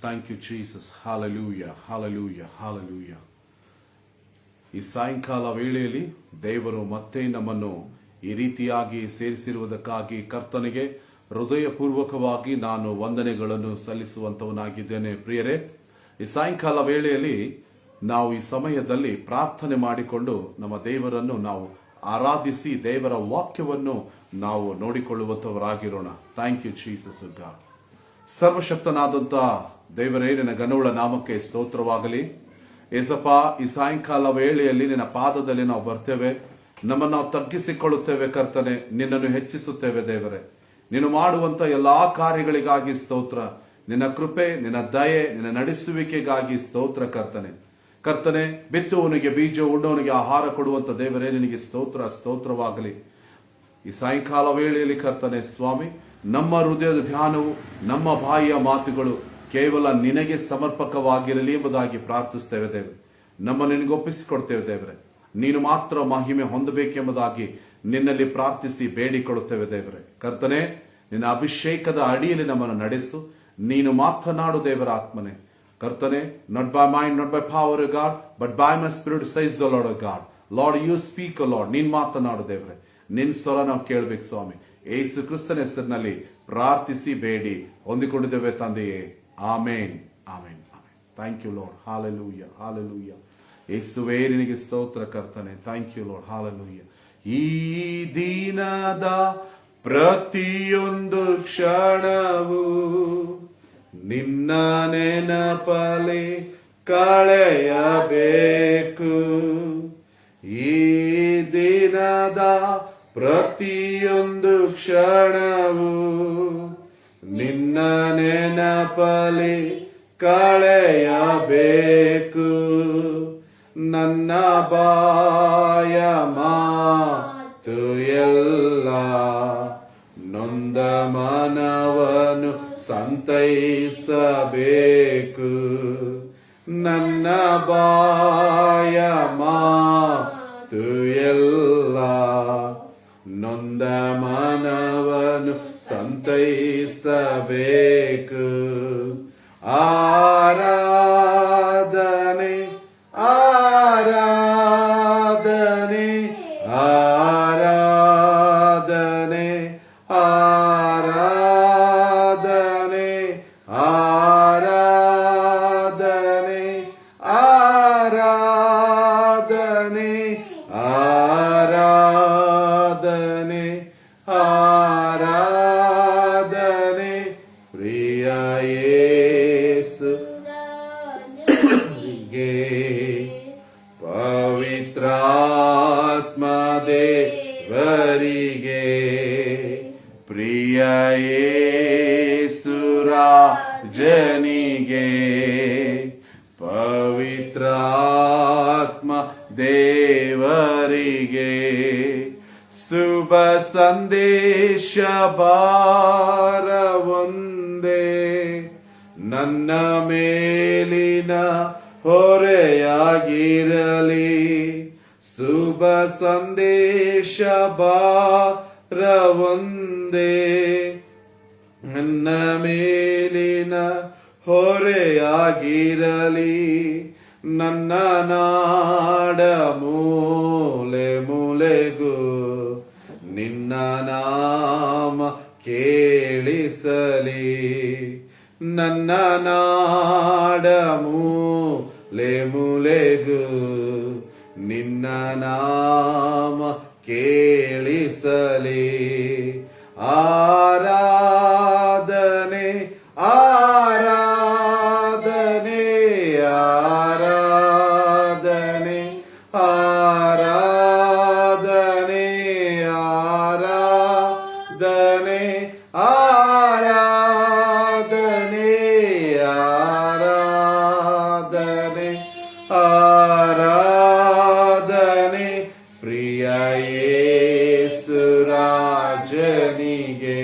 Thank you Jesus. Hallelujah, hallelujah, hallelujah. ಈ ಸಾಯಂಕಾಲ ವೇಳೆಯಲ್ಲಿ ದೇವರು ಮತ್ತೆ ನಮ್ಮನ್ನು ಈ ರೀತಿಯಾಗಿ ಸೇರಿಸಿರುವುದಕ್ಕಾಗಿ ಕರ್ತನಿಗೆ ಹೃದಯಪೂರ್ವಕವಾಗಿ ನಾನು ವಂದನೆಗಳನ್ನು ಸಲ್ಲಿಸುವಂತವನಾಗಿದ್ದೇನೆ. ಪ್ರಿಯರೇ, ಈ ಸಾಯಂಕಾಲ ವೇಳೆಯಲ್ಲಿ ನಾವು ಈ ಸಮಯದಲ್ಲಿ ಪ್ರಾರ್ಥನೆ ಮಾಡಿಕೊಂಡು ನಮ್ಮ ದೇವರನ್ನು ನಾವು ಆರಾಧಿಸಿ ದೇವರ ವಾಕ್ಯವನ್ನು ನಾವು ನೋಡಿಕೊಳ್ಳುವಂತವರಾಗಿರೋಣ. Thank you Jesus God. ಸರ್ವಶಕ್ತನಾದಂತ ದೇವರೇ, ನಿನ್ನ ಘನವುಳ್ಳ ನಾಮಕ್ಕೆ ಸ್ತೋತ್ರವಾಗಲಿ. ಏಸಪ್ಪ, ಈ ಸಾಯಂಕಾಲ ವೇಳೆಯಲ್ಲಿ ನಿನ್ನ ಪಾದದಲ್ಲಿ ನಾವು ಬರ್ತೇವೆ, ನಮ್ಮನ್ನು ನಾವು ತಗ್ಗಿಸಿಕೊಳ್ಳುತ್ತೇವೆ ಕರ್ತನೆ, ನಿನ್ನನ್ನು ಹೆಚ್ಚಿಸುತ್ತೇವೆ ದೇವರೇ. ನೀನು ಮಾಡುವಂತ ಎಲ್ಲಾ ಕಾರ್ಯಗಳಿಗಾಗಿ ಸ್ತೋತ್ರ. ನಿನ್ನ ಕೃಪೆ, ನಿನ್ನ ದಯೆ, ನಿನ್ನ ನಡೆಸುವಿಕೆಗಾಗಿ ಸ್ತೋತ್ರ ಕರ್ತನೆ. ಕರ್ತನೆ, ಬಿತ್ತುವವನಿಗೆ ಬೀಜ, ಉಣ್ಣವನಿಗೆ ಆಹಾರ ಕೊಡುವಂತ ದೇವರೇ, ನಿನಗೆ ಸ್ತೋತ್ರ, ಸ್ತೋತ್ರವಾಗಲಿ. ಈ ಸಾಯಂಕಾಲ ವೇಳೆಯಲ್ಲಿ ಕರ್ತನೆ ಸ್ವಾಮಿ, ನಮ್ಮ ಹೃದಯದ ಧ್ಯಾನವು, ನಮ್ಮ ಬಾಯಿಯ ಮಾತುಗಳು ಕೇವಲ ನಿನಗೆ ಸಮರ್ಪಕವಾಗಿರಲಿ ಎಂಬುದಾಗಿ ಪ್ರಾರ್ಥಿಸ್ತೇವೆ ದೇವರೇ. ನಮ್ಮ ನಿನಗೆ ಒಪ್ಪಿಸಿಕೊಡ್ತೇವೆ ದೇವರೇ. ನೀನು ಮಾತ್ರ ಮಹಿಮೆ ಹೊಂದಬೇಕೆಂಬುದಾಗಿ ನಿನ್ನಲ್ಲಿ ಪ್ರಾರ್ಥಿಸಿ ಬೇಡಿಕೊಳ್ಳುತ್ತೇವೆ ದೇವರೇ. ಕರ್ತನೆ, ನಿನ್ನ ಅಭಿಷೇಕದ ಅಡಿಯಲ್ಲಿ ನಮ್ಮನ್ನು ನಡೆಸು. ನೀನು ಮಾತನಾಡು ದೇವರ ಆತ್ಮನೆ. ಕರ್ತನೆ, not by mind, not by power God, but by my spirit says the Lord God. Lord, you speak Lord. ನೀನ್ ಮಾತನಾಡು ದೇವರೇ. ನಿನ್ ಸ್ವರ ನಾವು ಕೇಳ್ಬೇಕು ಸ್ವಾಮಿ. ಯೇಸು ಕ್ರಿಸ್ತನ ಹೆಸರಿನಲ್ಲಿ ಪ್ರಾರ್ಥಿಸಿ ಬೇಡಿ ಹೊಂದಿಕೊಂಡಿದ್ದೇವೆ ತಂದೆಯೇ. Amen, amen, amen. Thank you Lord. Hallelujah, hallelujah. ಯೇಸುವೇ, ನಿನಗೆ ಸ್ತೋತ್ರ ಕರ್ತನೆ. Thank you Lord. ಹಾಲೆಲೂಯ. ಈ ದಿನದ ಪ್ರತಿಯೊಂದು ಕ್ಷಣವು ನಿನ್ನ ನೆನಪಲಿ ಕಳೆಯಬೇಕು. ಈ ದಿನದ ಪ್ರತಿಯೊಂದು ಕ್ಷಣವು ನಿನ್ನ ನೆನಪಲಿ ಕಳೆಯಬೇಕು. ನನ್ನ ಬಾಯ ಮಾತು ಎಲ್ಲ ನೊಂದ ಮನವನ್ನು ಸಂತೈಸಬೇಕು. ನನ್ನ ಬಾಯ ಮಾತು ಎಲ್ಲ ನೊಂದ ಮನವನ್ನು ಸಂತೈಸಬೇಕು. ಆರಾಧನೆ, ಆರಾಧನೆ, ಆರಾಧನೆ, ಆರಾಧನೆ, ಆರಾಧನೆ, ಆರಾಧನೆ, ಆರಾಧನೆ, ಆರಾಧನೆ. ಪ್ರಿಯ ಯೇಸುವಿಗೆ, ಪವಿತ್ರಾತ್ಮ ದೇವರಿಗೆ, ಪ್ರಿಯ ಯೇಸು ರಾಜನಿಗೆ, ಪವಿತ್ರಾತ್ಮ ದೇವರಿಗೆ ಶುಭ ಸಂದೇಶ ಬಾರವೊಂದೇ. ನನ್ನ ಮೇಲಿನ ಹೊರೆಯಾಗಿರಲಿ. ಶುಭ ಸಂದೇಶ ಬಾರವೊಂದೇ. ನನ್ನ ಮೇಲಿನ ಹೊರೆಯಾಗಿರಲಿ. ನನ್ನ ನಾಡ ಮೂಲೆ ಮೂಲೆಗೂ ನಿನ್ನ ನಾಮ ಕೇಳಿಸಲಿ. ನನ್ನ ನಾಡ ಮೂಲೆ ಮೂಲೆಗೂ ನಿನ್ನ ನಾಮ ಕೇಳಿಸಲಿ. ಆರಾಧನೆ, ಆರಾಧನೆ, ಆರಾಧನೆ, ಆರಾಧನೆ, ಆರಾಧನೆ, ಆರಾಧನೆ, ಆರಾಧನೆ, ಆರಾಧನೆ. ಪ್ರಿಯ ಯೇಸು ರಾಜನಿಗೆ,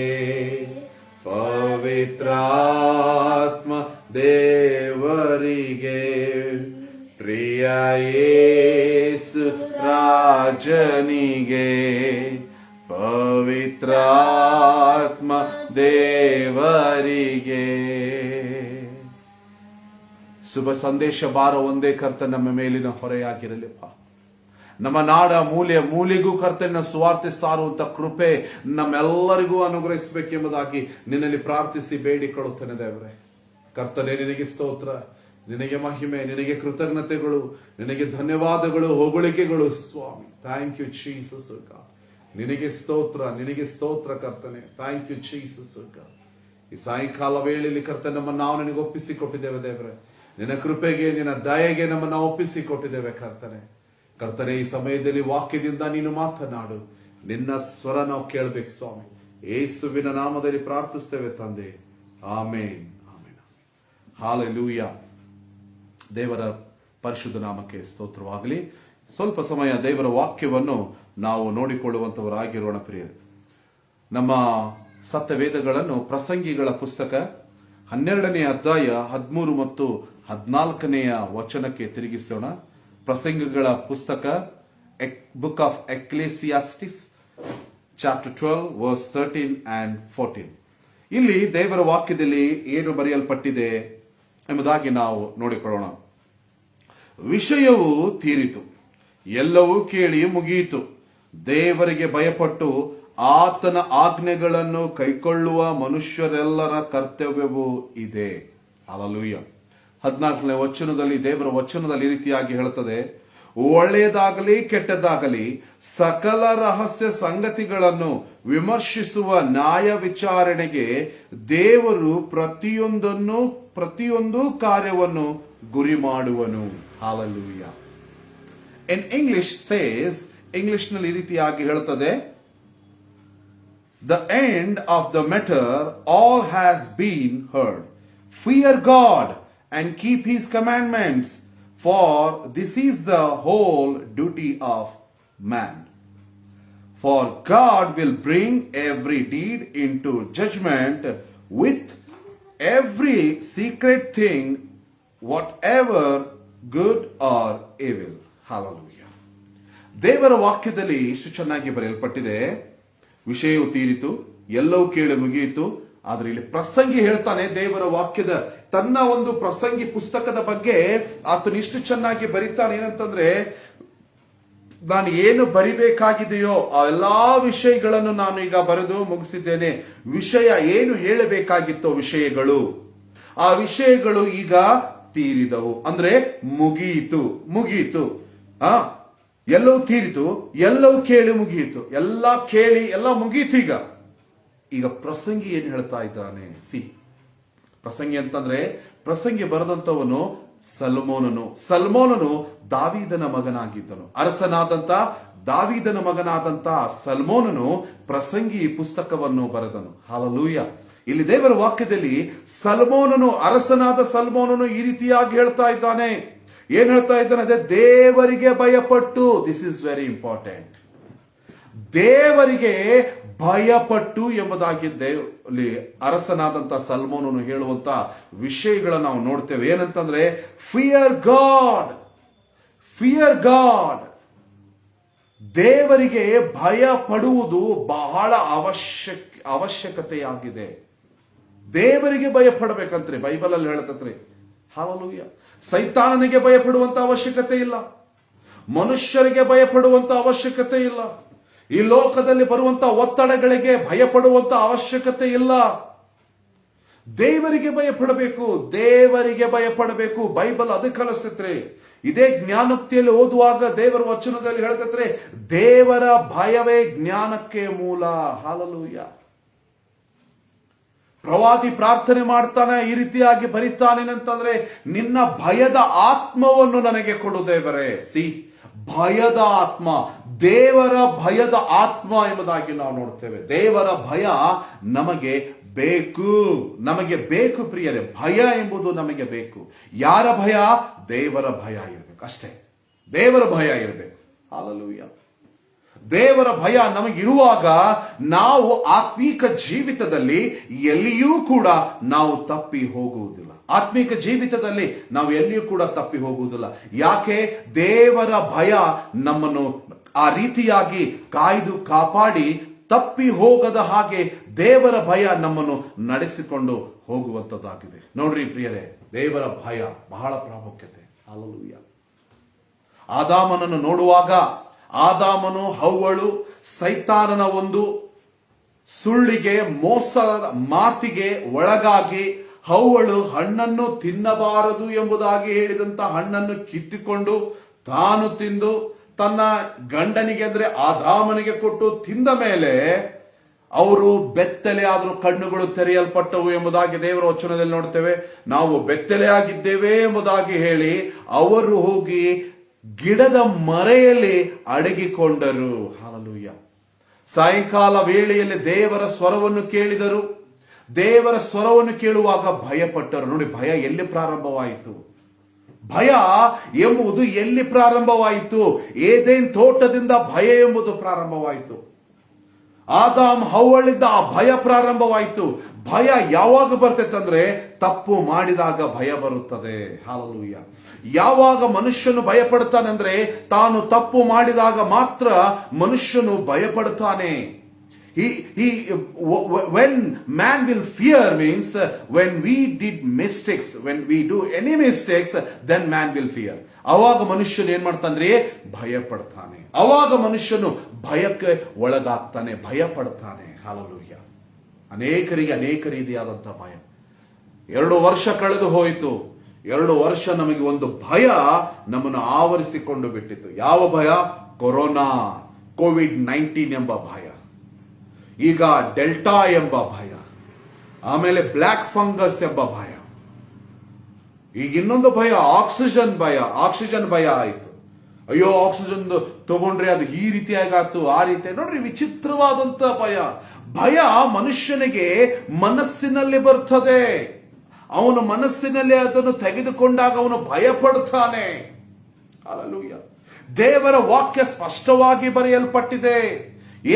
ಪವಿತ್ರಾತ್ಮ ದೇವರಿಗೆ, ಪ್ರಿಯ ಯೇಸು ರಾಜನಿಗೆ, ಪವಿತ್ರಾತ್ಮ ದೇವರಿಗೆ. ಶುಭ ಸಂದೇಶ ಭಾರ ಒಂದೇ ಕರ್ತನೆ ನಮ್ಮ ಮೇಲಿನ ಹೊರೆಯಾಗಿರಲಿಪ್ಪ. ನಮ್ಮ ನಾಡ ಮೂಲೆ ಮೂಲೆಗೂ ಕರ್ತನ ಸುವಾರ್ತೆ ಸಾರುವಂತ ಕೃಪೆ ನಮ್ಮೆಲ್ಲರಿಗೂ ಅನುಗ್ರಹಿಸಬೇಕೆಂಬುದಾಗಿ ನಿನ್ನಲ್ಲಿ ಪ್ರಾರ್ಥಿಸಿ ಬೇಡಿಕೊಳ್ಳುತ್ತೇನೆ ದೇವರೇ. ಕರ್ತನೆ, ನಿನಗೆ ಸ್ತೋತ್ರ, ನಿನಗೆ ಮಹಿಮೆ, ನಿನಗೆ ಕೃತಜ್ಞತೆಗಳು, ನಿನಗೆ ಧನ್ಯವಾದಗಳು, ಹೊಗಳಿಕೆಗಳು ಸ್ವಾಮಿ. Thank you Jesus God. ನಿನಗೆ ಸ್ತೋತ್ರ, ನಿನಗೆ ಸ್ತೋತ್ರ ಕರ್ತನೆ. Thank you Jesus God. ಈ ಸಾಯಂಕಾಲ ವೇಳೆಯಲ್ಲಿ ಕರ್ತನೆ ನಮ್ಮನ್ನು ನಾವು ನಿನಗೆ ಒಪ್ಪಿಸಿಕೊಟ್ಟಿದ್ದೇವೆ ದೇವರೇ. ನಿನ್ನ ಕೃಪೆಗೆ, ನಿನ್ನ ದಯೆಗೆ ನಮ್ಮನ್ನು ಒಪ್ಪಿಸಿಕೊಟ್ಟಿದ್ದೇವೆ ಕರ್ತನೆ. ಕರ್ತನೆ, ಈ ಸಮಯದಲ್ಲಿ ವಾಕ್ಯದಿಂದ ನೀನು ಮಾತನಾಡು. ನಿನ್ನ ಸ್ವರ ನಾವು ಕೇಳಬೇಕು ಸ್ವಾಮಿ. ಯೇಸುವಿನ ನಾಮದಲ್ಲಿ ಪ್ರಾರ್ಥಿಸ್ತೇವೆ ತಂದೆ. ಆಮೇನ್, ಆಮೇನ್. ಹಾಲೆಲೂಯ. ದೇವರ ಪರಿಶುದ್ಧ ನಾಮಕ್ಕೆ ಸ್ತೋತ್ರವಾಗಲಿ. ಸ್ವಲ್ಪ ಸಮಯ ದೇವರ ವಾಕ್ಯವನ್ನು ನಾವು ನೋಡಿಕೊಳ್ಳುವಂತವರಾಗಿರೋಣ ಪ್ರಿಯರೇ. ನಮ್ಮ ಸತ್ಯವೇದಗಳನ್ನು ಪ್ರಸಂಗಿಗಳ ಪುಸ್ತಕ 12ನೇ ಅಧ್ಯಾಯ 13 ಮತ್ತು 14ನೇ ವಚನಕ್ಕೆ ತಿರುಗಿಸೋಣ. ಪ್ರಸಂಗಿಗಳ ಪುಸ್ತಕ book of Ecclesiastes chapter 12 verse 13 and 14. ಇಲ್ಲಿ ದೇವರ ವಾಕ್ಯದಲ್ಲಿ ಏನು ಬರೆಯಲ್ಪಟ್ಟಿದೆ ಎಂಬುದಾಗಿ ನಾವು ನೋಡಿಕೊಳ್ಳೋಣ. ವಿಷಯವು ತೀರಿತು, ಎಲ್ಲವೂ ಕೇಳಿ ಮುಗಿಯಿತು. ದೇವರಿಗೆ ಭಯಪಟ್ಟು ಆತನ ಆಜ್ಞೆಗಳನ್ನು ಕೈಕೊಳ್ಳುವ ಮನುಷ್ಯರೆಲ್ಲರ ಕರ್ತವ್ಯವೂ ಇದೆ. ಹಲ್ಲೆಲೂಯಾ. 14ನೇ ವಚನದಲ್ಲಿ ದೇವರ ವಚನದಲ್ಲಿ ಈ ರೀತಿಯಾಗಿ ಹೇಳುತ್ತದೆ, ಒಳ್ಳೆಯದಾಗಲಿ ಕೆಟ್ಟದ್ದಾಗಲಿ ಸಕಲ ರಹಸ್ಯ ಸಂಗತಿಗಳನ್ನು ವಿಮರ್ಶಿಸುವ ನ್ಯಾಯ ವಿಚಾರಣೆಗೆ ದೇವರು ಪ್ರತಿಯೊಂದು ಕಾರ್ಯವನ್ನು ಗುರಿ ಮಾಡುವನು. Hallelujah. In English says, English ನಲ್ಲಿ ಈ ರೀತಿಯಾಗಿ ಹೇಳುತ್ತದೆ, the end of the matter all has been heard. Fear God and keep his commandments, for this is the whole duty of man. For God will bring every deed into judgment with every secret thing, whatever good or evil. Hallelujah. ದೇವರ ವಾಕ್ಯದಲ್ಲಿ ಇಷ್ಟು ಚೆನ್ನಾಗಿ ಬರೆಯಲ್ಪಟ್ಟಿದೆ, ವಿಷಯವು ತೀರಿತು, ಎಲ್ಲವೂ ಕೇಳಿ ಮುಗಿಯಿತು. ಆದ್ರೆ ಇಲ್ಲಿ ಪ್ರಸಂಗಿ ಹೇಳ್ತಾನೆ, ದೇವರ ವಾಕ್ಯದ ತನ್ನ ಒಂದು ಪ್ರಸಂಗಿ ಪುಸ್ತಕದ ಬಗ್ಗೆ ಆತನು ಇಷ್ಟು ಚೆನ್ನಾಗಿ ಬರೀತಾನೆ. ಏನಂತಂದ್ರೆ, ನಾನು ಏನು ಬರಿಬೇಕಾಗಿದೆಯೋ ಆ ಎಲ್ಲಾ ವಿಷಯಗಳನ್ನು ನಾನು ಈಗ ಬರೆದು ಮುಗಿಸಿದ್ದೇನೆ. ವಿಷಯ ಏನು ಹೇಳಬೇಕಾಗಿತ್ತೋ ವಿಷಯಗಳು, ಆ ವಿಷಯಗಳು ಈಗ ತೀರಿದವು. ಅಂದ್ರೆ ಮುಗಿಯಿತು. ಎಲ್ಲವೂ ತೀರಿತು, ಎಲ್ಲವೂ ಕೇಳಿ ಮುಗಿಯಿತು. ಎಲ್ಲ ಕೇಳಿ ಎಲ್ಲ ಮುಗಿಯಿತು. ಈಗ ಪ್ರಸಂಗಿ ಏನ್ ಹೇಳ್ತಾ ಇದ್ದಾನೆ? ಪ್ರಸಂಗಿ ಅಂತಂದ್ರೆ, ಪ್ರಸಂಗಿ ಬರೆದಂತವನು ಸಲ್ಮೋನನು ದಾವೀದನ ಮಗನಾಗಿದ್ದನು. ಅರಸನಾದಂತ ದಾವೀದನ ಮಗನಾದಂತ ಸಲ್ಮೋನನು ಪ್ರಸಂಗಿ ಪುಸ್ತಕವನ್ನು ಬರೆದನು. ಹಲ್ಲೆಲೂಯಾ. ಇಲ್ಲಿ ದೇವರ ವಾಕ್ಯದಲ್ಲಿ ಅರಸನಾದ ಸಲ್ಮೋನನು ಈ ರೀತಿಯಾಗಿ ಹೇಳ್ತಾ ಇದ್ದಾನೆ. ಏನ್ ಹೇಳ್ತಾ ಇದ್ದಾನೆ? ಅದೇ ದೇವರಿಗೆ ಭಯಪಟ್ಟು. This is very important. ದೇವರಿಗೆ ಭಯಪಟ್ಟು ಎಂಬುದಾಗಿ ಅರಸನಾದಂತ ಸಲ್ಮೋನನು ಹೇಳುವಂತ ವಿಷಯಗಳನ್ನು ನಾವು ನೋಡ್ತೇವೆ. ಏನಂತಂದ್ರೆ, ಫಿಯರ್ ಗಾಡ್. ದೇವರಿಗೆ ಭಯ ಪಡುವುದು ಬಹಳ ಅವಶ್ಯಕತೆಯಾಗಿದೆ. ದೇವರಿಗೆ ಭಯ ಪಡಬೇಕಂತ್ರಿ ಬೈಬಲ್ ಅಲ್ಲಿ ಹೇಳತತ್ರಿ. ಹಲ್ಲೆಲೂಯಾ. ಸೈತಾನನಿಗೆ ಭಯಪಡುವಂತ ಅವಶ್ಯಕತೆ ಇಲ್ಲ, ಮನುಷ್ಯರಿಗೆ ಭಯಪಡುವಂತ ಅವಶ್ಯಕತೆ ಇಲ್ಲ, ಈ ಲೋಕದಲ್ಲಿ ಬರುವಂತ ಒತ್ತಡಗಳಿಗೆ ಭಯಪಡುವಂತ ಅವಶ್ಯಕತೆ ಇಲ್ಲ. ದೇವರಿಗೆ ಭಯಪಡಬೇಕು. ಬೈಬಲ್ ಅದಕ್ಕೆ ಕಲಿಸ್ತೈತ್ರಿ. ಇದೇ ಜ್ಞಾನೋಕ್ತಿಯಲ್ಲಿ ಓದುವಾಗ ದೇವರ ವಚನದಲ್ಲಿ ಹೇಳ್ತೈತ್ರಿ, ದೇವರ ಭಯವೇ ಜ್ಞಾನಕ್ಕೆ ಮೂಲ. ಹಲ್ಲೆಲೂಯಾ. ಪ್ರವಾದಿ ಪ್ರಾರ್ಥನೆ ಮಾಡ್ತಾನೆ, ಈ ರೀತಿಯಾಗಿ ಬರೀತಾನೇನಂತಂದ್ರೆ, ನಿನ್ನ ಭಯದ ಆತ್ಮವನ್ನು ನನಗೆ ಕೊಡು ದೇವರೇ. ಭಯದ ಆತ್ಮ, ದೇವರ ಭಯದ ಆತ್ಮ ಎಂಬುದಾಗಿ ನಾವು ನೋಡ್ತೇವೆ. ದೇವರ ಭಯ ನಮಗೆ ಬೇಕು ಪ್ರಿಯರೇ. ಭಯ ಎಂಬುದು ನಮಗೆ ಬೇಕು. ಯಾರ ಭಯ? ದೇವರ ಭಯ ಇರಬೇಕು ಅಷ್ಟೇ. ದೇವರ ಭಯ ಇರಬೇಕು. ಹಲ್ಲೆಲೂಯಾ. ದೇವರ ಭಯ ನಮಗಿರುವಾಗ ನಾವು ಆತ್ಮೀಕ ಜೀವಿತದಲ್ಲಿ ಎಲ್ಲಿಯೂ ಕೂಡ ನಾವು ತಪ್ಪಿ ಹೋಗುವುದಿಲ್ಲ. ಆತ್ಮೀಕ ಜೀವಿತದಲ್ಲಿ ನಾವು ಎಲ್ಲಿಯೂ ಕೂಡ ತಪ್ಪಿ ಹೋಗುವುದಿಲ್ಲ. ಯಾಕೆ? ದೇವರ ಭಯ ನಮ್ಮನ್ನು ಆ ರೀತಿಯಾಗಿ ಕಾಯ್ದು ಕಾಪಾಡಿ ತಪ್ಪಿ ಹೋಗದ ಹಾಗೆ ದೇವರ ಭಯ ನಮ್ಮನ್ನು ನಡೆಸಿಕೊಂಡು ಹೋಗುವಂತದ್ದಾಗಿದೆ. ನೋಡ್ರಿ ಪ್ರಿಯರೇ, ದೇವರ ಭಯ ಬಹಳ ಪ್ರಾಮುಖ್ಯತೆ. ಹಲ್ಲೆಲೂಯಾ. ಆದಾಮನನ್ನು ನೋಡುವಾಗ ಆದಾಮನು ಹವ್ವಳು ಸೈತಾನನ ಒಂದು ಸುಳ್ಳಿಗೆ, ಮೋಸದ ಮಾತಿಗೆ ಒಳಗಾಗಿ ಹವ್ವಳು ಹಣ್ಣನ್ನು ತಿನ್ನಬಾರದು ಎಂಬುದಾಗಿ ಹೇಳಿದಂತ ಹಣ್ಣನ್ನು ಕಿತ್ತಿಕೊಂಡು ತಾನು ತಿಂದು ತನ್ನ ಗಂಡನಿಗೆ ಅಂದ್ರೆ ಆದಾಮನಿಗೆ ಕೊಟ್ಟು ತಿಂದ ಮೇಲೆ ಅವರು ಬೆತ್ತಲೆ ಆದರೂ ಕಣ್ಣುಗಳು ತೆರೆಯಲ್ಪಟ್ಟವು ಎಂಬುದಾಗಿ ದೇವರ ವಚನದಲ್ಲಿ ನೋಡ್ತೇವೆ. ನಾವು ಬೆತ್ತಲೆಯಾಗಿದ್ದೇವೆ ಎಂಬುದಾಗಿ ಹೇಳಿ ಅವರು ಹೋಗಿ ಗಿಡದ ಮರೆಯಲ್ಲಿ ಅಡಗಿಕೊಂಡರು. ಹಲ್ಲೆಲೂಯಾ. ಸಾಯಂಕಾಲ ವೇಳೆಯಲ್ಲಿ ದೇವರ ಸ್ವರವನ್ನು ಕೇಳಿದರು. ದೇವರ ಸ್ವರವನ್ನು ಕೇಳುವಾಗ ಭಯಪಟ್ಟರು. ನೋಡಿ, ಭಯ ಎಲ್ಲಿ ಪ್ರಾರಂಭವಾಯಿತು? ಭಯ ಎಂಬುದು ಎಲ್ಲಿ ಪ್ರಾರಂಭವಾಯಿತು? ಏದೇನ್ ತೋಟದಿಂದ ಭಯ ಎಂಬುದು ಪ್ರಾರಂಭವಾಯಿತು. ಆದಾಮ್ ಹವ್ವಳಿಂದ ಆ ಭಯ ಪ್ರಾರಂಭವಾಯಿತು. ಭಯ ಯಾವಾಗ ಬರ್ತೈತಂದ್ರೆ ತಪ್ಪು ಮಾಡಿದಾಗ ಭಯ ಬರುತ್ತದೆ. ಹಲ್ಲೆಲೂಯಾ. ಯಾವಾಗ ಮನುಷ್ಯನು ಭಯಪಡ್ತಾನಂದ್ರೆ ತಾನು ತಪ್ಪು ಮಾಡಿದಾಗ ಮಾತ್ರ ಮನುಷ್ಯನು ಭಯಪಡ್ತಾನೆ. When man will fear means when we did mistakes, when we do any mistakes, then man will fear. ಅವಾಗ ಮನುಷ್ಯನು ಏನ್ ಮಾಡ್ತಾನೆ? ಭಯ ಪಡ್ತಾನೆ. ಅವಾಗ ಮನುಷ್ಯನು ಭಯಕ್ಕೆ ಒಳಗಾಗ್ತಾನೆ, ಭಯ ಪಡ್ತಾನೆ. ಹಲ್ಲೆಲೂಯಾ. ಅನೇಕರಿಗೆ ಅನೇಕ ರೀತಿಯಾದಂತಹ ಭಯ. 2 ವರ್ಷ ಕಳೆದು ಹೋಯಿತು. 2 ವರ್ಷ ನಮಗೆ ಒಂದು ಭಯ ನಮ್ಮನ್ನು ಆವರಿಸಿಕೊಂಡು ಬಿಟ್ಟಿತ್ತು. ಯಾವ ಭಯ? ಕೊರೋನಾ, ಕೋವಿಡ್-19 ಎಂಬ ಭಯ. ಈಗ ಡೆಲ್ಟಾ ಎಂಬ ಭಯ, ಆಮೇಲೆ ಬ್ಲ್ಯಾಕ್ ಫಂಗಸ್ ಎಂಬ ಭಯ, ಈಗ ಇನ್ನೊಂದು ಭಯ ಆಕ್ಸಿಜನ್ ಭಯ ಆಯಿತು. ಅಯ್ಯೋ, ಆಕ್ಸಿಜನ್ ತಗೊಂಡ್ರೆ ಅದು ಈ ರೀತಿಯಾಗಾತು, ಆ ರೀತಿ. ನೋಡ್ರಿ, ವಿಚಿತ್ರವಾದಂತ ಭಯ ಮನುಷ್ಯನಿಗೆ ಮನಸ್ಸಿನಲ್ಲಿ ಬರ್ತದೆ. ಅವನ ಮನಸ್ಸಿನಲ್ಲಿ ಅದನ್ನು ತೆಗೆದುಕೊಂಡಾಗ ಅವನು ಭಯ ಪಡ್ತಾನೆ. ಹಲ್ಲೆಲೂಯಾ. ದೇವರ ವಾಕ್ಯ ಸ್ಪಷ್ಟವಾಗಿ ಬರೆಯಲ್ಪಟ್ಟಿದೆ.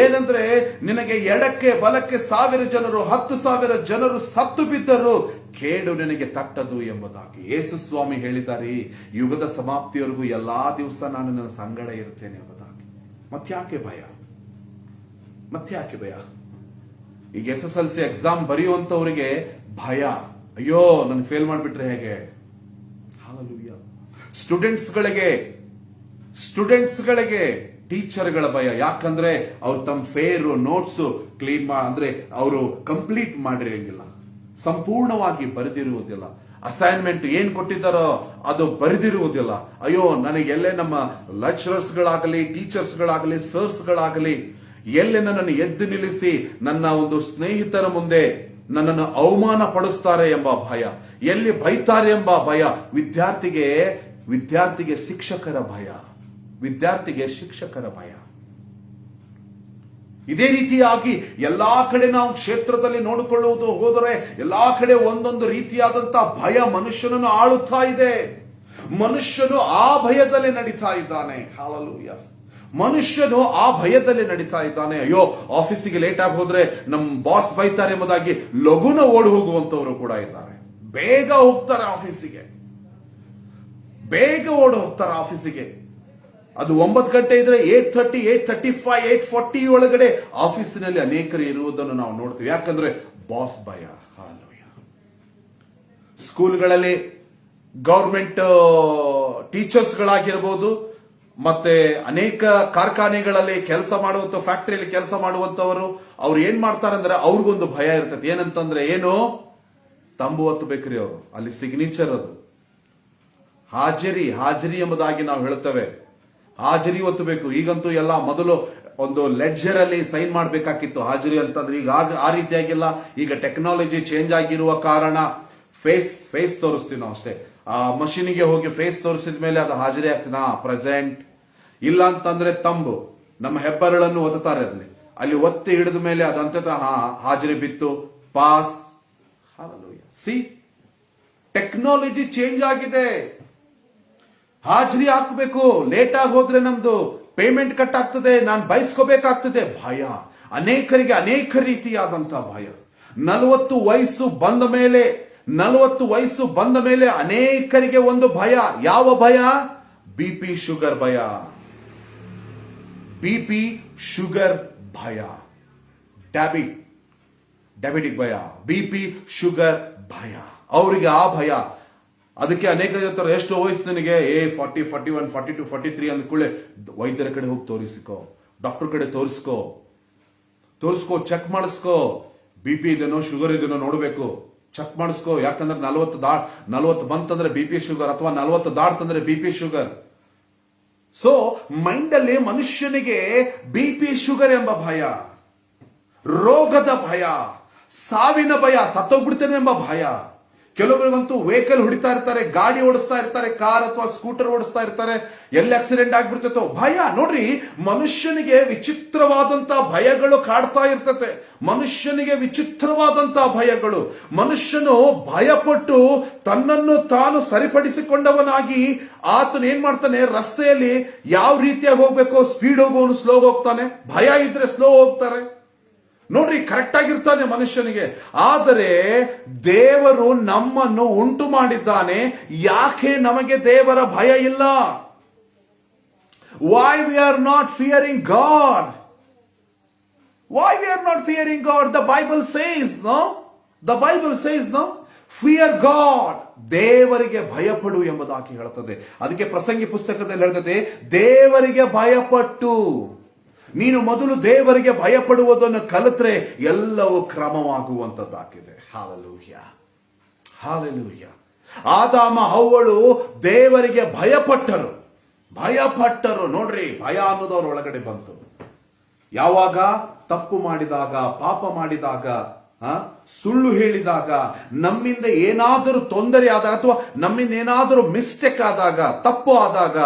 ಏನಂದ್ರೆ, ನಿನಗೆ ಎಡಕ್ಕೆ ಬಲಕ್ಕೆ 1000 ಜನರು 10,000 ಜನರು ಸತ್ತು ಬಿದ್ದರು, ಕೇಡು ನಿನಗೆ ತಟ್ಟದು ಎಂಬುದಾಗಿ ಯೇಸು ಸ್ವಾಮಿ ಹೇಳಿದ್ದಾರೆ. ಯುಗದ ಸಮಾಪ್ತಿಯವರೆಗೂ ಎಲ್ಲಾ ದಿವಸ ನಾನು ನನ್ನ ಸಂಗಡ ಇರ್ತೇನೆ ಎಂಬುದಾಗಿ. ಮತ್ಯಾಕೆ ಭಯ? ಈಗ SSLC ಎಕ್ಸಾಮ್ ಬರೆಯುವಂತವರಿಗೆ ಭಯ. ಅಯ್ಯೋ, ನಾನು ಫೇಲ್ ಮಾಡ್ಬಿಟ್ರೆ ಹೇಗೆ? ಹಲ್ಲೆಲೂಯಾ. ಸ್ಟೂಡೆಂಟ್ಸ್ಗಳಿಗೆ ಟೀಚರ್ಗಳ ಭಯ. ಯಾಕಂದ್ರೆ ಅವ್ರು ತಮ್ಮ ಫೇರು ನೋಟ್ಸ್ ಕ್ಲೀನ್ ಅಂದ್ರೆ ಅವರು ಕಂಪ್ಲೀಟ್ ಮಾಡಿರಂಗಿಲ್ಲ, ಸಂಪೂರ್ಣವಾಗಿ ಬರೆದಿರುವುದಿಲ್ಲ. ಅಸೈನ್ಮೆಂಟ್ ಏನ್ ಕೊಟ್ಟಿದ್ದಾರೋ ಅದು ಬರೆದಿರುವುದಿಲ್ಲ. ಅಯ್ಯೋ, ನನಗೆಲ್ಲೇ ನಮ್ಮ ಲೆಕ್ಚರರ್ಸ್ಗಳಾಗಲಿ, ಟೀಚರ್ಸ್ಗಳಾಗಲಿ, ಸರ್ಸ್ಗಳಾಗಲಿ ಎಲ್ಲಿ ನನ್ನನ್ನು ಎದ್ದು ನಿಲ್ಲಿಸಿ ನನ್ನ ಒಂದು ಸ್ನೇಹಿತರ ಮುಂದೆ ನನ್ನನ್ನು ಅವಮಾನ ಪಡಿಸ್ತಾರೆ ಎಂಬ ಭಯ, ಎಲ್ಲಿ ಬೈತಾರೆ ಎಂಬ ಭಯ. ವಿದ್ಯಾರ್ಥಿಗೆ ಶಿಕ್ಷಕರ ಭಯ. ಇದೇ ರೀತಿಯಾಗಿ ಎಲ್ಲಾ ಕಡೆ ನಾವು ಕ್ಷೇತ್ರದಲ್ಲಿ ನೋಡಿಕೊಳ್ಳುವುದು ಹೋದರೆ ಎಲ್ಲಾ ಕಡೆ ಒಂದೊಂದು ರೀತಿಯಾದಂತಹ ಭಯ ಮನುಷ್ಯನನ್ನು ಆಳುತ್ತಾ ಇದೆ. ಮನುಷ್ಯನು ಆ ಭಯದಲ್ಲಿ ನಡೀತಾ ಇದ್ದಾನೆ. ಹಲ್ಲೆಲೂಯಾ. ಮನುಷ್ಯನು ಆ ಭಯದಲ್ಲಿ ನಡೀತಾ ಇದ್ದಾನೆ. ಅಯ್ಯೋ, ಆಫೀಸಿಗೆ ಲೇಟ್ ಆಗಿ ಹೋದ್ರೆ ನಮ್ ಬಾಸ್ ಬೈತಾರೆ ಎಂಬುದಾಗಿ ಲಘುನ ಓಡಿ ಹೋಗುವಂತವರು ಕೂಡ ಇದ್ದಾರೆ. ಬೇಗ ಹೋಗ್ತಾರೆ ಆಫೀಸಿಗೆ. ಅದು 9 ಗಂಟೆ ಇದ್ರೆ 8:30, 8:35, 8:40 ಒಳಗಡೆ ಆಫೀಸಿನಲ್ಲಿ ಅನೇಕರು ಇರುವುದನ್ನು ನಾವು ನೋಡ್ತೀವಿ. ಯಾಕಂದ್ರೆ ಬಾಸ್ ಭಯ. ಹಲ್ಲೆಲೂಯಾ. ಸ್ಕೂಲ್ಗಳಲ್ಲಿ ಗವರ್ಮೆಂಟ್ ಟೀಚರ್ಸ್ಗಳಾಗಿರ್ಬೋದು, ಮತ್ತೆ ಅನೇಕ ಕಾರ್ಖಾನೆಗಳಲ್ಲಿ ಕೆಲಸ ಮಾಡುವಂತ, ಫ್ಯಾಕ್ಟರಿಯಲ್ಲಿ ಕೆಲಸ ಮಾಡುವಂತವರು, ಅವ್ರು ಏನ್ ಮಾಡ್ತಾರೆ ಅಂದ್ರೆ ಅವ್ರಿಗೊಂದು ಭಯ ಇರ್ತದೆ. ಏನಂತಂದ್ರೆ, ಏನು ತಂಬು ಹೊತ್ತಬೇಕ್ರಿ ಅವರು, ಅಲ್ಲಿ ಸಿಗ್ನೇಚರ್, ಅದು ಹಾಜರಿ ಎಂಬುದಾಗಿ ನಾವು ಹೇಳ್ತೇವೆ. ಹಾಜರಿ ಒತ್ತಬೇಕು. ಈಗಂತೂ ಎಲ್ಲ ಮೊದಲು ಒಂದು ಲೆಡ್ಜರ್ ಅಲ್ಲಿ ಸೈನ್ ಮಾಡಬೇಕಾಗಿತ್ತು ಹಾಜರಿ ಅಂತಂದ್ರೆ. ಈಗ ಆ ರೀತಿಯಾಗಿಲ್ಲ. ಈಗ ಟೆಕ್ನಾಲಜಿ ಚೇಂಜ್ ಆಗಿರುವ ಕಾರಣ ಫೇಸ್ ತೋರಿಸ್ತೀವಿ ನಾವು ಅಷ್ಟೇ. ಆ ಮಷೀನಿಗೆ ಹೋಗಿ ಫೇಸ್ ತೋರಿಸಿದ ಮೇಲೆ ಅದು ಹಾಜರಿ ಆಗ್ತದೆ. ಪ್ರೆಸೆಂಟ್. ಇಲ್ಲ ಅಂತಂದ್ರೆ ತಂಬು, ನಮ್ಮ ಹೆಬ್ಬರಳನ್ನು ಒತ್ತಾರೆ, ಅಲ್ಲಿ ಒತ್ತಿ ಹಿಡಿದ ಮೇಲೆ ಅದಂತ ಹಾಜರಿ ಬಿತ್ತು, ಪಾಸ್. ಸಿ, ಟೆಕ್ನಾಲಜಿ ಚೇಂಜ್ ಆಗಿದೆ. ಹಾಜರಿ ಹಾಕಬೇಕು. ಲೇಟ್ ಆಗಿ ಹೋದ್ರೆ ನಮ್ದು ಪೇಮೆಂಟ್ ಕಟ್ ಆಗ್ತದೆ, ನಾನು ಬಯಸ್ಕೋಬೇಕಾಗ್ತದೆ. ಭಯ ಅನೇಕರಿಗೆ ಅನೇಕ ರೀತಿಯಾದಂತಹ ಭಯ. 40 ವಯಸ್ಸು ಬಂದ ಮೇಲೆ ಅನೇಕರಿಗೆ ಒಂದು ಭಯ. ಯಾವ ಭಯ? ಬಿಪಿ ಶುಗರ್ ಭಯ. ಡಯಾಬಿಟಿಕ್ ಭಯ, BP, ಶುಗರ್ ಭಯ, ಅವರಿಗೆ ಆ ಭಯ. ಅದಕ್ಕೆ ಅನೇಕ ಜನ ಎಷ್ಟು ವಯಸ್ಸು ನನಗೆ 40, 41, 42, 43 ಅಂದ್ಕೊಳ್ಳೆ ವೈದ್ಯರ ಕಡೆ ಹೋಗಿ ತೋರಿಸಿಕೋ, ಡಾಕ್ಟರ್ ಕಡೆ ತೋರಿಸ್ಕೋ, ಚೆಕ್ ಮಾಡಿಸ್ಕೋ. BP ಇದೆನೋ ಶುಗರ್ ಇದೆನೋ ನೋಡ್ಬೇಕು, ಚೆಕ್ ಮಾಡಿಸ್ಕೋ. ಯಾಕಂದ್ರೆ 40 ಬಂತಂದ್ರೆ BP ಶುಗರ್, ಅಥವಾ 40 ದಾಟ್ತಂದ್ರೆ BP ಶುಗರ್. ಸೊ ಮೈಂಡ್ ಅಲ್ಲಿ ಮನುಷ್ಯನಿಗೆ BP ಶುಗರ್ ಎಂಬ ಭಯ, ರೋಗದ ಭಯ, ಸಾವಿನ ಭಯ, ಸತ್ತೋಗ್ಬಿಡ್ತೇನೆ ಎಂಬ ಭಯ. ಕೆಲವರಿಗಂತೂ ವೆಹಿಕಲ್ ಹೊಡಿತಾ ಇರ್ತಾರೆ, ಗಾಡಿ ಓಡಿಸ್ತಾ ಇರ್ತಾರೆ, ಕಾರ್ ಅಥವಾ ಸ್ಕೂಟರ್ ಓಡಿಸ್ತಾ ಇರ್ತಾರೆ, ಎಲ್ಲಿ ಆಕ್ಸಿಡೆಂಟ್ ಆಗ್ಬಿಡ್ತೈತೋ ಭಯ. ನೋಡ್ರಿ, ಮನುಷ್ಯನಿಗೆ ವಿಚಿತ್ರವಾದಂತಹ ಭಯಗಳು ಕಾಡ್ತಾ ಇರ್ತತೆ. ಮನುಷ್ಯನಿಗೆ ವಿಚಿತ್ರವಾದಂತಹ ಭಯಗಳು. ಮನುಷ್ಯನು ಭಯಪಟ್ಟು ತನ್ನನ್ನು ತಾನು ಸರಿಪಡಿಸಿಕೊಂಡವನಾಗಿ ಆತನ ಏನ್ ಮಾಡ್ತಾನೆ, ರಸ್ತೆಯಲ್ಲಿ ಯಾವ ರೀತಿಯಾಗಿ ಹೋಗ್ಬೇಕೋ ಸ್ಪೀಡ್ ಹೋಗೋನು ಸ್ಲೋ ಹೋಗ್ತಾನೆ, ಭಯ ಇದ್ರೆ ಸ್ಲೋ ಹೋಗ್ತಾರೆ. ನೋಡ್ರಿ, ಕರೆಕ್ಟ್ ಆಗಿರ್ತಾನೆ ಮನುಷ್ಯನಿಗೆ. ಆದರೆ ದೇವರು ನಮ್ಮನ್ನು ಉಂಟು ಮಾಡಿದ್ದಾನೆ. ಯಾಕೆ ನಮಗೆ ದೇವರ ಭಯ ಇಲ್ಲ? Why we are not fearing God? Why we are not fearing God? The Bible says, no? Fear God. ದೇವರಿಗೆ ಭಯಪಡು ಎಂಬುದಾಗಿ ಹೇಳುತ್ತದೆ. ಅದಕ್ಕೆ ಪ್ರಸಂಗಿ ಪುಸ್ತಕದಲ್ಲಿ ಹೇಳ್ತದೆ, ದೇವರಿಗೆ ಭಯಪಟ್ಟು ನೀನು ಮೊದಲು ದೇವರಿಗೆ ಭಯಪಡುವುದನ್ನು ಕಲಿತ್ರೆ ಎಲ್ಲವೂ ಕ್ರಮವಾಗುವಂತದ್ದಾಗಿದೆ. ಹಾಲೆಲೂಯ. ಆದಾಮ ಹವ್ವಳು ದೇವರಿಗೆ ಭಯಪಟ್ಟರು. ನೋಡ್ರಿ, ಭಯ ಅನ್ನೋದವ್ರ ಒಳಗಡೆ ಬಂತು. ಯಾವಾಗ? ತಪ್ಪು ಮಾಡಿದಾಗ, ಪಾಪ ಮಾಡಿದಾಗ, ಸುಳ್ಳು ಹೇಳಿದಾಗ, ನಮ್ಮಿಂದ ಏನಾದರೂ ತೊಂದರೆ ಆದಾಗ, ಅಥವಾ ನಮ್ಮಿಂದ ಏನಾದರೂ ಮಿಸ್ಟೇಕ್ ಆದಾಗ, ತಪ್ಪು ಆದಾಗ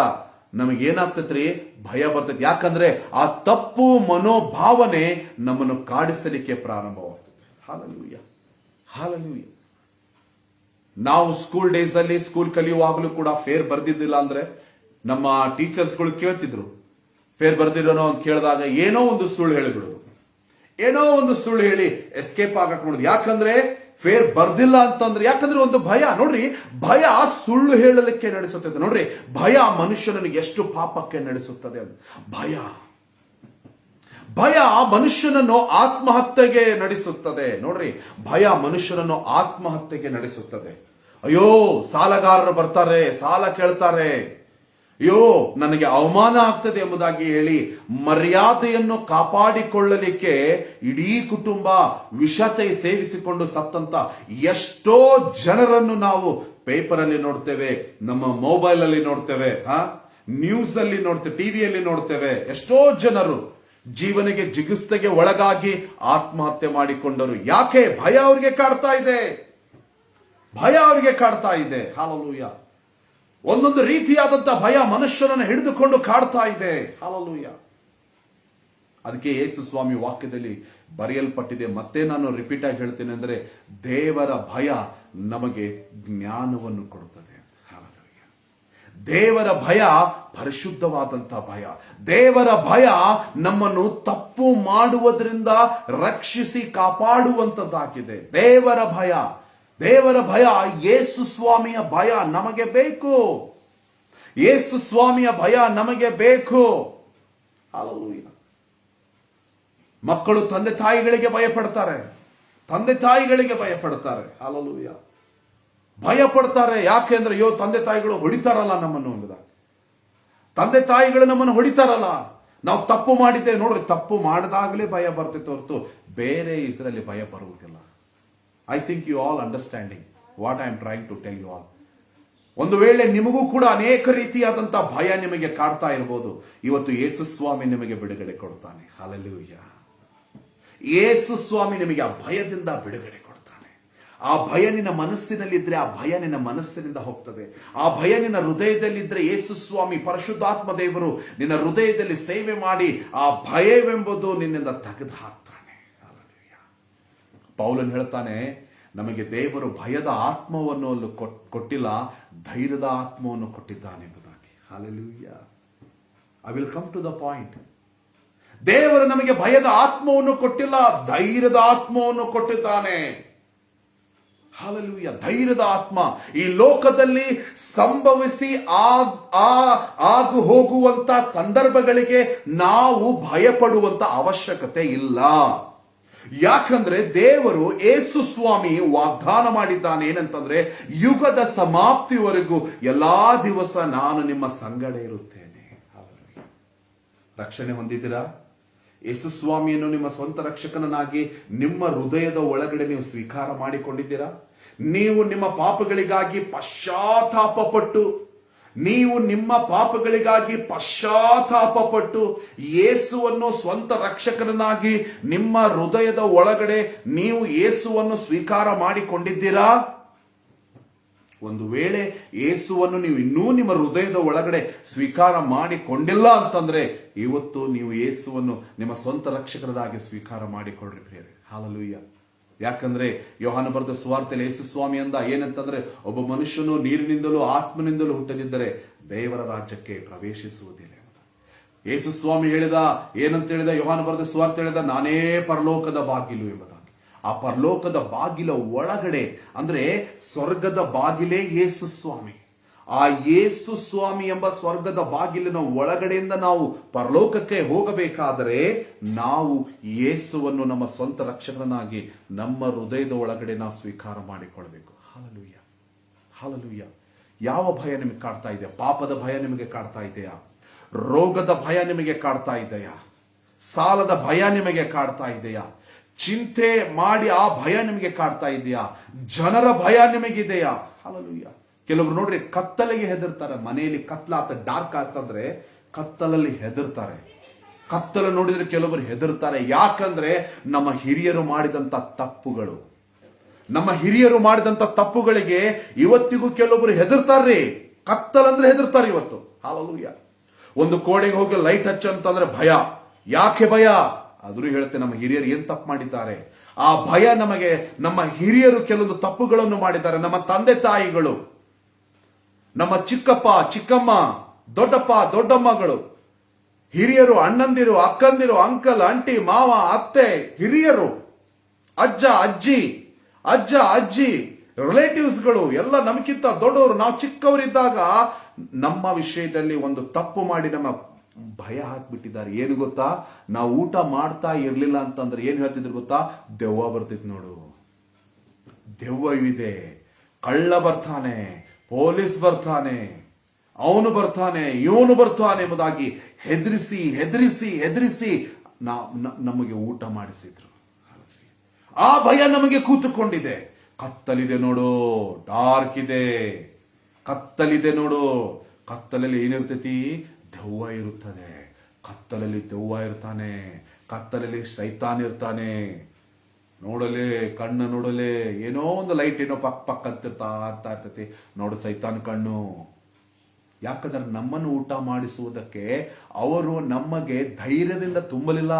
ನಮಗೇನಾಗ್ತೈತ್ರಿ? ಭಯ ಬರ್ತೈತಿ. ಯಾಕಂದ್ರೆ ಆ ತಪ್ಪು ಮನೋಭಾವನೆ ನಮ್ಮನ್ನು ಕಾಡಿಸಲಿಕ್ಕೆ ಪ್ರಾರಂಭವಾಗ್ತದೆ. ಹಾಲೆಲೂಯ. ನಾವು ಸ್ಕೂಲ್ ಡೇಸ್ ಅಲ್ಲಿ ಸ್ಕೂಲ್ ಕಲಿಯುವಾಗಲೂ ಕೂಡ ಫೇರ್ ಬರ್ದಿದ್ದಿಲ್ಲ ಅಂದ್ರೆ ನಮ್ಮ ಟೀಚರ್ಸ್ಗಳು ಕೇಳ್ತಿದ್ರು. ಫೇರ್ ಬರ್ದಿರೋನೋ ಅಂತ ಕೇಳಿದಾಗ ಏನೋ ಒಂದು ಸುಳ್ಳು ಹೇಳಿ ಎಸ್ಕೇಪ್ ಆಗಕ್ ನೋಡುದು. ಯಾಕಂದ್ರೆ ಫೇರ್ ಬರ್ದಿಲ್ಲ ಅಂತಂದ್ರೆ, ಯಾಕಂದ್ರೆ ಒಂದು ಭಯ. ನೋಡ್ರಿ, ಭಯ ಸುಳ್ಳು ಹೇಳಲಿಕ್ಕೆ ನಡೆಸುತ್ತದೆ. ನೋಡ್ರಿ, ಭಯ ಮನುಷ್ಯನಿಗೆ ಎಷ್ಟು ಪಾಪಕ್ಕೆ ನಡೆಸುತ್ತದೆ. ಭಯ ಮನುಷ್ಯನನ್ನು ಆತ್ಮಹತ್ಯೆಗೆ ನಡೆಸುತ್ತದೆ. ನೋಡ್ರಿ, ಭಯ ಮನುಷ್ಯನನ್ನು ಆತ್ಮಹತ್ಯೆಗೆ ನಡೆಸುತ್ತದೆ. ಅಯ್ಯೋ, ಸಾಲಗಾರರು ಬರ್ತಾರೆ, ಸಾಲ ಕೇಳ್ತಾರೆ, ಅಯ್ಯೋ ನನಗೆ ಅವಮಾನ ಆಗ್ತದೆ ಎಂಬುದಾಗಿ ಹೇಳಿ ಮರ್ಯಾದೆಯನ್ನು ಕಾಪಾಡಿಕೊಳ್ಳಲಿಕ್ಕೆ ಇಡೀ ಕುಟುಂಬ ವಿಷತೆ ಸೇವಿಸಿಕೊಂಡು ಸತ್ತಂತ ಎಷ್ಟೋ ಜನರನ್ನು ನಾವು ಪೇಪರ್ ಅಲ್ಲಿ ನೋಡ್ತೇವೆ, ನಮ್ಮ ಮೊಬೈಲ್ ಅಲ್ಲಿ ನೋಡ್ತೇವೆ, ನ್ಯೂಸ್ ಅಲ್ಲಿ ನೋಡ್ತೇವೆ, ಟಿವಿಯಲ್ಲಿ ನೋಡ್ತೇವೆ. ಎಷ್ಟೋ ಜನರು ಜೀವನಿಗೆ ಜಿಗುಪ್ಸೆಗೆ ಒಳಗಾಗಿ ಆತ್ಮಹತ್ಯೆ ಮಾಡಿಕೊಂಡರು. ಯಾಕೆ? ಭಯ ಅವರಿಗೆ ಕಾಡ್ತಾ ಇದೆ. ಹಾಲೆಲೂಯ. ಒಂದೊಂದು ರೀತಿಯಾದಂತಹ ಭಯ ಮನುಷ್ಯನನ್ನು ಹಿಡಿದುಕೊಂಡು ಕಾಡ್ತಾ ಇದೆ. ಹಾಲೆಲೂಯ. ಅದಕ್ಕೆ ಯೇಸು ಸ್ವಾಮಿ ವಾಕ್ಯದಲ್ಲಿ ಬರೆಯಲ್ಪಟ್ಟಿದೆ. ಮತ್ತೆ ನಾನು ರಿಪೀಟ್ ಆಗಿ ಹೇಳ್ತೇನೆ, ಅಂದ್ರೆ ದೇವರ ಭಯ ನಮಗೆ ಜ್ಞಾನವನ್ನು ಕೊಡುತ್ತದೆ. ಹಾಲೆಲೂಯ. ದೇವರ ಭಯ ಪರಿಶುದ್ಧವಾದಂತಹ ಭಯ. ದೇವರ ಭಯ ನಮ್ಮನ್ನು ತಪ್ಪು ಮಾಡುವುದರಿಂದ ರಕ್ಷಿಸಿ ಕಾಪಾಡುವಂತದ್ದಾಗಿದೆ. ದೇವರ ಭಯ, ಯೇಸು ಸ್ವಾಮಿಯ ಭಯ ನಮಗೆ ಬೇಕು. ಹಾಲೆಲೂಯ. ಮಕ್ಕಳು ತಂದೆ ತಾಯಿಗಳಿಗೆ ಭಯಪಡ್ತಾರೆ. ಹಾಲೆಲೂಯ. ಭಯಪಡ್ತಾರೆ. ಯಾಕೆ ಅಂದ್ರೆ, ಅಯ್ಯೋ ತಂದೆ ತಾಯಿಗಳು ಹೊಡಿತಾರಲ್ಲ ನಮ್ಮನ್ನು ಎಂಬುದಾಗಿ. ತಂದೆ ತಾಯಿಗಳು ನಮ್ಮನ್ನು ಹೊಡಿತಾರಲ್ಲ, ನಾವು ತಪ್ಪು ಮಾಡಿದ್ದೇವೆ. ನೋಡ್ರಿ, ತಪ್ಪು ಮಾಡಿದಾಗಲೇ ಭಯ ಬರ್ತಿತ್ತು ಹೊರತು ಬೇರೆ ಇದರಲ್ಲಿ ಭಯ ಬರುವುದಿಲ್ಲ. I think you all understanding what I am trying to tell you all. ಒಂದು ವೇಳೆ ನಿಮಗೂ ಕೂಡ ಅನೇಕ ರೀತಿಯಾದಂತಹ ಭಯ ನಿಮಗೆ ಕಾಡ್ತಾ ಇರಬಹುದು. ಇವತ್ತು ಯೇಸು ಸ್ವಾಮಿ ನಿಮಗೆ ಬಿಡುಗಡೆ ಕೊಡ್ತಾನೆ. ಹಾಲೆಲೂಯ. ಯೇಸು ಸ್ವಾಮಿ ನಿಮಗೆ ಆ ಭಯದಿಂದ ಬಿಡುಗಡೆ ಕೊಡ್ತಾನೆ. ಆ ಭಯ ನಿನ್ನ ಮನಸ್ಸಿನಲ್ಲಿದ್ರೆ ಆ ಭಯ ನಿನ್ನ ಮನಸ್ಸಿನಿಂದ ಹೋಗ್ತದೆ. ಆ ಭಯ ನಿನ್ನ ಹೃದಯದಲ್ಲಿದ್ರೆ ಯೇಸು ಸ್ವಾಮಿ ಪರಿಶುದ್ಧಾತ್ಮ ದೇವರು ನಿನ್ನ ಹೃದಯದಲ್ಲಿ ಸೇವೆ ಮಾಡಿ ಆ ಭಯವೆಂಬುದು ನಿನ್ನಿಂದ ತೆಗೆದು ಹಾಕ್ತಾನೆ. ಪೌಲನ್ ಹೇಳ್ತಾನೆ, ನಮಗೆ ದೇವರು ಭಯದ ಆತ್ಮವನ್ನು ಕೊಟ್ಟಿಲ್ಲ, ಧೈರ್ಯದ ಆತ್ಮವನ್ನು ಕೊಟ್ಟಿದ್ದಾನೆ ಎಂಬುದಾಗಿ. Hallelujah. I will come to the point. ದೇವರು ನಮಗೆ ಭಯದ ಆತ್ಮವನ್ನು ಕೊಟ್ಟಿಲ್ಲ, ಧೈರ್ಯದ ಆತ್ಮವನ್ನು ಕೊಟ್ಟಿದ್ದಾನೆ. ಹಾಲೆಲೂಯ. ಧೈರ್ಯದ ಆತ್ಮ. ಈ ಲೋಕದಲ್ಲಿ ಸಂಭವಿಸಿ ಆಗು ಹೋಗುವಂತ ಸಂದರ್ಭಗಳಿಗೆ ನಾವು ಭಯಪಡುವಂತ ಅವಶ್ಯಕತೆ ಇಲ್ಲ. ಯಾಕಂದ್ರೆ ದೇವರು ಯೇಸು ಸ್ವಾಮಿ ವಾಗ್ದಾನ ಮಾಡಿದ್ದಾನೆ ಏನಂತಂದ್ರೆ, ಯುಗದ ಸಮಾಪ್ತಿವರೆಗೂ ಎಲ್ಲಾ ದಿವಸ ನಾನು ನಿಮ್ಮ ಸಂಗಡ ಇರುತ್ತೇನೆ. ರಕ್ಷಣೆ ಹೊಂದಿದ್ದೀರಾ? ಯೇಸು ಸ್ವಾಮಿಯನ್ನು ನಿಮ್ಮ ಸ್ವಂತ ರಕ್ಷಕನನ್ನಾಗಿ ನಿಮ್ಮ ಹೃದಯದ ಒಳಗಡೆ ನೀವು ಸ್ವೀಕಾರ ಮಾಡಿಕೊಂಡಿದ್ದೀರಾ? ನೀವು ನಿಮ್ಮ ಪಾಪಗಳಿಗಾಗಿ ಪಶ್ಚಾತ್ತಾಪಪಟ್ಟು ಯೇಸುವನ್ನು ಸ್ವಂತ ರಕ್ಷಕನನ್ನಾಗಿ ನಿಮ್ಮ ಹೃದಯದ ಒಳಗಡೆ ನೀವು ಯೇಸುವನ್ನು ಸ್ವೀಕಾರ ಮಾಡಿಕೊಂಡಿದ್ದೀರಾ? ಒಂದು ವೇಳೆ ಯೇಸುವನ್ನು ನೀವು ಇನ್ನೂ ನಿಮ್ಮ ಹೃದಯದ ಒಳಗಡೆ ಸ್ವೀಕಾರ ಮಾಡಿಕೊಂಡಿಲ್ಲ ಅಂತಂದ್ರೆ, ಇವತ್ತು ನೀವು ಯೇಸುವನ್ನು ನಿಮ್ಮ ಸ್ವಂತ ರಕ್ಷಕರಾಗಿ ಸ್ವೀಕಾರ ಮಾಡಿಕೊಳ್ಳ್ರಿ ಪ್ರಿಯರೇ. ಹಾಲೆಲೂಯಾ. ಯಾಕಂದ್ರೆ ಯೋಹಾನ ಬರೆದ ಸುವಾರ್ತೆಯಲ್ಲಿ ಯೇಸು ಸ್ವಾಮಿ ಅಂದ ಏನಂತಂದ್ರೆ, ಒಬ್ಬ ಮನುಷ್ಯನು ನೀರಿನಿಂದಲೂ ಆತ್ಮನಿಂದಲೂ ಹುಟ್ಟದಿದ್ದರೆ ದೇವರ ರಾಜ್ಯಕ್ಕೆ ಪ್ರವೇಶಿಸುವುದಿಲ್ಲ. ಯೇಸು ಸ್ವಾಮಿ ಹೇಳಿದ ಏನಂತ ಹೇಳಿದ? ಯೋಹಾನ ಬರೆದ ಸುವಾರ್ತೆ ಹೇಳಿದ, ನಾನೇ ಪರಲೋಕದ ಬಾಗಿಲು ಎಂಬುದಾಗಿ. ಆ ಪರಲೋಕದ ಬಾಗಿಲ ಒಳಗಡೆ ಅಂದ್ರೆ ಸ್ವರ್ಗದ ಬಾಗಿಲೇ ಯೇಸು ಸ್ವಾಮಿ. ಆ ಯೇಸು ಸ್ವಾಮಿ ಎಂಬ ಸ್ವರ್ಗದ ಬಾಗಿಲಿನ ಒಳಗಡೆಯಿಂದ ನಾವು ಪರಲೋಕಕ್ಕೆ ಹೋಗಬೇಕಾದರೆ ನಾವು ಯೇಸುವನ್ನು ನಮ್ಮ ಸ್ವಂತ ರಕ್ಷಕನಾಗಿ ನಮ್ಮ ಹೃದಯದ ಒಳಗಡೆ ನಾವು ಸ್ವೀಕಾರ ಮಾಡಿಕೊಳ್ಬೇಕು. Hallelujah, hallelujah. ಯಾವ ಭಯ ನಿಮಗೆ ಕಾಡ್ತಾ ಇದೆಯಾ? ಪಾಪದ ಭಯ ನಿಮಗೆ ಕಾಡ್ತಾ ಇದೆಯಾ? ರೋಗದ ಭಯ ನಿಮಗೆ ಕಾಡ್ತಾ ಇದೆಯಾ? ಸಾಲದ ಭಯ ನಿಮಗೆ ಕಾಡ್ತಾ ಇದೆಯಾ? ಚಿಂತೆ ಮಾಡಿ ಆ ಭಯ ನಿಮಗೆ ಕಾಡ್ತಾ ಇದೆಯಾ? ಜನರ ಭಯ ನಿಮಗಿದೆಯಾ? ಹಾಲೆಲೂಯಾ. ಕೆಲವರು ನೋಡ್ರಿ ಕತ್ತಲೆಗೆ ಹೆದರ್ತಾರೆ. ಮನೆಯಲ್ಲಿ ಕತ್ಲಾತ ಡಾರ್ಕ್ ಆಗ್ತಂದ್ರೆ ಕತ್ತಲಲ್ಲಿ ಹೆದರ್ತಾರೆ. ಕತ್ತಲು ನೋಡಿದ್ರೆ ಕೆಲವರು ಹೆದರ್ತಾರೆ. ಯಾಕಂದ್ರೆ ನಮ್ಮ ಹಿರಿಯರು ಮಾಡಿದಂತ ತಪ್ಪುಗಳಿಗೆ ಇವತ್ತಿಗೂ ಕೆಲವೊಬ್ರು ಹೆದರ್ತಾರ್ರಿ. ಕತ್ತಲಂದ್ರೆ ಹೆದರ್ತಾರೆ ಇವತ್ತು. ಹಾಲೆಲೂಯಾ. ಒಂದು ಕೋಣೆಗೆ ಹೋಗಿ ಲೈಟ್ ಹಚ್ಚ ಅಂತಂದ್ರೆ ಭಯ. ಯಾಕೆ ಭಯ? ಆದ್ರೂ ಹೇಳ್ತೆ ನಮ್ಮ ಹಿರಿಯರು ಏನ್ ತಪ್ಪು ಮಾಡಿದ್ದಾರೆ. ಆ ಭಯ ನಮಗೆ, ನಮ್ಮ ಹಿರಿಯರು ಕೆಲವೊಂದು ತಪ್ಪುಗಳನ್ನು ಮಾಡಿದ್ದಾರೆ. ನಮ್ಮ ತಂದೆ ತಾಯಿಗಳು, ನಮ್ಮ ಚಿಕ್ಕಪ್ಪ ಚಿಕ್ಕಮ್ಮ, ದೊಡ್ಡಪ್ಪ ದೊಡ್ಡಮ್ಮಗಳು, ಹಿರಿಯರು, ಅಣ್ಣಂದಿರು, ಅಕ್ಕಂದಿರು, ಅಂಕಲ್ ಆಂಟಿ, ಮಾವ, ಅತ್ತೆ, ಹಿರಿಯರು, ಅಜ್ಜ ಅಜ್ಜಿ, ರಿಲೇಟಿವ್ಸ್ಗಳು ಎಲ್ಲ ನಮಗಿಂತ ದೊಡ್ಡವರು. ನಾವು ಚಿಕ್ಕವರಿದ್ದಾಗ ನಮ್ಮ ವಿಷಯದಲ್ಲಿ ಒಂದು ತಪ್ಪು ಮಾಡಿ ನಮ್ಮ ಭಯ ಹಾಕ್ಬಿಟ್ಟಿದ್ದಾರೆ. ಏನು ಗೊತ್ತಾ? ನಾವು ಊಟ ಮಾಡ್ತಾ ಇರ್ಲಿಲ್ಲ ಅಂತಂದ್ರೆ ಏನ್ ಹೇಳ್ತಿದ್ರು ಗೊತ್ತಾ? ದೆವ್ವ ಬರ್ತಿತ್ತು ನೋಡು, ದೆವ್ವ ಇದೆ, ಕಳ್ಳ ಬರ್ತಾನೆ, ಪೊಲೀಸ್ ಬರ್ತಾನೆ, ಅವನು ಬರ್ತಾನೆ, ಇವನು ಬರ್ತಾನೆ ಎಂಬುದಾಗಿ ಹೆದರಿಸಿ ನಮಗೆ ಊಟ ಮಾಡಿಸಿದ್ರು. ಆ ಭಯ ನಮಗೆ ಕೂತುಕೊಂಡಿದೆ. ಕತ್ತಲಿದೆ ನೋಡು, ಡಾರ್ಕ್ ಇದೆ, ಕತ್ತಲಿದೆ ನೋಡು. ಕತ್ತಲಲ್ಲಿ ಏನಿರ್ತೈತಿ? ದೆವ್ವ ಇರುತ್ತದೆ. ಕತ್ತಲಲ್ಲಿ ದೆವ್ವ ಇರ್ತಾನೆ, ಕತ್ತಲಲ್ಲಿ ಸೈತಾನ್ ಇರ್ತಾನೆ. ನೋಡಲೆ ಕಣ್ಣು ನೋಡಲೆ ಏನೋ ಒಂದು ಲೈಟ್ ಏನೋ ಪಕ್ಕ ಅಂತಿರ್ತಾ ಇರ್ತೈತಿ. ನೋಡು ಸೈತಾನ್ ಕಣ್ಣು. ಯಾಕಂದ್ರೆ ನಮ್ಮನ್ನು ಊಟ ಮಾಡಿಸುವುದಕ್ಕೆ ಅವರು ನಮಗೆ ಧೈರ್ಯದಿಂದ ತುಂಬಲಿಲ್ಲ.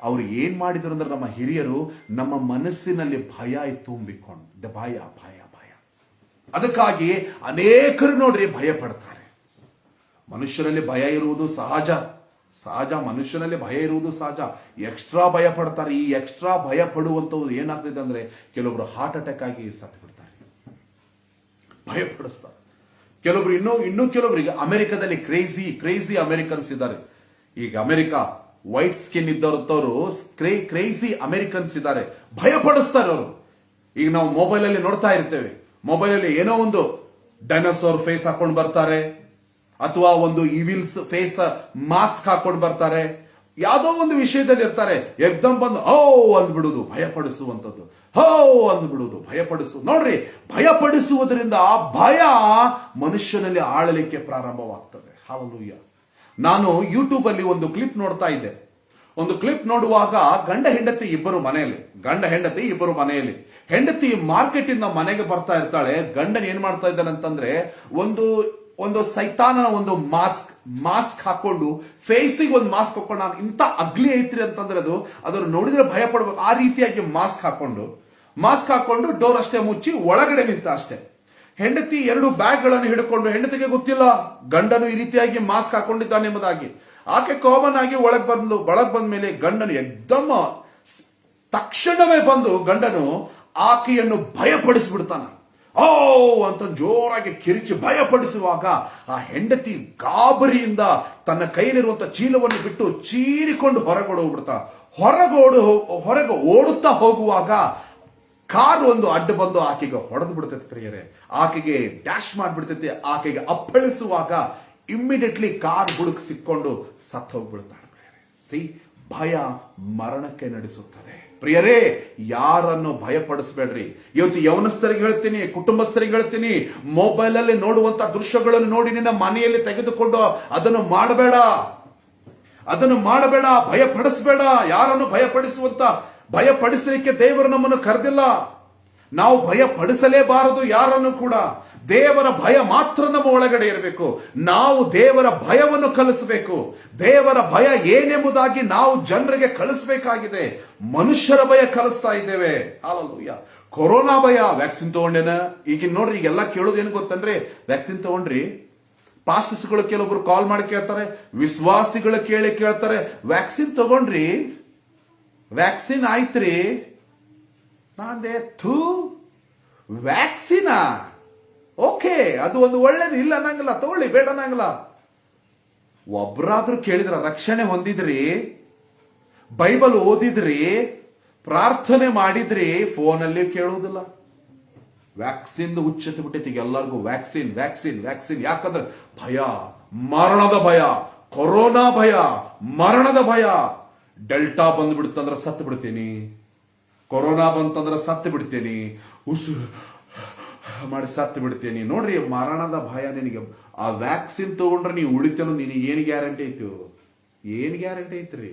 ಅವ್ರು ಏನ್ ಮಾಡಿದ್ರು ಅಂದ್ರೆ, ನಮ್ಮ ಹಿರಿಯರು ನಮ್ಮ ಮನಸ್ಸಿನಲ್ಲಿ ಭಯ ತುಂಬಿಕೊಂಡು ಭಯ. ಅದಕ್ಕಾಗಿ ಅನೇಕರು ನೋಡ್ರಿ ಭಯ ಪಡ್ತಾರೆ. ಮನುಷ್ಯನಲ್ಲಿ ಭಯ ಇರುವುದು ಸಹಜ. ಮನುಷ್ಯನಲ್ಲಿ ಭಯ ಇರುವುದು ಸಹಜ. ಎಕ್ಸ್ಟ್ರಾ ಭಯ ಪಡ್ತಾರೆ. ಈ ಎಕ್ಸ್ಟ್ರಾ ಭಯ ಪಡುವಂಥದ್ದು ಏನಾಗ್ತದೆ ಅಂದ್ರೆ, ಕೆಲವರು ಹಾರ್ಟ್ ಅಟ್ಯಾಕ್ ಆಗಿ ಸತ್ತು ಬಿಡ್ತಾರೆ. ಭಯ ಪಡಿಸ್ತಾರೆ. ಕೆಲವರು ಇನ್ನೂ ಕೆಲವರಿಗೆ ಅಮೆರಿಕದಲ್ಲಿ ಕ್ರೇಜಿ ಅಮೆರಿಕನ್ಸ್ ಇದ್ದಾರೆ. ಈಗ ಅಮೆರಿಕ ವೈಟ್ ಸ್ಕಿನ್ ಇದ್ದವರು ಕ್ರೇಜಿ ಅಮೆರಿಕನ್ಸ್ ಇದ್ದಾರೆ. ಭಯ ಪಡಿಸ್ತಾರೆ ಅವರು. ಈಗ ನಾವು ಮೊಬೈಲ್ ಅಲ್ಲಿ ನೋಡ್ತಾ ಇರ್ತೇವೆ. ಮೊಬೈಲ್ ಅಲ್ಲಿ ಏನೋ ಒಂದು ಡೈನೋಸಾರ್ ಫೇಸ್ ಹಾಕೊಂಡು ಬರ್ತಾರೆ, ಅಥವಾ ಒಂದು ಇವಿಲ್ಸ್ ಫೇಸ್ ಮಾಸ್ಕ್ ಹಾಕೊಂಡು ಬರ್ತಾರೆ. ಯಾವುದೋ ಒಂದು ವಿಷಯದಲ್ಲಿ ಇರ್ತಾರೆ. ಎಕ್ದಮ್ ಬಂದು ಅಂದ್ಬಿಡುದು, ಭಯಪಡಿಸುವಂಥದ್ದು. ಅಂದ್ಬಿಡುದು, ಭಯಪಡಿಸು. ನೋಡ್ರಿ, ಭಯಪಡಿಸುವುದರಿಂದ ಆ ಭಯ ಮನುಷ್ಯನಲ್ಲಿ ಆಳಲಿಕ್ಕೆ ಪ್ರಾರಂಭವಾಗ್ತದೆ. ಹಾಲೆಲೂಯಾ. ನಾನು ಯೂಟ್ಯೂಬ್ ಅಲ್ಲಿ ಒಂದು ಕ್ಲಿಪ್ ನೋಡ್ತಾ ಇದ್ದೆ. ಒಂದು ಕ್ಲಿಪ್ ನೋಡುವಾಗ ಗಂಡ ಹೆಂಡತಿ ಇಬ್ಬರು ಮನೆಯಲ್ಲಿ. ಹೆಂಡತಿ ಮಾರ್ಕೆಟ್ ಇಂದ ಮನೆಗೆ ಬರ್ತಾ ಇರ್ತಾಳೆ. ಗಂಡನ್ ಏನ್ ಮಾಡ್ತಾ ಇದ್ದಾನೆ ಅಂತಂದ್ರೆ, ಒಂದು ಸೈತಾನನ ಒಂದು ಮಾಸ್ಕ್ ಹಾಕೊಂಡು, ಫೇಸಿಗೆ ಒಂದು ಮಾಸ್ಕ್ ಹಾಕೊಂಡು, ನಾನು ಇಂಥ ಅಗ್ಲಿ ಐತ್ರಿ ಅಂತಂದ್ರೆ ಅದನ್ನು ನೋಡಿದ್ರೆ ಭಯ ಪಡ್ಬೇಕು. ಆ ರೀತಿಯಾಗಿ ಮಾಸ್ಕ್ ಹಾಕೊಂಡು ಡೋರ್ ಅಷ್ಟೇ ಮುಚ್ಚಿ ಒಳಗಡೆ ನಿಂತ ಅಷ್ಟೇ. ಹೆಂಡತಿ 2 ಬ್ಯಾಗ್ಗಳನ್ನು ಹಿಡ್ಕೊಂಡು, ಹೆಂಡತಿಗೆ ಗೊತ್ತಿಲ್ಲ ಗಂಡನು ಈ ರೀತಿಯಾಗಿ ಮಾಸ್ಕ್ ಹಾಕೊಂಡಿದ್ದಾನೆ ಎಂಬುದಾಗಿ. ಆಕೆ ಕಾಮನ್ ಆಗಿ ಒಳಗ್ ಬಂದ ಮೇಲೆ ಗಂಡನು ತಕ್ಷಣವೇ ಬಂದು ಗಂಡನು ಆಕೆಯನ್ನು ಭಯಪಡಿಸ್ಬಿಡ್ತಾನ. ಓ ಅಂತ ಜೋರಾಗಿ ಕಿರಿಚಿ ಭಯಪಡಿಸುವಾಗ ಆ ಹೆಂಡತಿ ಗಾಬರಿಯಿಂದ ತನ್ನ ಕೈಯಲ್ಲಿರುವಂತ ಚೀಲವನ್ನು ಬಿಟ್ಟು ಚೀರಿಕೊಂಡು ಹೊರಗೆ ಓಡುತ್ತಾ ಹೋಗುವಾಗ ಕಾರ್ ಒಂದು ಅಡ್ಡ ಬಂದು ಆಕೆಗೆ ಹೊಡೆದು ಬಿಡ್ತೈತೆ ಪ್ರಿಯರೇ. ಆಕೆಗೆ ಡ್ಯಾಶ್ ಮಾಡಿಬಿಡ್ತೈತೆ. ಆಕೆಗೆ ಅಪ್ಪಳಿಸುವಾಗ ಇಮ್ಮಿಡಿಯೇಟ್ಲಿ ಕಾರ್ ಬುಡಕ್ ಸಿಕ್ಕೊಂಡು ಸತ್ತು ಹೋಗ್ಬಿಡ್ತಾಳೆ ಪ್ರಿಯರೇ. ಭಯ ಮರಣಕ್ಕೆ ನಡೆಸುತ್ತದೆ ಪ್ರಿಯರೇ. ಯಾರನ್ನು ಭಯಪಡಿಸಬೇಡ್ರಿ. ಇವತ್ತು ಯೌವನಸ್ಥರಿಗೆ ಹೇಳ್ತೀನಿ, ಕುಟುಂಬಸ್ಥರಿಗೆ ಹೇಳ್ತೀನಿ, ಮೊಬೈಲ್ ಅಲ್ಲಿ ನೋಡುವಂತ ದೃಶ್ಯಗಳನ್ನು ನೋಡಿ ನಿನ್ನ ಮನೆಯಲ್ಲಿ ತೆಗೆದುಕೊಂಡು ಅದನ್ನು ಮಾಡಬೇಡ, ಭಯಪಡಿಸಬೇಡ. ಯಾರನ್ನು ಭಯಪಡಿಸಲಿಕ್ಕೆ ದೇವರು ನಮ್ಮನ್ನು ಕರೆದಿಲ್ಲ. ನಾವು ಭಯಪಡಿಸಲೇಬಾರದು ಯಾರನ್ನು ಕೂಡ. ದೇವರ ಭಯ ಮಾತ್ರ ನಮ್ಮ ಒಳಗಡೆ ಇರಬೇಕು. ನಾವು ದೇವರ ಭಯವನ್ನು ಕಲಿಸಬೇಕು. ದೇವರ ಭಯ ಏನೆಂಬುದಾಗಿ ನಾವು ಜನರಿಗೆ ಕಲಿಸಬೇಕಾಗಿದೆ. ಮನುಷ್ಯರ ಭಯ ಕಲಿಸ್ತಾ ಇದ್ದೇವೆ. ಹಾಲೆಲೂಯಾ. ಕೊರೋನಾ ಭಯ. ವ್ಯಾಕ್ಸಿನ್ ತಗೊಂಡೇನ? ಈಗ ನೋಡ್ರಿ, ಈಗೆಲ್ಲ ಕೇಳೋದೇನು ಗೊತ್ತಂದ್ರೆ, ವ್ಯಾಕ್ಸಿನ್ ತಗೊಂಡ್ರಿ? ಪಾಸ್ಟರ್ಸ್ಗಳು ಕೆಲವೊಬ್ರು ಕಾಲ್ ಮಾಡಿ ಕೇಳ್ತಾರೆ, ವಿಶ್ವಾಸಿಗಳು ಕೇಳ್ತಾರೆ, ವ್ಯಾಕ್ಸಿನ್ ತಗೊಂಡ್ರಿ? ವ್ಯಾಕ್ಸಿನ್ ಆಯ್ತ್ರಿ? ನಾಂದೆ ವ್ಯಾಕ್ಸಿನ ಓಕೆ, ಅದು ಒಂದು ಒಳ್ಳೇದು, ಇಲ್ಲ ಅನ್ನಂಗಿಲ್ಲ, ತಗೊಳ್ಳಿ, ಬೇಡ ಅನ್ನಂಗಿಲ್ಲ. ಒಬ್ರಾದ್ರೂ ಕೇಳಿದ್ರ? ರಕ್ಷಣೆ ಹೊಂದಿದ್ರಿ, ಬೈಬಲ್ ಓದಿದ್ರಿ, ಪ್ರಾರ್ಥನೆ ಮಾಡಿದ್ರಿ? ಫೋನಲ್ಲಿ ಕೇಳೋದಿಲ್ಲ. ವ್ಯಾಕ್ಸಿನ್ ಹುಚ್ಚೆತ್ತು ಬಿಟ್ಟೈತಿ ಎಲ್ಲರಿಗೂ. ವ್ಯಾಕ್ಸಿನ್. ಯಾಕಂದ್ರೆ ಭಯ, ಮರಣದ ಭಯ, ಕೊರೋನಾ ಭಯ, ಮರಣದ ಭಯ. ಡೆಲ್ಟಾ ಬಂದ್ಬಿಡ್ತಂದ್ರೆ ಸತ್ತು ಬಿಡ್ತೀನಿ, ಕೊರೋನಾ ಬಂತಂದ್ರೆ ಸತ್ತು ಬಿಡ್ತೀನಿ, ಉಸಿರು ಮಾಡಿ ಸತ್ತು ಬಿಡ್ತೀನಿ. ನೋಡ್ರಿ, ಮರಣದ ಭಯ ನಿನಗೆ. ಆ ವ್ಯಾಕ್ಸಿನ್ ತಗೊಂಡ್ರೆ ನೀವು ಉಳಿತೇನೋ, ನಿನಗೆ ಏನು ಗ್ಯಾರಂಟಿ ಐತಿ? ಏನ್ ಗ್ಯಾರಂಟಿ ಐತ್ರಿ?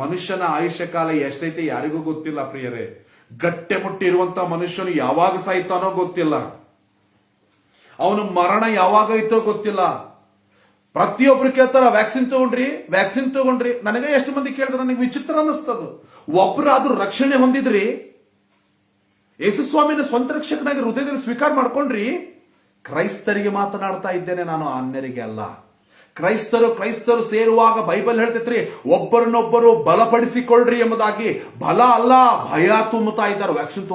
ಮನುಷ್ಯನ ಆಯುಷ್ಯ ಕಾಲ ಎಷ್ಟೈತಿ ಯಾರಿಗೂ ಗೊತ್ತಿಲ್ಲ ಪ್ರಿಯರೇ. ಗಟ್ಟೆ ಮುಟ್ಟಿ ಇರುವಂತ ಮನುಷ್ಯನು ಯಾವಾಗ ಸಾಯ್ತಾನೋ ಗೊತ್ತಿಲ್ಲ. ಅವನು ಮರಣ ಯಾವಾಗ ಐತೋ ಗೊತ್ತಿಲ್ಲ. ಪ್ರತಿಯೊಬ್ರು ಕೇಳ್ತಾರ, ವ್ಯಾಕ್ಸಿನ್ ತಗೊಂಡ್ರಿ? ನನಗೆ ಎಷ್ಟು ಮಂದಿ ಕೇಳಿದ್ರೆ ನನಗೆ ವಿಚಿತ್ರ ಅನ್ನಿಸ್ತದ. ಒಬ್ಬರಾದ್ರೂ ರಕ್ಷಣೆ ಹೊಂದಿದ್ರಿ? ಯೇಸು ಸ್ವಾಮಿನ ಸ್ವಂತ ರಕ್ಷಕನಾಗಿ ಹೃದಯದಲ್ಲಿ ಸ್ವೀಕಾರ ಮಾಡ್ಕೊಂಡ್ರಿ? ಕ್ರೈಸ್ತರಿಗೆ ಮಾತನಾಡ್ತಾ ಇದ್ದೇನೆ ನಾನು, ಅನ್ಯರಿಗೆ ಅಲ್ಲ. ಕ್ರೈಸ್ತರು ಸೇರುವಾಗ ಬೈಬಲ್ ಹೇಳ್ತೈತ್ರಿ, ಒಬ್ಬರನ್ನೊಬ್ಬರು ಬಲಪಡಿಸಿಕೊಳ್ಳ್ರಿ ಎಂಬುದಾಗಿ. ಬಲ ಅಲ್ಲ, ಭಯ ತುಂಬುತ್ತಾ ಇದ್ದಾರೆ. ವ್ಯಾಕ್ಸಿನ್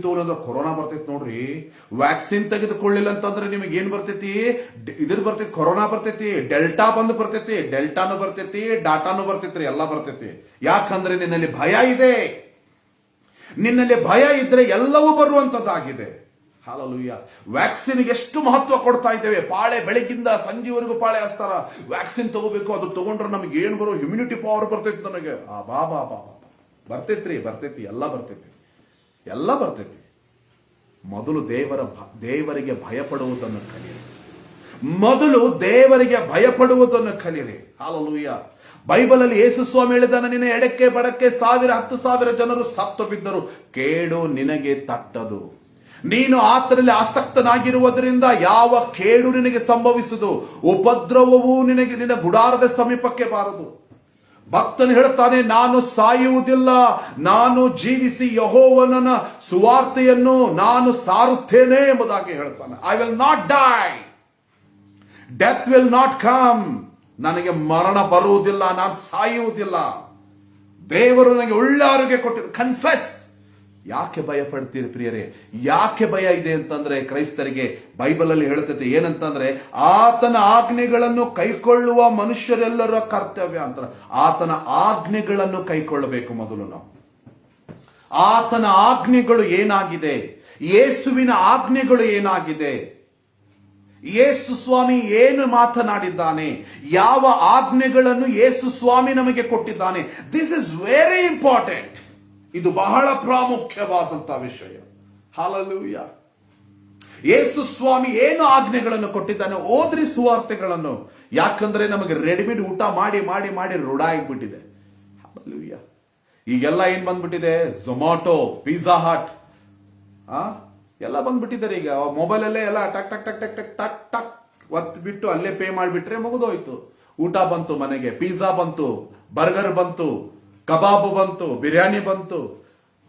ತಗೊಂಡ್ರೆ ಕೊರೋನಾ ಬರ್ತೈತಿ ನೋಡ್ರಿ. ವ್ಯಾಕ್ಸಿನ್ ತೆಗೆದುಕೊಳ್ಳಿಲ್ಲ ಅಂತಂದ್ರೆ ನಿಮಗೆ ಏನ್ ಬರ್ತೈತಿ? ಬರ್ತೈತಿ, ಕೊರೋನಾ ಬರ್ತೈತಿ, ಡೆಲ್ಟಾ ಬರ್ತೈತಿ, ಡೆಲ್ಟಾನು ಬರ್ತೈತಿ, ಡಾಟಾನು ಬರ್ತೈತ್ರಿ, ಎಲ್ಲ ಬರ್ತೈತಿ. ಯಾಕಂದ್ರೆ ನಿನ್ನಲ್ಲಿ ಭಯ ಇದೆ. ನಿನ್ನಲ್ಲಿ ಭಯ ಇದ್ರೆ ಎಲ್ಲವೂ ಬರುವಂತದ್ದಾಗಿದೆ. ಹಾಲೆಲೂಯಾ. ವ್ಯಾಕ್ಸಿನ್ಗೆ ಎಷ್ಟು ಮಹತ್ವ ಕೊಡ್ತಾ ಇದ್ದೇವೆ. ಪಾಳೆ ಬೆಳಗಿಂದ ಸಂಜೆವರೆಗೂ ಪಾಳೆ ಹಚ್ತಾರ. ವ್ಯಾಕ್ಸಿನ್ ತಗೋಬೇಕು, ಅದು ತಗೊಂಡ್ರೆ ನಮಗೆ ಏನ್ ಬರೋ ಇಮ್ಯುನಿಟಿ ಪವರ್ ಬರ್ತೈತಿ. ನನಗೆ ಬರ್ತೈತಿ, ಎಲ್ಲ ಬರ್ತೈತಿ. ಮೊದಲು ದೇವರಿಗೆ ಭಯಪಡುವುದನ್ನು ಕಲಿಯಿರಿ. ಹಾಲೆಲೂಯಾ. ಬೈಬಲ್ ಅಲ್ಲಿ ಯೇಸು ಸ್ವಾಮಿ ಹೇಳಿದಾನೆ, ನಿನ್ನ ಎಡಕ್ಕೆ ಬಡಕ್ಕೆ 1000-10,000 ಜನರು ಸತ್ತು ಬಿದ್ದರು, ಕೇಡು ನಿನಗೆ ತಟ್ಟದು. ನೀನು ಆತನಲ್ಲಿ ಆಸಕ್ತನಾಗಿರುವುದರಿಂದ ಯಾವ ಕೇಡು ನಿನಗೆ ಸಂಭವಿಸುವುದು, ಉಪದ್ರವವು ನಿನ್ನ ಗುಡಾರದ ಸಮೀಪಕ್ಕೆ ಬಾರದು. ಭಕ್ತನು ಹೇಳ್ತಾನೆ, ನಾನು ಸಾಯುವುದಿಲ್ಲ, ನಾನು ಜೀವಿಸಿ ಯೆಹೋವನ ಸುವಾರ್ತೆಯನ್ನು ನಾನು ಸಾರುತ್ತೇನೆ ಎಂಬುದಾಗಿ ಹೇಳ್ತಾನೆ. I will not dye, death will not come. ನನಗೆ ಮರಣ ಬರುವುದಿಲ್ಲ, ನಾನು ಸಾಯುವುದಿಲ್ಲ. ದೇವರು ನನಗೆ ಒಳ್ಳೆ ಆರೋಗ್ಯ ಕೊಟ್ಟಿದ್ದು. ಕನ್ಫೆಸ್. ಯಾಕೆ ಭಯ ಪಡ್ತೀರಿ ಪ್ರಿಯರೇ? ಯಾಕೆ ಭಯ ಇದೆ ಅಂತಂದ್ರೆ, ಕ್ರೈಸ್ತರಿಗೆ ಬೈಬಲ್ ಅಲ್ಲಿ ಹೇಳ್ತೈತೆ ಏನಂತಂದ್ರೆ, ಆತನ ಆಜ್ಞೆಗಳನ್ನು ಕೈಕೊಳ್ಳುವ ಮನುಷ್ಯರೆಲ್ಲರ ಕರ್ತವ್ಯ ಅಂತ. ಆತನ ಆಜ್ಞೆಗಳನ್ನು ಕೈಕೊಳ್ಳಬೇಕು ಮೊದಲು ನಾವು. ಆತನ ಆಜ್ಞೆಗಳು ಏನಾಗಿದೆ, ಯೇಸುವಿನ ಆಜ್ಞೆಗಳು ಏನಾಗಿದೆ, ಯೇಸು ಸ್ವಾಮಿ ಏನು ಮಾತನಾಡಿದ್ದಾನೆ, ಯಾವ ಆಜ್ಞೆಗಳನ್ನು ಯೇಸು ಸ್ವಾಮಿ ನಮಗೆ ಕೊಟ್ಟಿದ್ದಾನೆ. This is very important. ಇದು ಬಹಳ ಪ್ರಾಮುಖ್ಯವಾದಂತಹ ವಿಷಯ. ಹಾಲೆಲೂಯಾ. ಯೇಸು ಸ್ವಾಮಿ ಏನು ಆಜ್ಞೆಗಳನ್ನು ಕೊಟ್ಟಿದ್ದಾನೆ, ಓದ್ರಿ ಸುವಾರ್ತೆಗಳನ್ನು. ಯಾಕಂದ್ರೆ ನಮಗೆ ರೆಡಿಮೇಡ್ ಊಟ ಮಾಡಿ ಮಾಡಿ ಮಾಡಿ ರೂಢ ಆಗಿಬಿಟ್ಟಿದೆ. ಹಾಲೆಲೂಯಾ. ಈಗೆಲ್ಲ ಏನ್ ಬಂದ್ಬಿಟ್ಟಿದೆ, ಝೊಮ್ಯಾಟೊ, ಪಿಜ್ಜಾ ಹಟ್, ಎಲ್ಲ ಬಂದ್ಬಿಟ್ಟಿದ್ದಾರೆ. ಈಗ ಮೊಬೈಲ್ ಅಲ್ಲೇ ಎಲ್ಲ ಟಕ್ ಟಕ್ ಟಕ್ ಟಕ್ ಟಕ್ ಟಕ್ ಟಕ್ ಒತ್ತು ಬಿಟ್ಟು ಅಲ್ಲೇ ಪೇ ಮಾಡಿಬಿಟ್ರೆ ಮುಗಿದೋಯ್ತು. ಊಟ ಬಂತು ಮನೆಗೆ, ಪಿಜ್ಜಾ ಬಂತು, ಬರ್ಗರ್ ಬಂತು, ಕಬಾಬ್ ಬಂತು, ಬಿರಿಯಾನಿ ಬಂತು,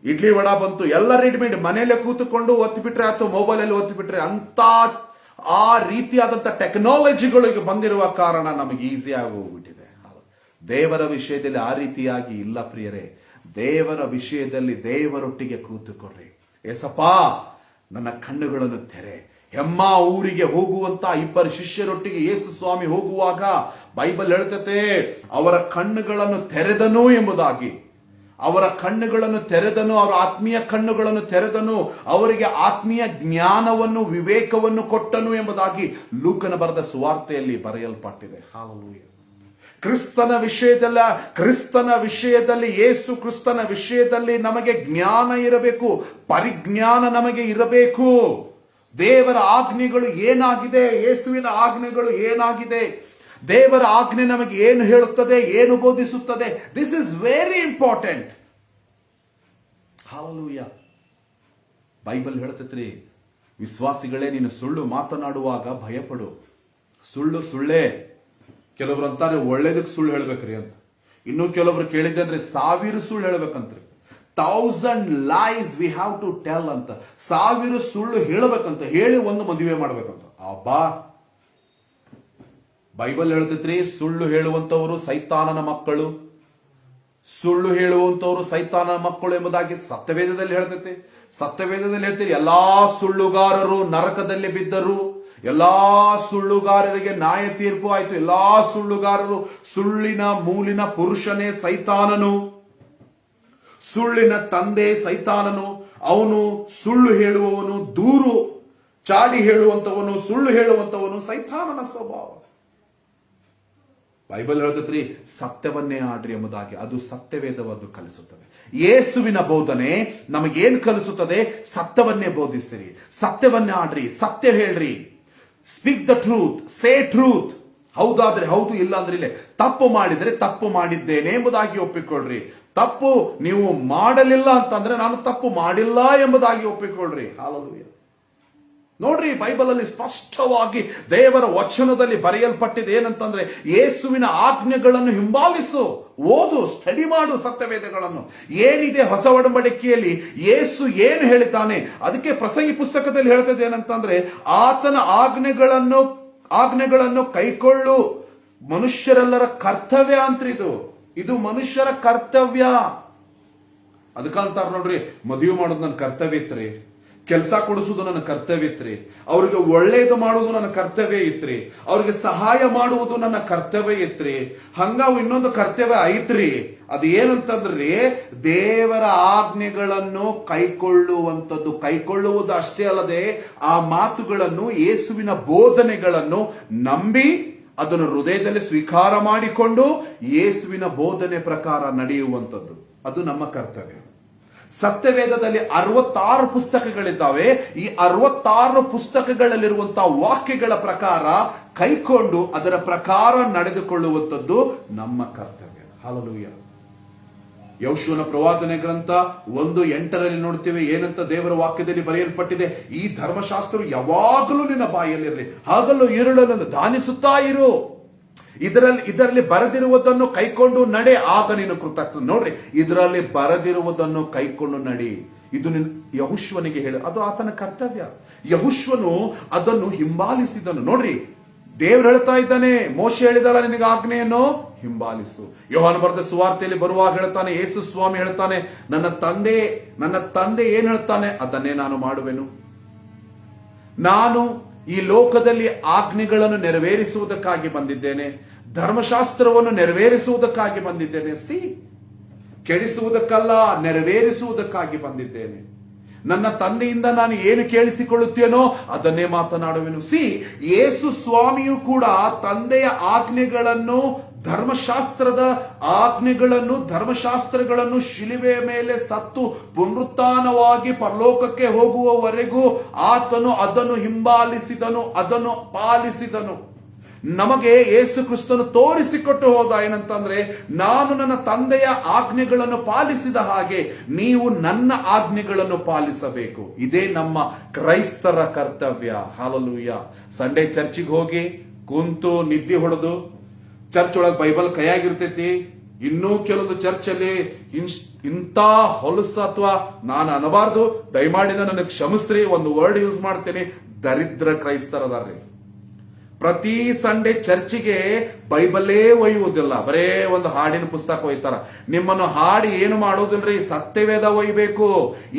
ಇಡ್ಲಿ ವಡಾ ಬಂತು, ಎಲ್ಲ ರೆಡಿಮೇಡ್. ಮನೆಯಲ್ಲೇ ಕೂತುಕೊಂಡು ಒತ್ತು ಬಿಟ್ರೆ ಅಥವಾ ಮೊಬೈಲ್ ಅಲ್ಲಿ ಒತ್ತು ಬಿಟ್ರೆ ಅಂತ ಆ ರೀತಿಯಾದಂತ ಟೆಕ್ನಾಲಜಿಗಳಿಗೆ ಬಂದಿರುವ ಕಾರಣ ನಮಗೆ ಈಸಿ ಆಗಿ ಹೋಗ್ಬಿಟ್ಟಿದೆ. ದೇವರ ವಿಷಯದಲ್ಲಿ ಆ ರೀತಿಯಾಗಿ ಇಲ್ಲ ಪ್ರಿಯರೇ. ದೇವರ ವಿಷಯದಲ್ಲಿ ದೇವರೊಟ್ಟಿಗೆ ಕೂತುಕೊಳ್ರಿ. ಏಸಪ್ಪ, ನನ್ನ ಕಣ್ಣುಗಳನ್ನು ತೆರೆ. ಹೆಮ್ಮ ಊರಿಗೆ ಹೋಗುವಂತ ಇಬ್ಬರು ಶಿಷ್ಯರೊಟ್ಟಿಗೆ ಯೇಸು ಸ್ವಾಮಿ ಹೋಗುವಾಗ ಬೈಬಲ್ ಹೇಳ್ತತೆ, ಅವರ ಕಣ್ಣುಗಳನ್ನು ತೆರೆದನು ಎಂಬುದಾಗಿ. ಅವರ ಕಣ್ಣುಗಳನ್ನು ತೆರೆದನು, ಅವರ ಆತ್ಮೀಯ ಕಣ್ಣುಗಳನ್ನು ತೆರೆದನು, ಅವರಿಗೆ ಆತ್ಮೀಯ ಜ್ಞಾನವನ್ನು, ವಿವೇಕವನ್ನು ಕೊಟ್ಟನು ಎಂಬುದಾಗಿ ಲೂಕನ ಬರೆದ ಸುವಾರ್ತೆಯಲ್ಲಿ ಬರೆಯಲ್ಪಟ್ಟಿದೆ. ಹಾಲೆಲೂಯಾ. ಕ್ರಿಸ್ತನ ವಿಷಯದಲ್ಲಿ ಯೇಸು ಕ್ರಿಸ್ತನ ವಿಷಯದಲ್ಲಿ ನಮಗೆ ಜ್ಞಾನ ಇರಬೇಕು, ಪರಿಜ್ಞಾನ ನಮಗೆ ಇರಬೇಕು. ದೇವರ ಆಜ್ಞೆಗಳು ಏನಾಗಿದೆ, ಯೇಸುವಿನ ಆಜ್ಞೆಗಳು ಏನಾಗಿದೆ, ದೇವರ ಆಜ್ಞೆ ನಮಗೆ ಏನು ಹೇಳುತ್ತದೆ, ಏನು ಬೋಧಿಸುತ್ತದೆ. This is very important. Hallelujah. Bible ಹೇಳ್ತೈತ್ರಿ, ವಿಶ್ವಾಸಿಗಳೇ, ನೀನು ಸುಳ್ಳು ಮಾತನಾಡುವಾಗ ಭಯಪಡು. ಸುಳ್ಳು ಸುಳ್ಳೇ. ಕೆಲವರು ಅಂತಾರೆ ಒಳ್ಳೇದಕ್ಕೆ ಸುಳ್ಳು ಹೇಳ್ಬೇಕ್ರಿ ಅಂತ. ಇನ್ನು ಕೆಲವರು ಕೇಳಿದ್ರೆ 1000 ಸುಳ್ಳು ಹೇಳ್ಬೇಕಂತ್ರಿ. 1000 lies we have to tell ಅಂತ. 1000 ಸುಳ್ಳು ಹೇಳಬೇಕಂತ, ಹೇಳಿ ಒಂದು ಮದುವೆ ಮಾಡ್ಬೇಕಂತ. ಅಬ್ಬಾ, ಬೈಬಲ್ ಹೇಳ್ತೈತ್ರಿ, ಸುಳ್ಳು ಹೇಳುವಂತವರು ಸೈತಾನನ ಮಕ್ಕಳು, ಸುಳ್ಳು ಹೇಳುವಂತವರು ಸೈತಾನನ ಮಕ್ಕಳು ಎಂಬುದಾಗಿ ಸತ್ಯವೇದದಲ್ಲಿ ಹೇಳ್ತೈತಿ. ಸತ್ಯವೇದದಲ್ಲಿ ಹೇಳ್ತೀರಿ, ಎಲ್ಲಾ ಸುಳ್ಳುಗಾರರು ನರಕದಲ್ಲಿ ಬಿದ್ದರು, ಎಲ್ಲಾ ಸುಳ್ಳುಗಾರರಿಗೆ ನ್ಯಾಯ ತೀರ್ಪು ಆಯ್ತು. ಎಲ್ಲಾ ಸುಳ್ಳುಗಾರರು, ಸುಳ್ಳಿನ ಮೂಲಿನ ಪುರುಷನೇ ಸೈತಾನನು, ಸುಳ್ಳಿನ ತಂದೆ ಸೈತಾನನು. ಅವನು ಸುಳ್ಳು ಹೇಳುವವನು, ದೂರು ಚಾಡಿ ಹೇಳುವಂತವನು, ಸುಳ್ಳು ಹೇಳುವಂತವನು ಸೈತಾನನ ಸ್ವಭಾವ. ಬೈಬಲ್ ಹೇಳ್ತೈತ್ರಿ, ಸತ್ಯವನ್ನೇ ಆಡ್ರಿ ಎಂಬುದಾಗಿ. ಅದು ಸತ್ಯವೇದವನ್ನು ಕಲಿಸುತ್ತದೆ. ಯೇಸುವಿನ ಬೋಧನೆ ನಮಗೇನು ಕಲಿಸುತ್ತದೆ? ಸತ್ಯವನ್ನೇ ಬೋಧಿಸಿರಿ, ಸತ್ಯವನ್ನೇ ಆಡ್ರಿ, ಸತ್ಯ ಹೇಳ್ರಿ. Speak the truth, say truth. ಹೌದಾದ್ರೆ ಹೌದು, ಇಲ್ಲ ಅಂದ್ರೆ ಇಲ್ಲ. ತಪ್ಪು ಮಾಡಿದ್ರೆ ತಪ್ಪು ಮಾಡಿದ್ದೇನೆ ಎಂಬುದಾಗಿ ಒಪ್ಪಿಕೊಳ್ಳ್ರಿ. ತಪ್ಪು ನೀವು ಮಾಡಲಿಲ್ಲ ಅಂತಂದ್ರೆ ನಾನು ತಪ್ಪು ಮಾಡಿಲ್ಲ ಎಂಬುದಾಗಿ ಒಪ್ಪಿಕೊಳ್ಳ್ರಿ. ಹಾಲೆಲೂಯಾ. ನೋಡ್ರಿ, ಬೈಬಲ್ ಅಲ್ಲಿ ಸ್ಪಷ್ಟವಾಗಿ ದೇವರ ವಚನದಲ್ಲಿ ಬರೆಯಲ್ಪಟ್ಟಿದೆ ಏನಂತಂದ್ರೆ, ಯೇಸುವಿನ ಆಜ್ಞೆಗಳನ್ನು ಹಿಂಬಾಲಿಸು, ಓದು, ಸ್ಟಡಿ ಮಾಡು ಸತ್ಯವೇದಗಳನ್ನು. ಏನಿದೆ ಹೊಸ ಒಡಂಬಡಿಕೆಯಲ್ಲಿ, ಯೇಸು ಏನು ಹೇಳಿದ್ದಾನೆ, ಅದಕ್ಕೆ ಪ್ರಸಂಗಿ ಪುಸ್ತಕದಲ್ಲಿ ಹೇಳ್ತದೆ ಏನಂತಂದ್ರೆ, ಆತನ ಆಜ್ಞೆಗಳನ್ನು ಕೈಕೊಳ್ಳು. ಮನುಷ್ಯರೆಲ್ಲರ ಕರ್ತವ್ಯ ಅಂತ್ರಿದು. ಇದು ಮನುಷ್ಯರ ಕರ್ತವ್ಯ. ಅದಕ್ಕಂತಾರ ನೋಡ್ರಿ, ಮದುವೆ ಮಾಡೋದು ನನ್ನ ಕರ್ತವ್ಯ ಇತ್ರಿ, ಕೆಲಸ ಕೊಡಿಸುವುದು ನನ್ನ ಕರ್ತವ್ಯ ಇತ್ರಿ, ಅವ್ರಿಗೆ ಒಳ್ಳೇದು ಮಾಡುವುದು ನನ್ನ ಕರ್ತವ್ಯ ಇತ್ರಿ, ಅವ್ರಿಗೆ ಸಹಾಯ ಮಾಡುವುದು ನನ್ನ ಕರ್ತವ್ಯ ಇತ್ರಿ. ಹಂಗಾವು ಇನ್ನೊಂದು ಕರ್ತವ್ಯ ಐತ್ರಿ. ಅದು ಏನಂತಂದ್ರಿ, ದೇವರ ಆಜ್ಞೆಗಳನ್ನು ಕೈಕೊಳ್ಳುವಂಥದ್ದು. ಕೈಕೊಳ್ಳುವುದು ಅಷ್ಟೇ ಅಲ್ಲದೆ, ಆ ಮಾತುಗಳನ್ನು, ಯೇಸುವಿನ ಬೋಧನೆಗಳನ್ನು ನಂಬಿ ಅದನ್ನು ಹೃದಯದಲ್ಲಿ ಸ್ವೀಕಾರ ಮಾಡಿಕೊಂಡು ಯೇಸುವಿನ ಬೋಧನೆ ಪ್ರಕಾರ ನಡೆಯುವಂಥದ್ದು. ಅದು ನಮ್ಮ ಕರ್ತವ್ಯ. ಸತ್ಯವೇದದಲ್ಲಿ 66 ಪುಸ್ತಕಗಳಿದ್ದಾವೆ. ಈ 66 ಪುಸ್ತಕಗಳಲ್ಲಿರುವಂತಹ ವಾಕ್ಯಗಳ ಪ್ರಕಾರ ಕೈಕೊಂಡು ಅದರ ಪ್ರಕಾರ ನಡೆದುಕೊಳ್ಳುವಂಥದ್ದು ನಮ್ಮ ಕರ್ತವ್ಯ. ಹಲ್ಲೆಲೂಯಾ. ಯೆಹೋಶುವನ ಪ್ರವಾದನೆ ಗ್ರಂಥ 1:8 ನೋಡ್ತೀವಿ, ಏನಂತ ದೇವರ ವಾಕ್ಯದಲ್ಲಿ ಬರೆಯಲ್ಪಟ್ಟಿದೆ, ಈ ಧರ್ಮಶಾಸ್ತ್ರವು ಯಾವಾಗಲೂ ನಿನ್ನ ಬಾಯಲ್ಲಿರಲಿ, ಹಗಲು ഇരുಳನ್ನು ಧ್ಯಾನಿಸುತ್ತಾ ಇರು. ಇದರಲ್ಲಿ ಬರೆದಿರುವುದನ್ನು ಕೈಕೊಂಡು ನಡೆ, ಆಗ ನೀನು ಕೃತಜ್ಞ. ನೋಡ್ರಿ, ಇದರಲ್ಲಿ ಬರೆದಿರುವುದನ್ನು ಕೈಕೊಂಡು ನಡಿ. ಇದು ಯೆಹೋಶುವನಿಗೆ ಹೇಳ, ಅದು ಆತನ ಕರ್ತವ್ಯ. ಯೆಹೋಶುವನು ಅದನ್ನು ಹಿಂಬಾಲಿಸಿದನು. ನೋಡ್ರಿ, ದೇವ್ರು ಹೇಳ್ತಾ ಇದ್ದಾನೆ, ಮೋಶೆ ಹೇಳಿದಲ್ಲ ನಿನಗೆ ಆಜ್ಞೆಯನ್ನು ಹಿಂಬಾಲಿಸು. ಯೋಹಾನ ಬರೆದ ಸುವಾರ್ತೆಯಲ್ಲಿ ಬರುವಾಗ ಹೇಳ್ತಾನೆ, ಯೇಸು ಸ್ವಾಮಿ ಹೇಳ್ತಾನೆ, ನನ್ನ ತಂದೆ ಏನ್ ಹೇಳ್ತಾನೆ ಅದನ್ನೇ ನಾನು ಮಾಡುವೆನು. ನಾನು ಈ ಲೋಕದಲ್ಲಿ ಆಜ್ಞೆಗಳನ್ನು ನೆರವೇರಿಸುವುದಕ್ಕಾಗಿ ಬಂದಿದ್ದೇನೆ, ಧರ್ಮಶಾಸ್ತ್ರವನ್ನು ನೆರವೇರಿಸುವುದಕ್ಕಾಗಿ ಬಂದಿದ್ದೇನೆ. ಕೆಡಿಸುವುದಕ್ಕಲ್ಲ, ನೆರವೇರಿಸುವುದಕ್ಕಾಗಿ ಬಂದಿದ್ದೇನೆ. ನನ್ನ ತಂದೆಯಿಂದ ನಾನು ಏನು ಕೇಳಿಸಿಕೊಳ್ಳುತ್ತೇನೋ ಅದನ್ನೇ ಮಾತನಾಡುವೆನು. ಯೇಸು ಸ್ವಾಮಿಯು ಕೂಡ ತಂದೆಯ ಆಜ್ಞೆಗಳನ್ನು, ಧರ್ಮಶಾಸ್ತ್ರಗಳನ್ನು ಶಿಲುಬೆಯ ಮೇಲೆ ಸತ್ತು ಪುನರುತ್ಥಾನವಾಗಿ ಪರಲೋಕಕ್ಕೆ ಹೋಗುವವರೆಗೂ ಆತನು ಅದನ್ನು ಹಿಂಬಾಲಿಸಿದನು, ಅದನ್ನು ಪಾಲಿಸಿದನು. ನಮಗೆ ಯೇಸು ಕ್ರಿಸ್ತನು ತೋರಿಸಿಕೊಟ್ಟು ಹೋದ ಏನಂತಂದ್ರೆ, ನಾನು ನನ್ನ ತಂದೆಯ ಆಜ್ಞೆಗಳನ್ನು ಪಾಲಿಸಿದ ಹಾಗೆ ನೀವು ನನ್ನ ಆಜ್ಞೆಗಳನ್ನು ಪಾಲಿಸಬೇಕು. ಇದೇ ನಮ್ಮ ಕ್ರೈಸ್ತರ ಕರ್ತವ್ಯ. ಹಲ್ಲೆಲೂಯಾ. ಸಂಡೇ ಚರ್ಚಿಗೆ ಹೋಗಿ ಕುಂತು ನಿದ್ದೆ ಹೊಡೆದು, ಚರ್ಚ್ ಒಳಗೆ ಬೈಬಲ್ ಕೈಯಾಗಿರ್ತೈತಿ. ಇನ್ನೂ ಕೆಲವೊಂದು ಚರ್ಚ್ ಅಲ್ಲಿ ಇಂಥ ಹೊಲಸು ಅಥವಾ ನಾನು ಅನ್ನಬಾರ್ದು, ದಯಮಾಡಿ ನನಗೆ ಕ್ಷಮಿಸ್ರಿ, ಒಂದು ವರ್ಡ್ ಯೂಸ್ ಮಾಡ್ತೇನೆ, ದರಿದ್ರ ಕ್ರೈಸ್ತರದಾರ್ರಿ. ಪ್ರತಿ ಸಂಡೆ ಚರ್ಚಿಗೆ ಬೈಬಲ್ಲೇ ಒಯ್ಯುವುದಿಲ್ಲ, ಬರೇ ಒಂದು ಹಾಡಿನ ಪುಸ್ತಕ ಒಯ್ತಾರ. ನಿಮ್ಮನ್ನು ಹಾಡಿ ಏನು ಮಾಡುವುದಿಲ್ರಿ, ಸತ್ಯವೇದ ಒಯ್ಬೇಕು.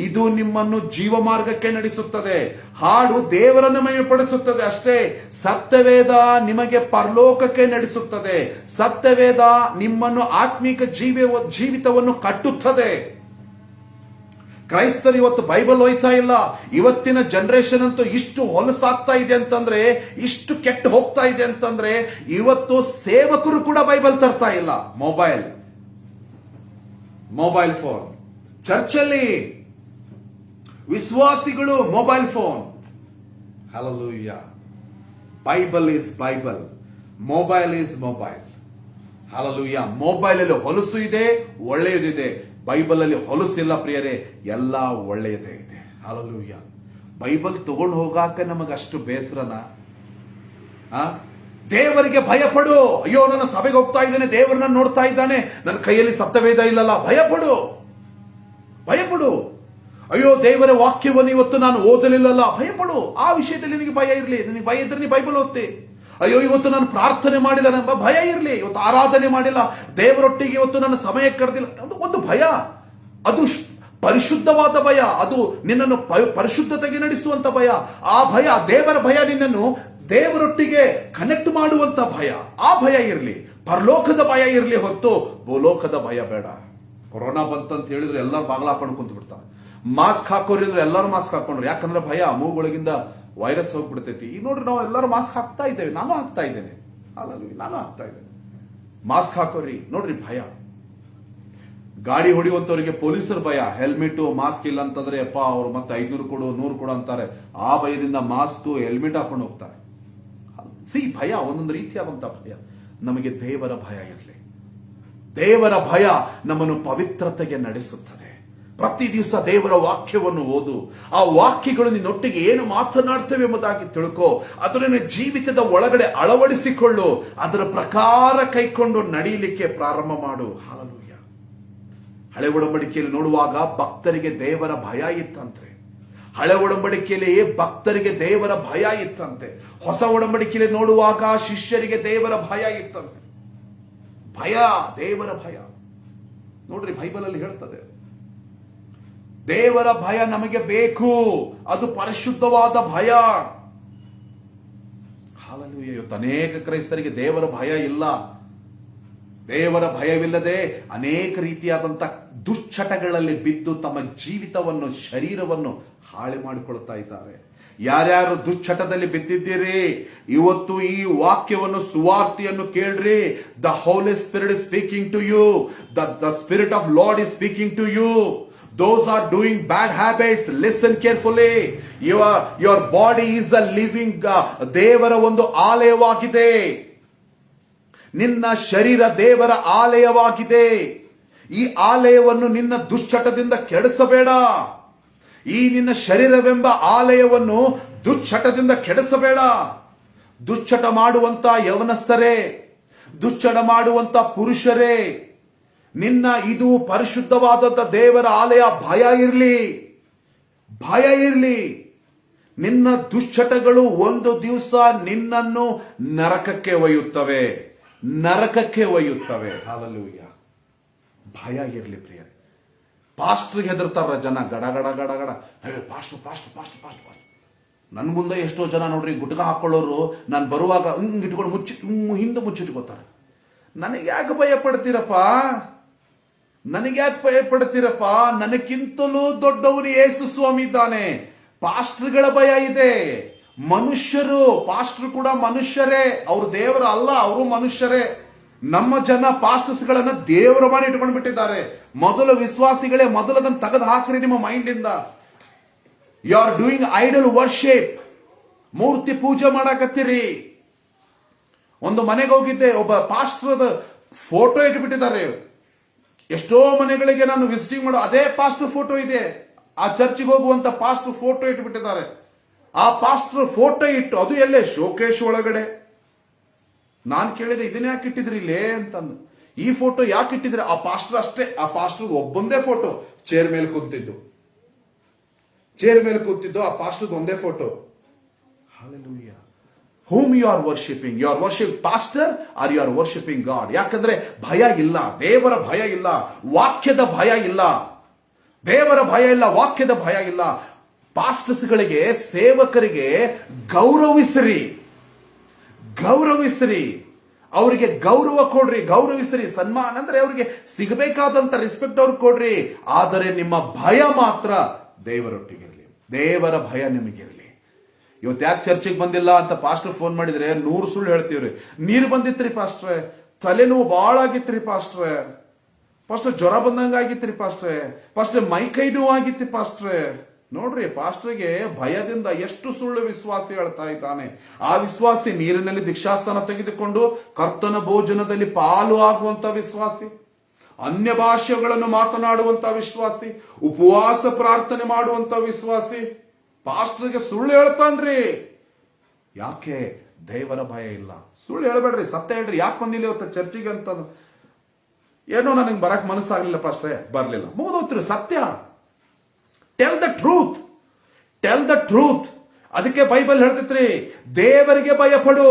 ಇದು ನಿಮ್ಮನ್ನು ಜೀವ ಮಾರ್ಗಕ್ಕೆ ನಡೆಸುತ್ತದೆ. ಹಾಡು ದೇವರನ್ನು ಮಹಿಮೆಪಡಿಸುತ್ತದೆ ಅಷ್ಟೇ. ಸತ್ಯವೇದ ನಿಮಗೆ ಪರಲೋಕಕ್ಕೆ ನಡೆಸುತ್ತದೆ. ಸತ್ಯವೇದ ನಿಮ್ಮನ್ನು ಆತ್ಮಿಕ ಜೀವಿತವನ್ನು ಕಟ್ಟುತ್ತದೆ. ಕ್ರೈಸ್ತರು ಇವತ್ತು ಬೈಬಲ್ ಒಯ್ತಾ ಇಲ್ಲ. ಇವತ್ತಿನ ಜನರೇಷನ್ ಅಂತೂ ಇಷ್ಟು ಹೊಲಸಾಗ್ತಾ ಇದೆ ಅಂತಂದ್ರೆ, ಇಷ್ಟು ಕೆಟ್ಟು ಹೋಗ್ತಾ ಇದೆ ಅಂತಂದ್ರೆ, ಇವತ್ತು ಸೇವಕರು ಕೂಡ ಬೈಬಲ್ ತರ್ತಾ ಇಲ್ಲ. ಮೊಬೈಲ್ ಫೋನ್, ಚರ್ಚಲ್ಲಿ ವಿಶ್ವಾಸಿಗಳು mobile phone. Hallelujah. Bible is Bible, mobile is mobile. Hallelujah. Mobile ಅಲ್ಲಿ ಹೊಲಸು ಇದೆ, ಒಳ್ಳೆಯದಿದೆ. ಬೈಬಲ್ ಅಲ್ಲಿ ಹೊಲಸಿಲ್ಲ ಪ್ರಿಯರೇ, ಎಲ್ಲ ಒಳ್ಳೆಯದೇ ಇದೆ. ಹಲ್ಲೆಲೂಯಾ. ಬೈಬಲ್ ತಗೊಂಡು ಹೋಗಾಕ ನಮಗಷ್ಟು ಬೇಸರನ? ದೇವರಿಗೆ ಭಯಪಡು. ಅಯ್ಯೋ, ನನ್ನ ಸಭೆಗೆ ಹೋಗ್ತಾ ಇದ್ದೇನೆ, ದೇವರನ್ನ ನೋಡ್ತಾ ಇದ್ದಾನೆ, ನನ್ನ ಕೈಯಲ್ಲಿ ಸತ್ಯವೇದ ಇಲ್ಲಲ್ಲ. ಭಯಪಡು. ಅಯ್ಯೋ, ದೇವರ ವಾಕ್ಯವನ್ನು ಇವತ್ತು ನಾನು ಓದಲಿಲ್ಲಲ್ಲ. ಭಯಪಡು. ಆ ವಿಷಯದಲ್ಲಿ ನಿನಗೆ ಭಯ ಇರಲಿ. ನಿನಗೆ ಭಯ ಇದ್ರೆ ನೀ ಬೈಬಲ್ ಓದ್ತಿ. ಅಯ್ಯೋ, ಇವತ್ತು ನಾನು ಪ್ರಾರ್ಥನೆ ಮಾಡಿಲ್ಲ, ನನ್ನ ಭಯ ಇರಲಿ. ಇವತ್ತು ಆರಾಧನೆ ಮಾಡಿಲ್ಲ, ದೇವರೊಟ್ಟಿಗೆ ಇವತ್ತು ನನ್ನ ಸಮಯ ಕಳೆದಿಲ್ಲ, ಒಂದು ಭಯ. ಅದು ಪರಿಶುದ್ಧವಾದ ಭಯ. ಅದು ನಿನ್ನನ್ನು ಪರಿಶುದ್ಧತೆಗೆ ನಡೆಸುವಂತ ಭಯ. ಆ ಭಯ, ದೇವರ ಭಯ, ನಿನ್ನನ್ನು ದೇವರೊಟ್ಟಿಗೆ ಕನೆಕ್ಟ್ ಮಾಡುವಂತ ಭಯ. ಆ ಭಯ ಇರಲಿ. ಪರಲೋಕದ ಭಯ ಇರಲಿ ಹೊತ್ತು ಭೂಲೋಕದ ಭಯ ಬೇಡ. ಕೊರೋನಾ ಬಂತಂತ ಹೇಳಿದ್ರೆ ಎಲ್ಲರೂ ಬಾಗಿಲು ಹಾಕೊಂಡು ಕುಂತು ಬಿಡ್ತಾರೆ. ಮಾಸ್ಕ್ ಹಾಕೋರಿದ್ರೆ ಎಲ್ಲರೂ ಮಾಸ್ಕ್ ಹಾಕೊಂಡ್ರು. ಯಾಕಂದ್ರೆ ಭಯ, ಮೂಗೊಳಗಿಂದ ವೈರಸ್ ಹೋಗ್ಬಿಡ್ತೈತಿ. ಈಗ ನೋಡ್ರಿ, ನಾವು ಎಲ್ಲರೂ ಮಾಸ್ಕ್ ಹಾಕ್ತಾ ಇದ್ದೇವೆ. ನಾನು ಹಾಕ್ತಾ ಇದ್ದೇನೆ. ಮಾಸ್ಕ್ ಹಾಕೋರಿ. ನೋಡ್ರಿ, ಭಯ. ಗಾಡಿ ಹೊಡೆಯುವಂತವರಿಗೆ ಪೊಲೀಸರ ಭಯ. ಹೆಲ್ಮೆಟ್ ಮಾಸ್ಕ್ ಇಲ್ಲ ಅಂತಂದ್ರೆ ಅಪ್ಪ ಅವ್ರು ಮತ್ತೆ 500 ಕೊಡು 100 ಕೊಡು ಅಂತಾರೆ. ಆ ಭಯದಿಂದ ಮಾಸ್ಕ್ ಹೆಲ್ಮೆಟ್ ಹಾಕೊಂಡು ಹೋಗ್ತಾರೆ. ಭಯ ಒಂದೊಂದು ರೀತಿಯಾದಂತ ಭಯ. ನಮಗೆ ದೇವರ ಭಯ ಇರಲಿ. ದೇವರ ಭಯ ನಮ್ಮನ್ನು ಪವಿತ್ರತೆಗೆ ನಡೆಸುತ್ತದೆ. ಪ್ರತಿ ದಿವಸ ದೇವರ ವಾಕ್ಯವನ್ನು ಓದು. ಆ ವಾಕ್ಯಗಳು ನಿನ್ನೊಟ್ಟಿಗೆ ಏನು ಮಾತನಾಡ್ತೇವೆ ಎಂಬುದಾಗಿ ತಿಳ್ಕೋ. ಅದನ್ನು ಜೀವಿತದ ಒಳಗಡೆ ಅಳವಡಿಸಿಕೊಳ್ಳು. ಅದರ ಪ್ರಕಾರ ಕೈಕೊಂಡು ನಡೆಯಲಿಕ್ಕೆ ಪ್ರಾರಂಭ ಮಾಡು. ಹಲ್ಲೆಲೂಯಾ. ಹಳೆ ಒಡಂಬಡಿಕೆಯಲ್ಲಿ ನೋಡುವಾಗ ಭಕ್ತರಿಗೆ ದೇವರ ಭಯ ಇತ್ತಂತೆ. ಹಳೆ ಒಡಂಬಡಿಕೆಯಲ್ಲಿ ಭಕ್ತರಿಗೆ ದೇವರ ಭಯ ಇತ್ತಂತೆ. ಹೊಸ ಒಡಂಬಡಿಕೆಯಲ್ಲಿ ನೋಡುವಾಗ ಶಿಷ್ಯರಿಗೆ ದೇವರ ಭಯ ಇತ್ತಂತೆ. ದೇವರ ಭಯ. ನೋಡ್ರಿ, ಬೈಬಲ್ ಅಲ್ಲಿ ಹೇಳ್ತದೆ, ದೇವರ ಭಯ ನಮಗೆ ಬೇಕು. ಅದು ಪರಿಶುದ್ಧವಾದ ಭಯ. ಹಲ್ಲೆಲೂಯಾ. ಇವತ್ತು ಅನೇಕ ಕ್ರೈಸ್ತರಿಗೆ ದೇವರ ಭಯ ಇಲ್ಲ. ದೇವರ ಭಯವಿಲ್ಲದೆ ಅನೇಕ ರೀತಿಯಾದಂತ ದುಶ್ಚಟಗಳಲ್ಲಿ ಬಿದ್ದು ತಮ್ಮ ಜೀವಿತವನ್ನು, ಶರೀರವನ್ನು ಹಾಳು ಮಾಡಿಕೊಳ್ತಾ ಇದ್ದಾರೆ. ಯಾರ್ಯಾರು ದುಶ್ಚಟದಲ್ಲಿ ಬಿದ್ದಿದ್ದೀರಿ, ಇವತ್ತು ಈ ವಾಕ್ಯವನ್ನು, ಸುವಾರ್ತೆಯನ್ನು ಕೇಳ್ರಿ. The holy spirit is speaking to you. The spirit of Lord is speaking to you. Those are doing bad habits, listen carefully. Your body is a living ದೇವರ ಒಂದು ಆಲಯವಾಗಿದೆ. ನಿನ್ನ ಶರೀರ ದೇವರ ಆಲಯವಾಗಿದೆ. ಈ ಆಲಯವನ್ನು ನಿನ್ನ ದುಶ್ಚಟದಿಂದ ಕೆಡಿಸಬೇಡ. ಈ ನಿನ್ನ ಶರೀರವೆಂಬ ಆಲಯವನ್ನು ದುಶ್ಚಟದಿಂದ ಕೆಡಿಸಬೇಡ. ದುಶ್ಚಟ ಮಾಡುವಂತ ಯವನಸ್ಥರೇ, ದುಶ್ಚಟ ಮಾಡುವಂತ ಪುರುಷರೇ, ನಿನ್ನ ಇದು ಪರಿಶುದ್ಧವಾದಂತ ದೇವರ ಆಲಯ. ಭಯ ಇರ್ಲಿ. ನಿನ್ನ ದುಶ್ಚಟಗಳು ಒಂದು ದಿವಸ ನಿನ್ನನ್ನು ನರಕಕ್ಕೆ ಒಯ್ಯುತ್ತವೆ. ಹಲ್ಲೆಲೂಯಾ. ಭಯ ಇರ್ಲಿ ಪ್ರಿಯರೇ. ಪಾಸ್ಟ್ರಿಗೆ ಹೆದರ್ತಾರ ಜನ. ಗಡ ಗಡ ಗಡ ಗಡ. ಪಾಸ್ಟ್. ನನ್ ಮುಂದೆ ಎಷ್ಟೋ ಜನ ನೋಡ್ರಿ, ಗುಟ್ಕ ಹಾಕೊಳ್ಳೋರು ನಾನು ಬರುವಾಗ ಇಟ್ಕೊಂಡು ಹಿಂದೆ ಮುಚ್ಚಿಟ್ಕೋತಾರೆ. ನನಗೆ ಯಾಕೆ ಭಯ ಪಡ್ತೀರಪ್ಪ? ನನಗಿಂತಲೂ ದೊಡ್ಡವರು ಯೇಸು ಸ್ವಾಮಿ ಇದ್ದಾನೆ. ಪಾಸ್ಟರ್ಗಳ ಭಯ ಇದೆ. ಮನುಷ್ಯರು, ಪಾಸ್ಟರ್ ಕೂಡ ಮನುಷ್ಯರೇ. ಅವರು ದೇವರ ಅಲ್ಲ, ಅವರು ಮನುಷ್ಯರೇ. ನಮ್ಮ ಜನ ಪಾಸ್ಟರ್ಸ್ಗಳನ್ನ ದೇವರ ಮಾಡಿ ಇಟ್ಕೊಂಡು ಬಿಟ್ಟಿದ್ದಾರೆ. ಮೊದಲು ವಿಶ್ವಾಸಿಗಳೇ, ಮೊದಲದನ್ನು ತೆಗೆದು ಹಾಕ್ರಿ ನಿಮ್ಮ ಮೈಂಡ್ ಇಂದ. You are doing idol worship. ಮೂರ್ತಿ ಪೂಜೆ ಮಾಡಕತ್ತೀರಿ. ಒಂದು ಮನೆಗೆ ಹೋಗಿದ್ದೆ, ಒಬ್ಬ ಪಾಸ್ಟರ್ ಫೋಟೋ ಇಟ್ಬಿಟ್ಟಿದ್ದಾರೆ. ಎಷ್ಟೋ ಮನೆಗಳಿಗೆ ನಾನು ವಿಸಿಟಿಂಗ್ ಮಾಡೋ ಅದೇ ಪಾಸ್ಟರ್ ಫೋಟೋ ಇದೆ. ಆ ಚರ್ಚಿಗೆ ಹೋಗುವಂತ ಪಾಸ್ಟರ್ ಫೋಟೋ ಇಟ್ಬಿಟ್ಟಿದ್ದಾರೆ. ಆ ಪಾಸ್ಟರ್ ಫೋಟೋ ಇಟ್ಟು ಅದು ಎಲ್ಲೇ ಶೋಕೇಶ್ ಒಳಗಡೆ. ನಾನು ಕೇಳಿದೆ, ಇದನ್ನ ಯಾಕೆ ಇಟ್ಟಿದ್ರಿ ಇಲ್ಲೇ ಅಂತಂದು. ಈ ಫೋಟೋ ಯಾಕೆ ಇಟ್ಟಿದ್ರೆ? ಆ ಪಾಸ್ಟರ್ ಅಷ್ಟೇ, ಆ ಪಾಸ್ಟರ್ ಒಬ್ಬೊಂದೇ ಫೋಟೋ. ಚೇರ್ ಮೇಲೆ ಕೂತಿದ್ದು ಆ ಪಾಸ್ಟರ್ ಒಂದೇ photo. Hallelujah. whom you are worshipping. You are worshiping pastor or you are worshipping God. ಯಾಕಂದ್ರೆ ಭಯ ಇಲ್ಲ, ದೇವರ ಭಯ ಇಲ್ಲ, ವಾಕ್ಯದ ಭಯ ಇಲ್ಲ, ದೇವರ ಭಯ ಇಲ್ಲ, ವಾಕ್ಯದ ಭಯ ಇಲ್ಲ. ಪಾಸ್ಟರ್ಸ್ಗಳಿಗೆ, ಸೇವಕರಿಗೆ ಗೌರವಿಸ್ರಿ, ಗೌರವಿಸ್ರಿ, ಅವರಿಗೆ ಗೌರವ ಕೊಡ್ರಿ, ಗೌರವಿಸ್ರಿ. ಸನ್ಮಾನ ಅಂದ್ರೆ ಅವರಿಗೆ ಸಿಗಬೇಕಾದಂತ ರೆಸ್ಪೆಕ್ಟ್ ಅವ್ರಿಗೆ ಕೊಡ್ರಿ. ಆದರೆ ನಿಮ್ಮ ಭಯ ಮಾತ್ರ ದೇವರೊಟ್ಟಿಗಿರಲಿ, ದೇವರ ಭಯ ನಿಮಗಿರಲಿ. ಇವತ್ತು ಯಾಕೆ ಚರ್ಚೆಗೆ ಬಂದಿಲ್ಲ ಅಂತ ಪಾಸ್ಟರ್ ಫೋನ್ ಮಾಡಿದ್ರೆ 100 ಸುಳ್ಳು ಹೇಳ್ತೀವ್ರಿ. ನೀರು ಬಂದಿತ್ರಿ ಪಾಸ್ಟ್ರೆ, ತಲೆನೋವು ಬಾಳ ಆಗಿತ್ರಿ ಪಾಸ್ಟ್ರೆ, ಪಾಸ್ಟರ್ ಜ್ವರ ಬಂದಂಗ ಆಗಿತ್ರಿ ಪಾಸ್ಟ್ರೆ, ಪಾಸ್ಟರ್ ಮೈ ಕೈ ನೋವು ಆಗಿತ್ತು ಪಾಸ್ಟ್ರೆ. ನೋಡ್ರಿ, ಪಾಸ್ಟರ್ಗೆ ಭಯದಿಂದ ಎಷ್ಟು ಸುಳ್ಳು ವಿಶ್ವಾಸಿ ಹೇಳ್ತಾ ಇದ್ದಾನೆ. ಆ ವಿಶ್ವಾಸಿ ನೀರಿನಲ್ಲಿ ದೀಕ್ಷಾಸ್ಥಾನ ತೆಗೆದುಕೊಂಡು ಕರ್ತನ ಭೋಜನದಲ್ಲಿ ಪಾಲು ಆಗುವಂತ ವಿಶ್ವಾಸಿ, ಅನ್ಯ ಭಾಷೆಗಳನ್ನು ಮಾತನಾಡುವಂತ ವಿಶ್ವಾಸಿ, ಉಪವಾಸ ಪ್ರಾರ್ಥನೆ ಮಾಡುವಂತ ವಿಶ್ವಾಸಿ ಪಾಸ್ಟರ್ಗೆ ಸುಳ್ಳು ಹೇಳ್ತಾನ್ರಿ. ಯಾಕೆ? ದೇವರ ಭಯ ಇಲ್ಲ. ಸುಳ್ಳು ಹೇಳ್ಬೇಡ್ರಿ, ಸತ್ಯ ಹೇಳ್ರಿ. ಯಾಕೆ ಬಂದಿಲ್ಲ ಇವತ್ತು ಚರ್ಚಿಗೆ ಅಂತ? ಏನೋ ನನಗೆ ಬರಕ್ ಮನಸ್ಸಾಗ್ಲಿಲ್ಲ ಪಾಸ್ಟ್ರೆ, ಬರ್ಲಿಲ್ಲ, ಮುಗಿದೋತ್ರಿ. ಸತ್ಯ, tell the truth, tell the truth. ಅದಕ್ಕೆ ಬೈಬಲ್ ಹೇಳ್ತೈತ್ರಿ, ದೇವರಿಗೆ ಭಯಪಡು.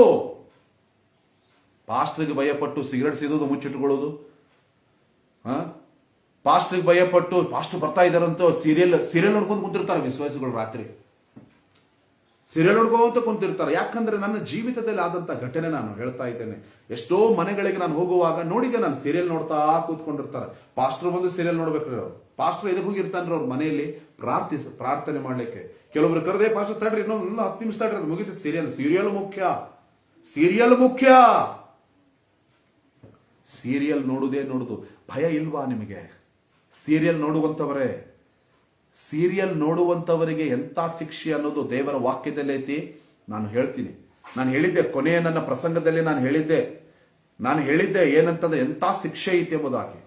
ಪಾಸ್ಟರ್ಗೆ ಭಯಪಟ್ಟು ಸಿಗರೇಟ್ ಸೇದೋದು ಮುಚ್ಚಿಟ್ಕೊಳ್ಳೋದು, ಪಾಸ್ಟರ್ಗೆ ಭಯಪಟ್ಟು ಪಾಸ್ಟರ್ ಬರ್ತಾ ಇದಾರಂತ ಸೀರಿಯಲ್ ನೋಡ್ಕೊಂಡು ಕುಂತಿರ್ತಾರೆ ವಿಶ್ವಾಸಿಗಳು. ರಾತ್ರಿ ಸೀರಿಯಲ್ ನೋಡ್ಕೊಂತ ಕುಂತಿರ್ತಾರೆ. ಯಾಕಂದ್ರೆ ನನ್ನ ಜೀವಿತದಲ್ಲಿ ಆದಂತ ಘಟನೆ ನಾನು ಹೇಳ್ತಾ ಇದ್ದೇನೆ. ಎಷ್ಟೋ ಮನೆಗಳಿಗೆ ನಾನು ಹೋಗುವಾಗ ನೋಡಿದ್ದೆ, ನಾನು ಸೀರಿಯಲ್ ನೋಡ್ತಾ ಕೂತ್ಕೊಂಡಿರ್ತಾರೆ. ಪಾಸ್ಟರ್ ಬಂದು ಸೀರಿಯಲ್ ನೋಡ್ಬೇಕ್ರಿ. ಅವ್ರು ಪಾಸ್ಟರ್ ಎದಕ್ಕೆ ಹೋಗಿರ್ತಾನ್ರಿ ಅವ್ರ ಮನೆಯಲ್ಲಿ ಪ್ರಾರ್ಥನೆ ಮಾಡ್ಲಿಕ್ಕೆ. ಕೆಲವೊಬ್ರು ಕರೆದೇ, ಪಾಸ್ಟರ್ ತಡ್ರಿ, ಇನ್ನೊಂದು 10 ನಿಮಿಷ ತಡ್ರಿ, ಅದು ಮುಗಿತೈತೆ ಸೀರಿಯಲ್. ಸೀರಿಯಲ್ ಮುಖ್ಯ, ಸೀರಿಯಲ್ ಮುಖ್ಯ. ಸೀರಿಯಲ್ ನೋಡುದೇ ನೋಡುದು. ಭಯ ಇಲ್ವಾ ನಿಮಗೆ? ಸೀರಿಯಲ್ ನೋಡುವಂತವರೇ, ಸೀರಿಯಲ್ ನೋಡುವಂತವರಿಗೆ ಎಂತ ಶಿಕ್ಷೆ ಅನ್ನೋದು ದೇವರ ವಾಕ್ಯದಲ್ಲಿ ಐತಿ. ನಾನು ಹೇಳ್ತೀನಿ, ನಾನು ಹೇಳಿದ್ದೆ ಕೊನೆಯ ನನ್ನ ಪ್ರಸಂಗದಲ್ಲಿ, ನಾನು ಹೇಳಿದ್ದೆ ಏನಂತಂದ್ರೆ ಎಂತ ಶಿಕ್ಷೆ ಐತಿ ಎಂಬುದಾಗಿ.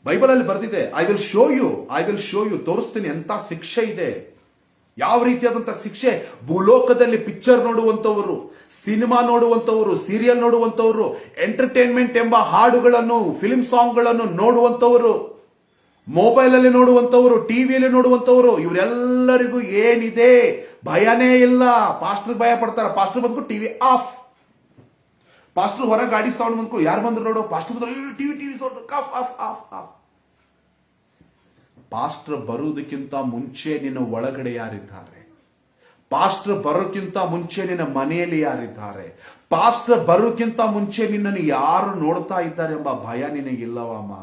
ಬೈಬಲ್ ಅಲ್ಲಿ ಬರ್ದಿದೆ, ಐ ವಿಲ್ ಶೋ ಯು, ತೋರಿಸ್ತೀನಿ ಎಂತ ಶಿಕ್ಷೆ ಇದೆ. ಯಾವ ರೀತಿಯಾದಂತ ಶಿಕ್ಷೆ? ಭೂಲೋಕದಲ್ಲಿ ಪಿಕ್ಚರ್ ನೋಡುವಂತವರು, ಸಿನಿಮಾ ನೋಡುವಂತವರು, ಸೀರಿಯಲ್ ನೋಡುವಂತವರು, ಎಂಟರ್ಟೈನ್ಮೆಂಟ್ ಎಂಬ ಹಾಡುಗಳನ್ನು, ಫಿಲ್ಮ್ ಸಾಂಗ್ಗಳನ್ನು ನೋಡುವಂತವರು, ಮೊಬೈಲ್ ಅಲ್ಲಿ ನೋಡುವಂತವರು, ಟಿವಿಯಲ್ಲಿ ನೋಡುವಂತವರು, ಇವರೆಲ್ಲರಿಗೂ ಏನಿದೆ? ಭಯನೇ ಇಲ್ಲ. ಪಾಸ್ಟರ್ ಭಯ ಪಡ್ತಾರೆ. ಪಾಸ್ಟರ್ ಬಂದ್ಕು ಟಿವಿ ಆಫ್, ಪಾಸ್ಟರ್ ಹೊರ ಗಾಡಿ ಸೌಂಡ್ ಬಂದ್ಕು ಯಾರು ಬಂದ್ರು ನೋಡು, ಪಾಸ್ಟರ್ ಬಂದ್ರು TV sound of of of of. Pastor ಬರುವುದಕ್ಕಿಂತ ಮುಂಚೆ ನಿನ್ನ ಒಳಗಡೆ ಯಾರಿದ್ದಾರೆ? ಪಾಸ್ಟರ್ ಬರೋಕ್ಕಿಂತ ಮುಂಚೆ ನಿನ್ನ ಮನೆಯಲ್ಲಿ ಯಾರಿದ್ದಾರೆ? ಪಾಸ್ಟರ್ ಬರೋಕ್ಕಿಂತ ಮುಂಚೆ ನಿನ್ನನ್ನು ಯಾರು ನೋಡ್ತಾ ಇದ್ದಾರೆ ಎಂಬ ಭಯ ನಿನಗಿಲ್ಲವಮ್ಮ?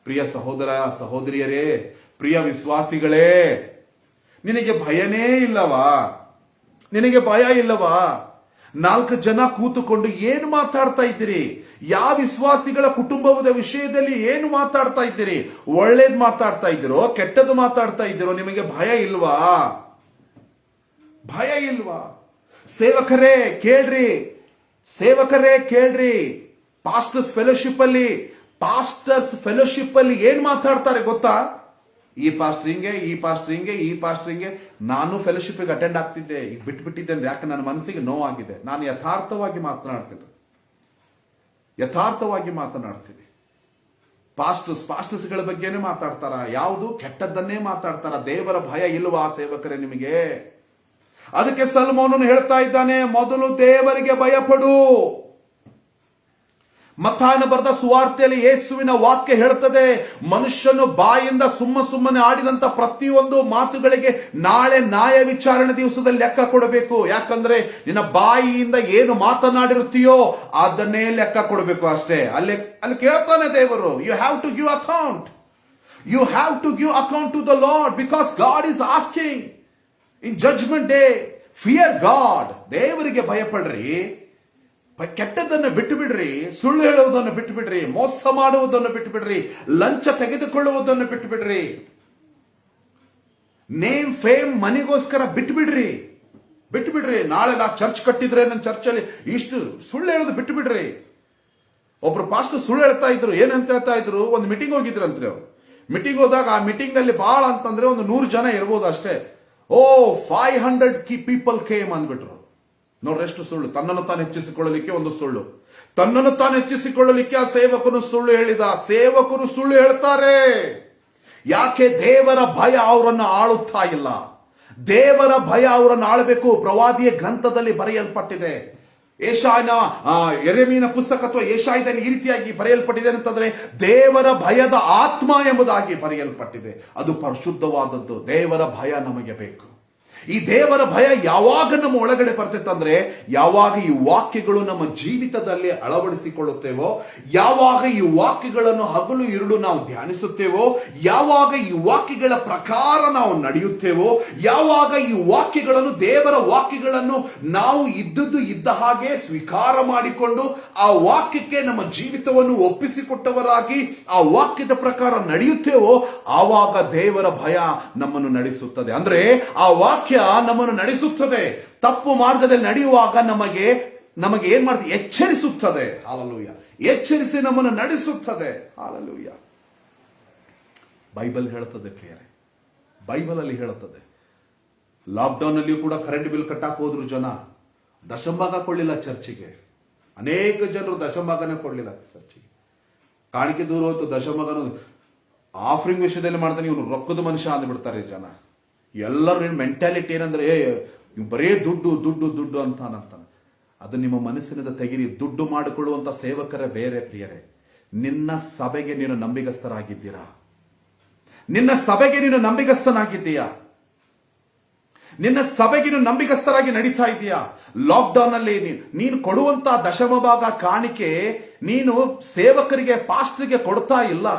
ಪ್ರಿಯ ಸಹೋದರ ಸಹೋದರಿಯರೇ, ಪ್ರಿಯ ವಿಶ್ವಾಸಿಗಳೇ, ನಿನಗೆ ಭಯನೇ ಇಲ್ಲವಾ? ನಿನಗೆ ಭಯ ಇಲ್ಲವಾ? 4 ಜನ ಕೂತುಕೊಂಡು ಏನು ಮಾತಾಡ್ತಾ ಇದ್ದೀರಿ? ಯಾವ ವಿಶ್ವಾಸಿಗಳ ಕುಟುಂಬದ ವಿಷಯದಲ್ಲಿ ಏನು ಮಾತಾಡ್ತಾ ಇದ್ದೀರಿ? ಒಳ್ಳೇದ್ ಮಾತಾಡ್ತಾ ಇದ್ದೀರೋ, ಕೆಟ್ಟದ್ದು ಮಾತಾಡ್ತಾ ಇದ್ದೀರೋ? ನಿಮಗೆ ಭಯ ಇಲ್ವಾ? ಭಯ ಇಲ್ವಾ? ಸೇವಕರೇ ಕೇಳ್ರಿ, ಸೇವಕರೇ ಕೇಳ್ರಿ. ಪಾಸ್ಟರ್ಸ್ ಫೆಲೋಶಿಪ್ ಅಲ್ಲಿ ಏನ್ ಮಾತಾಡ್ತಾರೆ ಗೊತ್ತಾ? ಈ ಪಾಸ್ಟರ್ ಹಿಂಗೆ. ನಾನು ಫೆಲೋಶಿಪ್ಗೆ ಅಟೆಂಡ್ ಆಗ್ತಿದ್ದೆ, ಈಗ ಬಿಟ್ಬಿಟ್ಟಿದ್ದೇನೆ. ಯಾಕೆ? ನನ್ನ ಮನಸ್ಸಿಗೆ ನೋವಾಗಿದೆ. ನಾನು ಯಥಾರ್ಥವಾಗಿ ಮಾತನಾಡ್ತೀನಿ. ಪಾಸ್ಟರ್ಸ್ಗಳ ಬಗ್ಗೆನೇ ಮಾತಾಡ್ತಾರ, ಯಾವುದು ಕೆಟ್ಟದ್ದನ್ನೇ ಮಾತಾಡ್ತಾರ. ದೇವರ ಭಯ ಇಲ್ವಾ ಸೇವಕರೇ ನಿಮಗೆ? ಅದಕ್ಕೆ ಸಲ್ಮೋನನು ಹೇಳ್ತಾ ಇದ್ದಾನೆ, ಮೊದಲು ದೇವರಿಗೆ ಭಯಪಡು. ಮತ್ತಾಯನ ಬರೆದ ಸುವಾರ್ತೆಯಲ್ಲಿ ಯೇಸುವಿನ ವಾಕ್ಯ ಹೇಳ್ತದೆ, ಮನುಷ್ಯನು ಬಾಯಿಂದ ಸುಮ್ಮನೆ ಆಡಿದಂತ ಪ್ರತಿಯೊಂದು ಮಾತುಗಳಿಗೆ ನಾಳೆ ನ್ಯಾಯ ವಿಚಾರಣೆ ದಿವಸದಲ್ಲಿ ಲೆಕ್ಕ ಕೊಡಬೇಕು. ಯಾಕಂದ್ರೆ ನಿನ್ನ ಬಾಯಿಯಿಂದ ಏನು ಮಾತನಾಡಿರುತ್ತೀಯೋ ಅದನ್ನೇ ಲೆಕ್ಕ ಕೊಡಬೇಕು ಅಷ್ಟೇ. ಅಲ್ಲಿ ಕೇಳ್ತಾನೆ ದೇವರು, you have to give account. You have to give account to the Lord, because God is asking in judgment day. Fear God. ದೇವರಿಗೆ ಭಯಪಡ್ರಿ. ಕೆಟ್ಟದನ್ನು ಬಿಟ್ಟು ಬಿಡ್ರಿ, ಸುಳ್ಳು ಹೇಳುವುದನ್ನು ಬಿಟ್ಟು ಬಿಡ್ರಿ, ಮೋಸ ಮಾಡುವುದನ್ನು ಬಿಟ್ಟು ಬಿಡ್ರಿ, ಲಂಚ ತೆಗೆದುಕೊಳ್ಳುವುದನ್ನು ಬಿಟ್ಟು ಬಿಡ್ರಿ, ನೇಮ್ ಫೇಮ್ ಮನಿಗೋಸ್ಕರ ಬಿಟ್ಟು ಬಿಡ್ರಿ. ನಾಳೆ ನಾ ಚರ್ಚ್ ಕಟ್ಟಿದ್ರೆ ನನ್ನ ಚರ್ಚಲ್ಲಿ ಇಷ್ಟು ಸುಳ್ಳು ಹೇಳೋದು ಬಿಟ್ಟು ಬಿಡ್ರಿ. ಒಬ್ರು ಪಾಸ್ಟರ್ ಸುಳ್ಳು ಹೇಳ್ತಾ ಇದ್ರು. ಏನಂತ ಹೇಳ್ತಾ ಇದ್ರು? ಒಂದು ಮೀಟಿಂಗ್ ಹೋಗಿದ್ರಂತ್ರಿ ಅವ್ರು. ಮೀಟಿಂಗ್ ಹೋದಾಗ ಆ ಮೀಟಿಂಗ್ ನಲ್ಲಿ ಬಹಳ ಅಂತಂದ್ರೆ ಒಂದು 100 ಜನ ಇರ್ಬೋದು ಅಷ್ಟೇ. 500 ಪೀಪಲ್ ಕೇಮ್ ಅಂದ್ಬಿಟ್ರು. ನೋಡ್ರಿ ಎಷ್ಟು ಸುಳ್ಳು. ತನ್ನನ್ನು ತಾನು ಹೆಚ್ಚಿಸಿಕೊಳ್ಳಲಿಕ್ಕೆ ಒಂದು ಸುಳ್ಳು, ತನ್ನನ್ನು ತಾನು ಹೆಚ್ಚಿಸಿಕೊಳ್ಳಲಿಕ್ಕೆ ಆ ಸೇವಕನು ಸುಳ್ಳು ಹೇಳಿದ. ಸೇವಕರು ಸುಳ್ಳು ಹೇಳ್ತಾರೆ. ಯಾಕೆ? ದೇವರ ಭಯ ಅವರನ್ನು ಆಳುತ್ತಾ ಇಲ್ಲ. ದೇವರ ಭಯ ಅವರನ್ನು ಆಳಬೇಕು. ಪ್ರವಾದಿಯ ಗ್ರಂಥದಲ್ಲಿ ಬರೆಯಲ್ಪಟ್ಟಿದೆ. ಯೆರೆಮೀಯನ ಪುಸ್ತಕ ಅಥವಾ ಯೆಶಾಯದಲ್ಲಿ ಈ ರೀತಿಯಾಗಿ ಬರೆಯಲ್ಪಟ್ಟಿದೆ ಅಂತಂದ್ರೆ ದೇವರ ಭಯದ ಆತ್ಮ ಎಂಬುದಾಗಿ ಬರೆಯಲ್ಪಟ್ಟಿದೆ. ಅದು ಪರಿಶುದ್ಧವಾದದ್ದು. ದೇವರ ಭಯ ನಮಗೆ ಬೇಕು. ಈ ದೇವರ ಭಯ ಯಾವಾಗ ನಮ್ಮ ಒಳಗಡೆ ಬರ್ತೈತಂದ್ರೆ ಯಾವಾಗ ಈ ವಾಕ್ಯಗಳು ನಮ್ಮ ಜೀವಿತದಲ್ಲಿ ಅಳವಡಿಸಿಕೊಳ್ಳುತ್ತೇವೋ, ಯಾವಾಗ ಈ ವಾಕ್ಯಗಳನ್ನು ಹಗಲು ಇರುಳು ನಾವು ಧ್ಯಾನಿಸುತ್ತೇವೋ, ಯಾವಾಗ ಈ ವಾಕ್ಯಗಳ ಪ್ರಕಾರ ನಾವು ನಡೆಯುತ್ತೇವೋ, ಯಾವಾಗ ಈ ವಾಕ್ಯಗಳನ್ನು ದೇವರ ವಾಕ್ಯಗಳನ್ನು ನಾವು ಇದ್ದದ್ದು ಇದ್ದ ಹಾಗೆ ಸ್ವೀಕಾರ ಮಾಡಿಕೊಂಡು ಆ ವಾಕ್ಯಕ್ಕೆ ನಮ್ಮ ಜೀವಿತವನ್ನು ಒಪ್ಪಿಸಿಕೊಟ್ಟವರಾಗಿ ಆ ವಾಕ್ಯದ ಪ್ರಕಾರ ನಡೆಯುತ್ತೇವೋ ಆವಾಗ ದೇವರ ಭಯ ನಮ್ಮನ್ನು ನಡೆಸುತ್ತದೆ. ಅಂದ್ರೆ ಆ ವಾಕ್ಯ ನಮ್ಮನ್ನು ನಡೆಸುತ್ತದೆ. ತಪ್ಪು ಮಾರ್ಗದಲ್ಲಿ ನಡೆಯುವಾಗ ನಮಗೆ ಏನ್ ಮಾಡ್ತದೆ? ಎಚ್ಚರಿಸುತ್ತದೆ. ಹಾಲೆಲೂಯ. ಎಚ್ಚರಿಸಿ ನಮ್ಮನ್ನು ನಡೆಸುತ್ತದೆ. ಹಾಲೆಲೂಯ. ಬೈಬಲ್ ಹೇಳುತ್ತದೆ ಪ್ರಿಯರೇ, ಬೈಬಲ್ ಅಲ್ಲಿ ಹೇಳುತ್ತದೆ. ಲಾಕ್ಡೌನ್ ಅಲ್ಲಿಯೂ ಕೂಡ ಕರೆಂಟ್ ಬಿಲ್ ಕಟ್ಟಾಕ್ ಹೋದ್ರು ಜನ, ದಶಂಭಾಗ ಕೊಡ್ಲಿಲ್ಲ ಚರ್ಚಿಗೆ. ಅನೇಕ ಜನರು ದಶಂಭಾಗನೇ ಕೊಡ್ಲಿಲ್ಲ ಚರ್ಚಿಗೆ. ಕಾಣಿಕೆ ದೂರ ಹೋಯ್ತು, ದಶಂಭಾಗನು ಆಫರಿಂಗ್ ವಿಷಯದಲ್ಲಿ ಮಾಡ್ತಾನೆ, ಇವನು ರೊಕ್ಕದ ಮನುಷ್ಯ ಅಂದ್ಬಿಡ್ತಾರೆ ಜನ. ಎಲ್ಲರ ಮೆಂಟಾಲಿಟಿ ಏನಂದ್ರೆ ಬರೇ ದುಡ್ಡು ದುಡ್ಡು ದುಡ್ಡು ಅಂತಾನಂತಾನೆ. ಅದು ನಿಮ್ಮ ಮನಸ್ಸಿನಿಂದ ತೆಗಿರಿ. ದುಡ್ಡು ಮಾಡಿಕೊಳ್ಳುವಂತ ಸೇವಕರೇ ಬೇರೆ ಪ್ರಿಯರೇ. ನಿನ್ನ ಸಭೆಗೆ ನೀನು ನಂಬಿಗಸ್ತರಾಗಿದ್ದೀರಾ? ನಿನ್ನ ಸಭೆಗೆ ನೀನು ನಂಬಿಗಸ್ತನಾಗಿದ್ದೀಯಾ? ನಿನ್ನ ಸಭೆಗೆ ನೀನು ನಂಬಿಗಸ್ತರಾಗಿ ನಡೀತಾ ಇದೆಯಾ? ಲಾಕ್ಡೌನ್ ಅಲ್ಲಿ ನೀನು ಕೊಡುವಂತ ದಶಮ ಭಾಗ ಕಾಣಿಕೆ ನೀನು ಸೇವಕರಿಗೆ, ಪಾಸ್ಟರ್ಗೆ ಕೊಡ್ತಾ ಇಲ್ಲ.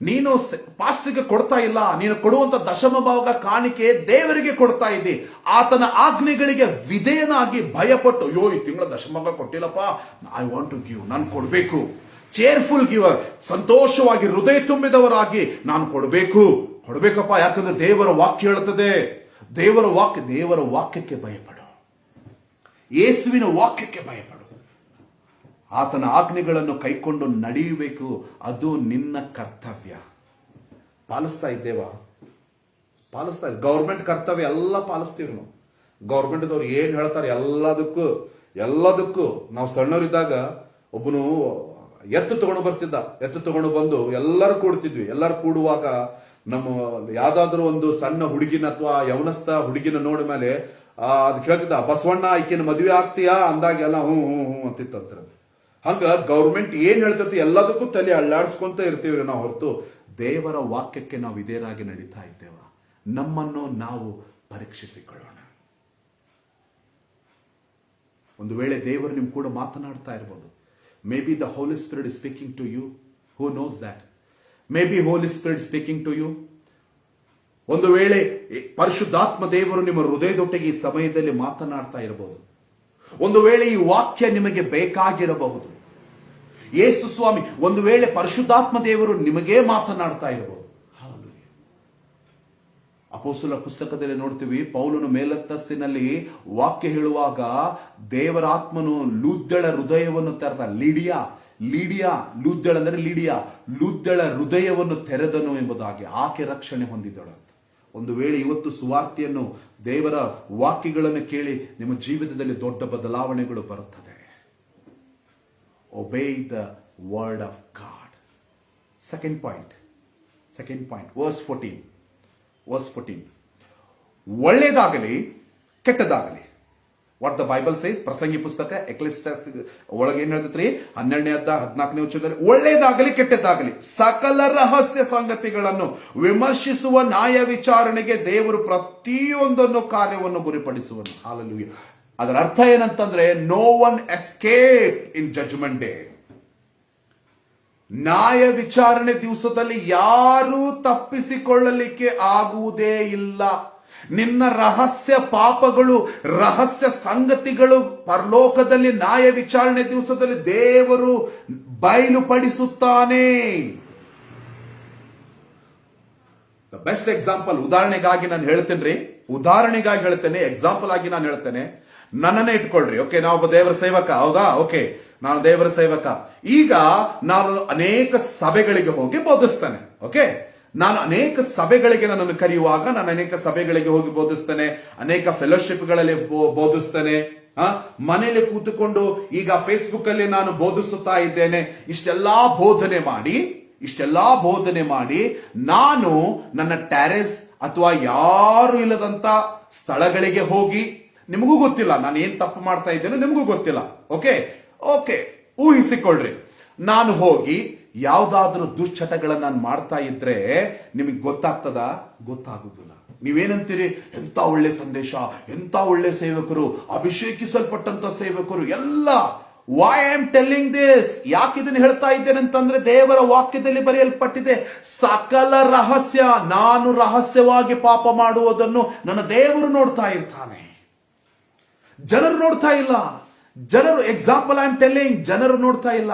ನೀನು ಪಾಸ್ಟರ್ಗೆ ಕೊಡ್ತಾ ಇಲ್ಲ. ನೀನು ಕೊಡುವಂತ ದಶಮ ಭಾಗ ಕಾಣಿಕೆ ದೇವರಿಗೆ ಕೊಡ್ತಾ ಇದ್ದಿ. ಆತನ ಆಜ್ಞೆಗಳಿಗೆ ವಿಧೇಯನಾಗಿ ಭಯಪಟ್ಟು, ಅಯ್ಯೋ ಈ ತಿಂಗಳ ದಶಮ ಭಾಗ ಕೊಟ್ಟಿಲ್ಲಪ್ಪ, ಐ ವಾಂಟ್ ಟು ಗಿವ್, ನಾನು ಕೊಡಬೇಕು. ಚೇರ್ಫುಲ್ ಗಿವರ್, ಸಂತೋಷವಾಗಿ ಹೃದಯ ತುಂಬಿದವರಾಗಿ ನಾನು ಕೊಡಬೇಕಪ್ಪ. ಯಾಕಂದ್ರೆ ದೇವರ ವಾಕ್ಯ ಹೇಳುತ್ತದೆ. ದೇವರ ವಾಕ್ಯಕ್ಕೆ ಭಯಪಡು. ಯೇಸುವಿನ ವಾಕ್ಯಕ್ಕೆ ಭಯಪಡು. ಆತನ ಆಜ್ಞೆಗಳನ್ನು ಕೈಕೊಂಡು ನಡೆಯಬೇಕು. ಅದು ನಿನ್ನ ಕರ್ತವ್ಯ. ಪಾಲಿಸ್ತಾ ಇದ್ದೇವಾ? ಗೌರ್ಮೆಂಟ್ ಕರ್ತವ್ಯ ಎಲ್ಲ ಪಾಲಿಸ್ತೀವಿ ನಾವು. ಗೌರ್ಮೆಂಟ್ದವ್ರು ಏನ್ ಹೇಳ್ತಾರೆ ಎಲ್ಲದಕ್ಕೂ ನಾವು ಸಣ್ಣವರಿದ್ದಾಗ ಒಬ್ಬನು ಎತ್ತು ತಗೊಂಡು ಬಂದು ಎಲ್ಲರೂ ಕೂಡ್ತಿದ್ವಿ. ಎಲ್ಲರೂ ಕೂಡುವಾಗ ನಮ್ಮ ಯಾವ್ದಾದ್ರು ಒಂದು ಸಣ್ಣ ಹುಡುಗಿನ ಅಥವಾ ಯವನಸ್ಥ ಹುಡುಗಿನ ನೋಡ ಮೇಲೆ ಅದು ಕೇಳ್ತಿದ್ದ, ಬಸವಣ್ಣ ಈಕಿನ ಮದುವೆ ಆಗ್ತೀಯಾ ಅಂದಾಗೆಲ್ಲ ಹ್ಞೂ ಅಂತಿತ್ತಂತ. ಹಂಗ ಗೌರ್ಮೆಂಟ್ ಏನ್ ಹೇಳ್ತೈತಿ ಎಲ್ಲದಕ್ಕೂ ತಲೆ ಅಳ್ಳಾಡ್ಸ್ಕೊಂತ ಇರ್ತೀವಿ ನಾವು ಹೊರತು ದೇವರ ವಾಕ್ಯಕ್ಕೆ ನಾವು ಇದೇರಾಗಿ ನಡೀತಾ ಇದ್ದೇವ? ನಮ್ಮನ್ನು ನಾವು ಪರೀಕ್ಷಿಸಿಕೊಳ್ಳೋಣ. ಒಂದು ವೇಳೆ ದೇವರು ನಿಮ್ ಕೂಡ ಮಾತನಾಡ್ತಾ ಇರ್ಬೋದು. Maybe the holy spirit is speaking to you. Who knows that? Maybe holy spirit speaking to you. ಒಂದು ವೇಳೆ ಪರಿಶುದ್ಧಾತ್ಮ ದೇವರು ನಿಮ್ಮ ಹೃದಯದೊಟ್ಟಿಗೆ ಈ ಸಮಯದಲ್ಲಿ ಮಾತನಾಡ್ತಾ ಇರಬಹುದು. ಒಂದು ವೇಳೆ ಈ ವಾಕ್ಯ ನಿಮಗೆ ಬೇಕಾಗಿರಬಹುದು. ಯೇಸು ಸ್ವಾಮಿ, ಒಂದು ವೇಳೆ ಪರಿಶುದ್ಧಾತ್ಮ ದೇವರು ನಿಮಗೇ ಮಾತನಾಡ್ತಾ ಇರಬಹುದು. ಅಪೊಸ್ತಲರ ಪುಸ್ತಕದಲ್ಲಿ ನೋಡ್ತೀವಿ, ಪೌಲನು ಮೇಲತ್ತಸ್ತಿನಲ್ಲಿ ವಾಕ್ಯ ಹೇಳುವಾಗ ದೇವರ ಆತ್ಮನು ಲೂದ್ದಳ ಹೃದಯವನ್ನು ತೆರೆದ. ಲೂದ್ದಳ ಹೃದಯವನ್ನು ತೆರೆದನು ಎಂಬುದಾಗಿ ಆಕೆ ರಕ್ಷಣೆ ಹೊಂದಿದಳು. ಒಂದು ವೇಳೆ ಇವತ್ತು ಸುವಾರ್ತೆಯನ್ನು, ದೇವರ ವಾಕ್ಯಗಳನ್ನು ಕೇಳಿ ನಿಮ್ಮ ಜೀವಿತದಲ್ಲಿ ದೊಡ್ಡ ಬದಲಾವಣೆಗಳು ಬರುತ್ತದೆ. Obey the word of God. Second point, verse 14. ಒಳ್ಳೆಯದಾಗಲಿ ಕೆಟ್ಟದಾಗಲಿ, ವಾಟ್ ದ ಬೈಬಲ್ ಸೇಸ್. ಪ್ರಸಂಗಿ ಪುಸ್ತಕ ಎಕ್ಲೆಸಿಯಾಸ್ ಒಳಗೆ ಏನ್ ಹೇಳ್ತೈತ್ರಿ? 12ನೇ ಅಧ್ಯಾಯ 14ನೇ ವಚನದಲ್ಲಿ ಒಳ್ಳೆಯದಾಗಲಿ ಕೆಟ್ಟದಾಗಲಿ ಸಕಲ ರಹಸ್ಯ ಸಂಗತಿಗಳನ್ನು ವಿಮರ್ಶಿಸುವ ನ್ಯಾಯ ವಿಚಾರಣೆಗೆ ದೇವರು ಪ್ರತಿಯೊಂದನ್ನು ಕಾರ್ಯವನ್ನು ಗುರಿಪಡಿಸುವನು. ಹಾಲೆಲೂಯಾ. ಅದರ ಅರ್ಥ ಏನಂತಂದ್ರೆ, ನೋ ಒನ್ ಎಸ್ಕೇಪ್ ಇನ್ ಜಡ್ಜ್ಮೆಂಟ್ ಡೇ. ನ್ಯಾಯ ವಿಚಾರಣೆ ದಿವಸದಲ್ಲಿ ಯಾರೂ ತಪ್ಪಿಸಿಕೊಳ್ಳಲಿಕ್ಕೆ ಆಗುವುದೇ ಇಲ್ಲ. ನಿನ್ನ ರಹಸ್ಯ ಪಾಪಗಳು, ರಹಸ್ಯ ಸಂಗತಿಗಳು ಪರಲೋಕದಲ್ಲಿ ನ್ಯಾಯ ವಿಚಾರಣೆ ದಿವಸದಲ್ಲಿ ದೇವರು ಬಯಲುಪಡಿಸುತ್ತಾನೆ. ದ ಬೆಸ್ಟ್ ಎಕ್ಸಾಂಪಲ್, ಉದಾಹರಣೆಗಾಗಿ ನಾನು ಹೇಳ್ತೇನೆ, ಎಕ್ಸಾಂಪಲ್ ಆಗಿ ನಾನು ಹೇಳ್ತೇನೆ. ನನ್ನನ್ನೇ ಇಟ್ಕೊಳ್ರಿ. ಓಕೆ, ನಾವೊಬ್ಬ ದೇವರ ಸೇವಕ, ಹೌದಾ? ಓಕೆ, ನಾನು ದೇವರ ಸೇವಕ. ಈಗ ನಾನು ಅನೇಕ ಸಭೆಗಳಿಗೆ ಹೋಗಿ ಬೋಧಿಸ್ತೇನೆ. ಓಕೆ, ನಾನು ಅನೇಕ ಸಭೆಗಳಿಗೆ ನನ್ನನ್ನು ಕರೆಯುವಾಗ ನಾನು ಅನೇಕ ಸಭೆಗಳಿಗೆ ಹೋಗಿ ಬೋಧಿಸ್ತೇನೆ, ಅನೇಕ ಫೆಲೋಶಿಪ್ಗಳಲ್ಲಿ ಬೋಧಿಸ್ತೇನೆ. ಮನೆಯಲ್ಲಿ ಕೂತುಕೊಂಡು ಈಗ ಫೇಸ್ಬುಕ್ ಅಲ್ಲಿ ನಾನು ಬೋಧಿಸುತ್ತಾ ಇದ್ದೇನೆ. ಇಷ್ಟೆಲ್ಲಾ ಬೋಧನೆ ಮಾಡಿ ನಾನು ನನ್ನ ಟೆರೆಸ್ ಅಥವಾ ಯಾರು ಇಲ್ಲದಂತ ಸ್ಥಳಗಳಿಗೆ ಹೋಗಿ, ನಿಮಗೂ ಗೊತ್ತಿಲ್ಲ ನಾನು ಏನ್ ತಪ್ಪು ಮಾಡ್ತಾ ಇದ್ದೇನೋ, ನಿಮಗೂ ಗೊತ್ತಿಲ್ಲ. ಓಕೆ ಓಕೆ ಊಹಿಸಿಕೊಳ್ಳ್ರಿ, ನಾನು ಹೋಗಿ ಯಾವ್ದಾದ್ರೂ ದುಶ್ಚಟಗಳನ್ನ ನಾನು ಮಾಡ್ತಾ ಇದ್ರೆ ನಿಮಗೆ ಗೊತ್ತಾಗ್ತದ? ಗೊತ್ತಾಗುದಿಲ್ಲ. ನೀವೇನಂತೀರಿ, ಎಂತ ಒಳ್ಳೆ ಸಂದೇಶ, ಎಂತ ಒಳ್ಳೆ ಸೇವಕರು, ಅಭಿಷೇಕಿಸಲ್ಪಟ್ಟಂತ ಸೇವಕರು ಎಲ್ಲ. Why I am telling this, ಯಾಕೆ ಇದನ್ನು ಹೇಳ್ತಾ ಇದ್ದೇನೆ ಅಂತಂದ್ರೆ, ದೇವರ ವಾಕ್ಯದಲ್ಲಿ ಬರೆಯಲ್ಪಟ್ಟಿದೆ, ಸಕಲ ರಹಸ್ಯ, ನಾನು ರಹಸ್ಯವಾಗಿ ಪಾಪ ಮಾಡುವುದನ್ನು ನನ್ನ ದೇವರು ನೋಡ್ತಾ ಇರ್ತಾನೆ, ಜನರು ನೋಡ್ತಾ ಇಲ್ಲ. ಜನರು, ಎಕ್ಸಾಂಪಲ್ ಐ ಆಮ್ ಟೆಲ್ಲಿಂಗ್, ಜನರು ನೋಡ್ತಾ ಇಲ್ಲ.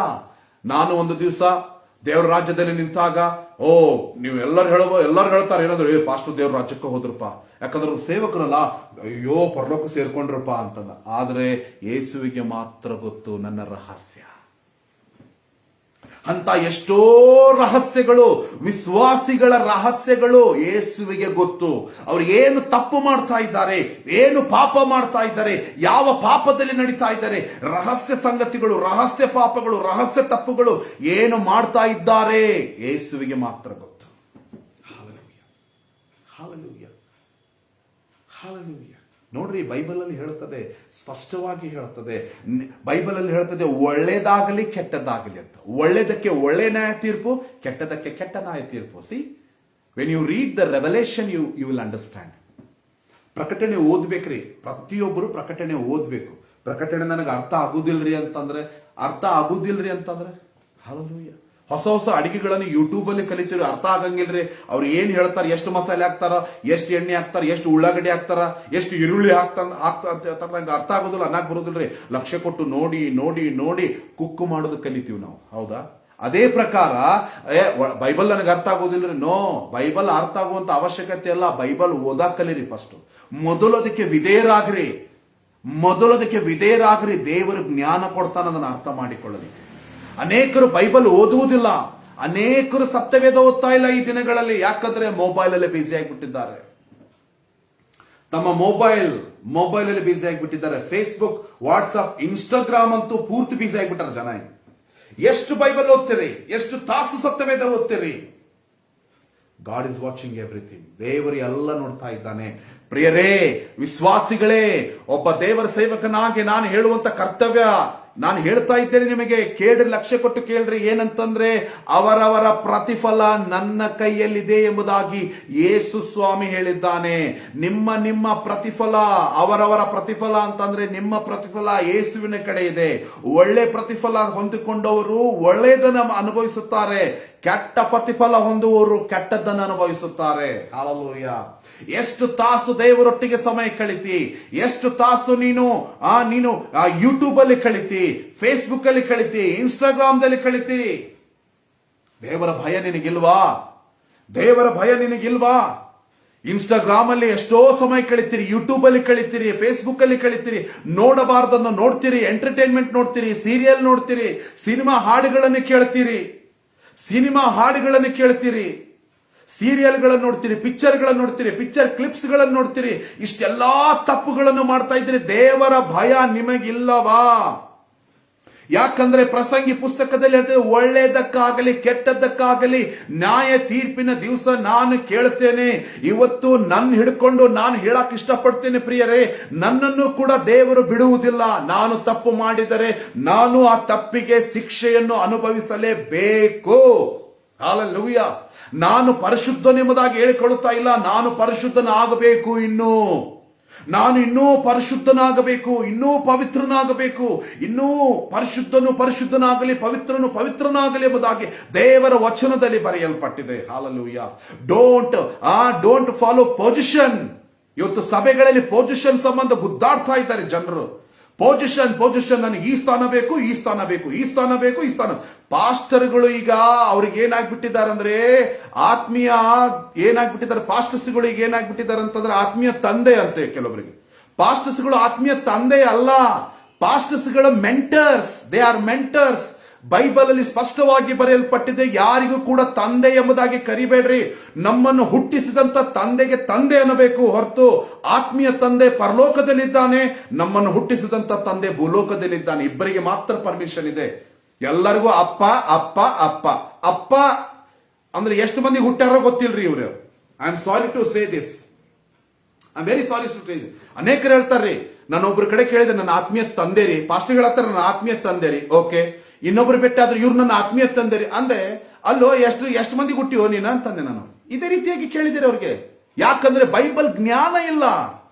ನಾನು ಒಂದು ದಿವಸ ದೇವರ ರಾಜ್ಯದಲ್ಲಿ ನಿಂತಾಗ, ನೀವು ಎಲ್ಲರೂ ಹೇಳ್ತಾರೆ ಏನಾದ್ರು, ಪಾಸ್ಟರ್ ದೇವ್ರ ರಾಜ್ಯಕ್ಕೆ ಹೋದ್ರಪ್ಪ, ಯಾಕಂದ್ರೆ ಸೇವಕರಲ್ಲ, ಅಯ್ಯೋ ಪರಲೋಕ ಸೇರ್ಕೊಂಡ್ರಪ್ಪ ಅಂತಂದ. ಆದ್ರೆ ಯೇಸುವಿಗೆ ಮಾತ್ರ ಗೊತ್ತು ನನ್ನ ರಹಸ್ಯ. ಅಂತ ಎಷ್ಟೋ ರಹಸ್ಯಗಳು, ವಿಶ್ವಾಸಿಗಳ ರಹಸ್ಯಗಳು ಯೇಸುವಿಗೆ ಗೊತ್ತು. ಅವರು ಏನು ತಪ್ಪು ಮಾಡ್ತಾ ಇದ್ದಾರೆ, ಏನು ಪಾಪ ಮಾಡ್ತಾ ಇದ್ದಾರೆ, ಯಾವ ಪಾಪದಲ್ಲಿ ನಡೀತಾ ಇದ್ದಾರೆ, ರಹಸ್ಯ ಸಂಗತಿಗಳು, ರಹಸ್ಯ ಪಾಪಗಳು, ರಹಸ್ಯ ತಪ್ಪುಗಳು ಏನು ಮಾಡ್ತಾ ಇದ್ದಾರೆ ಯೇಸುವಿಗೆ ಮಾತ್ರ ಗೊತ್ತು. Hallelujah, hallelujah, hallelujah. ನೋಡ್ರಿ, ಬೈಬಲ್ ಅಲ್ಲಿ ಹೇಳ್ತದೆ, ಸ್ಪಷ್ಟವಾಗಿ ಹೇಳ್ತದೆ. ಬೈಬಲ್ ಅಲ್ಲಿ ಹೇಳ್ತದೆ, ಒಳ್ಳೇದಾಗಲಿ ಕೆಟ್ಟದ್ದಾಗಲಿ ಅಂತ. ಒಳ್ಳೇದಕ್ಕೆ ಒಳ್ಳೆ ನ್ಯಾಯ ತೀರ್ಪು, ಕೆಟ್ಟದಕ್ಕೆ ಕೆಟ್ಟ ನ್ಯಾಯ ತೀರ್ಪು. See, when you read the revelation you will understand. ಪ್ರಕಟಣೆ ಓದ್ಬೇಕ್ರಿ, ಪ್ರತಿಯೊಬ್ಬರು ಪ್ರಕಟಣೆ ಓದ್ಬೇಕು. ಪ್ರಕಟಣೆ ನನಗೆ ಅರ್ಥ ಆಗುದಿಲ್ರಿ ಅಂತಂದ್ರೆ ಹಲ್ಲೆಲೂಯಾ. ಹೊಸ ಹೊಸ ಅಡಿಗೆಗಳನ್ನು ಯೂಟ್ಯೂಬ್ ಅಲ್ಲಿ ಕಲಿತೀವಿ, ಅರ್ಥ ಆಗಂಗಿಲ್ರಿ. ಅವ್ರು ಏನ್ ಹೇಳ್ತಾರೆ, ಎಷ್ಟು ಮಸಾಲೆ ಹಾಕ್ತಾರ, ಎಷ್ಟು ಎಣ್ಣೆ ಹಾಕ್ತಾರ, ಎಷ್ಟು ಉಳ್ಳಾಗಡ್ಡಿ ಹಾಕ್ತಾರ, ಎಷ್ಟು ಈರುಳ್ಳಿ ಹಾಕ್ತಾರ, ಅರ್ಥ ಆಗೋದಿಲ್ಲ, ಅನ್ನಕ್ ಬರೋದಿಲ್ರಿ. ಲಕ್ಷ್ಯ ಕೊಟ್ಟು ನೋಡಿ ನೋಡಿ ನೋಡಿ ಕುಕ್ಕು ಮಾಡೋದು ಕಲಿತೀವಿ ನಾವು, ಹೌದಾ? ಅದೇ ಪ್ರಕಾರ ಬೈಬಲ್ ನನಗೆ ಅರ್ಥ ಆಗೋದಿಲ್ರಿ. ನೋ, ಬೈಬಲ್ ಅರ್ಥ ಆಗುವಂತ ಅವಶ್ಯಕತೆ ಇಲ್ಲ. ಬೈಬಲ್ ಓದಾಕ್ ಕಲೀರಿ ಫಸ್ಟ್. ಮೊದಲದಕ್ಕೆ ವಿಧೇಯರಾಗ್ರಿ. ದೇವರು ಜ್ಞಾನ ಕೊಡ್ತಾನ ಅದನ್ನ ಅರ್ಥ ಮಾಡಿಕೊಳ್ಳಲಿಕ್ಕೆ. ಅನೇಕರು ಬೈಬಲ್ ಓದುವುದಿಲ್ಲ, ಅನೇಕರು ಸತ್ಯವೇದ ಓದ್ತಾ ಇಲ್ಲ ಈ ದಿನಗಳಲ್ಲಿ. ಯಾಕಂದ್ರೆ ಮೊಬೈಲ್ ಅಲ್ಲಿ ಬಿಸಿ ಆಗಿಬಿಟ್ಟಿದ್ದಾರೆ, ತಮ್ಮ ಮೊಬೈಲ್ ಅಲ್ಲಿ ಬಿಸಿ ಆಗಿಬಿಟ್ಟಿದ್ದಾರೆ. ಫೇಸ್ಬುಕ್, ವಾಟ್ಸ್ಆಪ್, ಇನ್ಸ್ಟಾಗ್ರಾಮ್ ಅಂತೂ ಪೂರ್ತಿ ಬಿಸಿ ಆಗಿಬಿಟ್ಟಾರೆ ಜನ. ಎಷ್ಟು ಬೈಬಲ್ ಓದ್ತೀರಿ, ಎಷ್ಟು ತಾಸು ಸತ್ಯವೇದ ಓದ್ತೀರಿ? God is watching everything. ದೇವರು ಎಲ್ಲ ನೋಡ್ತಾ ಇದ್ದಾನೆ. ಪ್ರಿಯರೇ, ವಿಶ್ವಾಸಿಗಳೇ, ಒಬ್ಬ ದೇವರ ಸೇವಕನಾಗಿ ನಾನು ಹೇಳುವಂತ ಕರ್ತವ್ಯ ನಾನು ಹೇಳ್ತಾ ಇದ್ದೇನೆ ನಿಮಗೆ. ಕೇಳ್ರಿ, ಲಕ್ಷ್ಯ ಕೊಟ್ಟು ಕೇಳ್ರಿ. ಏನಂತಂದ್ರೆ, ಅವರವರ ಪ್ರತಿಫಲ ನನ್ನ ಕೈಯಲ್ಲಿದೆ ಎಂಬುದಾಗಿ ಯೇಸು ಸ್ವಾಮಿ ಹೇಳಿದ್ದಾನೆ. ನಿಮ್ಮ ಪ್ರತಿಫಲ, ಅವರವರ ಪ್ರತಿಫಲ ಅಂತಂದ್ರೆ ನಿಮ್ಮ ಪ್ರತಿಫಲ ಯೇಸುವಿನ ಕಡೆ ಇದೆ. ಒಳ್ಳೆ ಪ್ರತಿಫಲ ಹೊಂದಿಕೊಂಡವರು ಒಳ್ಳೆಯದನ್ನು ಅನುಭವಿಸುತ್ತಾರೆ, ಕೆಟ್ಟ ಪ್ರತಿಫಲ ಹೊಂದುವವರು ಕೆಟ್ಟದ್ದನ್ನು ಅನುಭವಿಸುತ್ತಾರೆ. ಹಲ್ಲೆಲೂಯಾ. ಎಷ್ಟು ತಾಸು ದೇವರೊಟ್ಟಿಗೆ ಸಮಯ ಕಳಿತಿ, ಎಷ್ಟು ತಾಸು ನೀನು ಯೂಟ್ಯೂಬ್ ಅಲ್ಲಿ ಕಳಿತಿ, ಫೇಸ್ಬುಕ್ ಅಲ್ಲಿ ಕಳಿತಿ, ಇನ್ಸ್ಟಾಗ್ರಾಮ್ ದಲ್ಲಿ ಕಳಿತಿ. ದೇವರ ಭಯ ನಿನಗಿಲ್ವಾ? ಇನ್ಸ್ಟಾಗ್ರಾಮ್ ಅಲ್ಲಿ ಎಷ್ಟೋ ಸಮಯ ಕಳಿತೀರಿ, ಯೂಟ್ಯೂಬ್ ಅಲ್ಲಿ ಕಳಿತೀರಿ, ಫೇಸ್ಬುಕ್ ಅಲ್ಲಿ ಕಳಿತೀರಿ. ನೋಡಬಾರ್ದನ್ನು ನೋಡ್ತೀರಿ, ಎಂಟರ್ಟೈನ್ಮೆಂಟ್ ನೋಡ್ತೀರಿ, ಸೀರಿಯಲ್ ನೋಡ್ತೀರಿ, ಸಿನಿಮಾ ಹಾಡುಗಳನ್ನು ಕೇಳ್ತೀರಿ, ಸೀರಿಯಲ್ಗಳನ್ನು ನೋಡ್ತೀರಿ, ಪಿಕ್ಚರ್ಗಳನ್ನು ನೋಡ್ತೀರಿ, ಪಿಕ್ಚರ್ ಕ್ಲಿಪ್ಸ್ ಗಳನ್ನು ನೋಡ್ತೀರಿ. ಇಷ್ಟೆಲ್ಲಾ ತಪ್ಪುಗಳನ್ನು ಮಾಡ್ತಾ ಇದ್ದೀರಿ. ದೇವರ ಭಯ ನಿಮಗಿಲ್ಲವಾ? ಯಾಕಂದ್ರೆ ಪ್ರಸಂಗಿ ಪುಸ್ತಕದಲ್ಲಿ ಹೇಳ್ತೇವೆ, ಒಳ್ಳೆಯದಕ್ಕಾಗಲಿ ಕೆಟ್ಟದ್ದಕ್ಕಾಗಲಿ ನ್ಯಾಯ ತೀರ್ಪಿನ ದಿವಸ ನಾನು ಕೇಳ್ತೇನೆ. ಇವತ್ತು ನನ್ನ ಹಿಡ್ಕೊಂಡು ನಾನು ಹೇಳಕ್ ಇಷ್ಟಪಡ್ತೇನೆ ಪ್ರಿಯರೇ, ನನ್ನನ್ನು ಕೂಡ ದೇವರು ಬಿಡುವುದಿಲ್ಲ. ನಾನು ತಪ್ಪು ಮಾಡಿದರೆ ನಾನು ಆ ತಪ್ಪಿಗೆ ಶಿಕ್ಷೆಯನ್ನು ಅನುಭವಿಸಲೇಬೇಕು. ಹಲ್ಲೆಲೂಯಾ. ನಾನು ಪರಿಶುದ್ಧನೆಂಬುದಾಗಿ ಹೇಳಿಕೊಳ್ಳುತ್ತಾ ಇಲ್ಲ, ನಾನು ಪರಿಶುದ್ಧನಾಗಬೇಕು. ನಾನು ಇನ್ನೂ ಪರಿಶುದ್ಧನಾಗಬೇಕು, ಇನ್ನೂ ಪವಿತ್ರನಾಗಬೇಕು, ಇನ್ನೂ ಪರಿಶುದ್ಧನಾಗಲಿ, ಪವಿತ್ರನಾಗಲಿ ಎಂಬುದಾಗಿ ದೇವರ ವಚನದಲ್ಲಿ ಬರೆಯಲ್ಪಟ್ಟಿದೆ. ಹಾಲೆಲೂಯಾ. Don't follow position. ಇವತ್ತು ಸಭೆಗಳಲ್ಲಿ ಪೊಸಿಷನ್ ಸಂಬಂಧ ಗುದ್ದಾಡ್ತಾ ಇದ್ದಾರೆ ಜನರು. ಪೊಸಿಷನ್, ನನಗೆ ಈ ಸ್ಥಾನ ಬೇಕು. ಪಾಸ್ಟರ್ಗಳು ಈಗ ಅವ್ರಿಗೆ ಏನಾಗ್ಬಿಟ್ಟಿದ್ದಾರೆ ಅಂದ್ರೆ, ಆತ್ಮೀಯ ಏನಾಗ್ಬಿಟ್ಟಿದ್ದಾರೆ, ಪಾಸ್ಟರ್ಸ್ಗಳು ಈಗ ಏನಾಗ್ಬಿಟ್ಟಿದ್ದಾರೆ ಅಂತಂದ್ರೆ ಆತ್ಮೀಯ ತಂದೆ ಅಂತೆ. ಕೆಲವರಿಗೆ ಪಾಸ್ಟರ್ಸ್ಗಳು ಆತ್ಮೀಯ ತಂದೆ ಅಲ್ಲ, ಪಾಸ್ಟರ್ಸ್ಗಳ mentors. They are mentors. Bible ಅಲ್ಲಿ ಸ್ಪಷ್ಟವಾಗಿ ಬರೆಯಲ್ಪಟ್ಟಿದೆ, ಯಾರಿಗೂ ಕೂಡ ತಂದೆ ಎಂಬುದಾಗಿ ಕರಿಬೇಡ್ರಿ. ನಮ್ಮನ್ನು ಹುಟ್ಟಿಸಿದಂತ ತಂದೆಗೆ ತಂದೆ ಅನ್ನಬೇಕು ಹೊರತು, ಆತ್ಮೀಯ ತಂದೆ ಪರಲೋಕದಲ್ಲಿದ್ದಾನೆ, ನಮ್ಮನ್ನು ಹುಟ್ಟಿಸಿದಂತ ತಂದೆ ಭೂಲೋಕದಲ್ಲಿದ್ದಾನೆ. ಇಬ್ಬರಿಗೆ ಮಾತ್ರ ಪರ್ಮಿಷನ್ ಇದೆ. ಎಲ್ಲರಿಗೂ ಅಪ್ಪ ಅಂದ್ರೆ ಎಷ್ಟು ಮಂದಿ ಹುಟ್ಟಾರೋ ಗೊತ್ತಿಲ್ರಿ. I am sorry to say this, I am very sorry to say this. ಅನೇಕರು ಹೇಳ್ತಾರ್ರಿ, ನಾನೊಬ್ರ ಕಡೆ ಕೇಳಿದೆ, ನನ್ನ ಆತ್ಮೀಯ ತಂದೆರಿ, ಪಾಸ್ಟರ್ ಹೇಳ್ತಾರೆ ನನ್ನ ಆತ್ಮೀಯ ತಂದೆರಿ, ಓಕೆ, ಇನ್ನೊಬ್ರು ಬೆಟ್ಟ ಆದ್ರೆ ಇವ್ರು ನನ್ನ ಆತ್ಮೀಯ ತಂದೆರಿ ಅಂದೆ. ಅಲ್ಲೋ ಎಷ್ಟು ಮಂದಿ ಹುಟ್ಟಿಯೋ ನೀನು ಅಂತಂದೆ ನಾನು. ಇದೇ ರೀತಿಯಾಗಿ ಕೇಳಿದಿರಿ ಅವ್ರಿಗೆ. ಯಾಕಂದ್ರೆ ಬೈಬಲ್ ಜ್ಞಾನ ಇಲ್ಲ.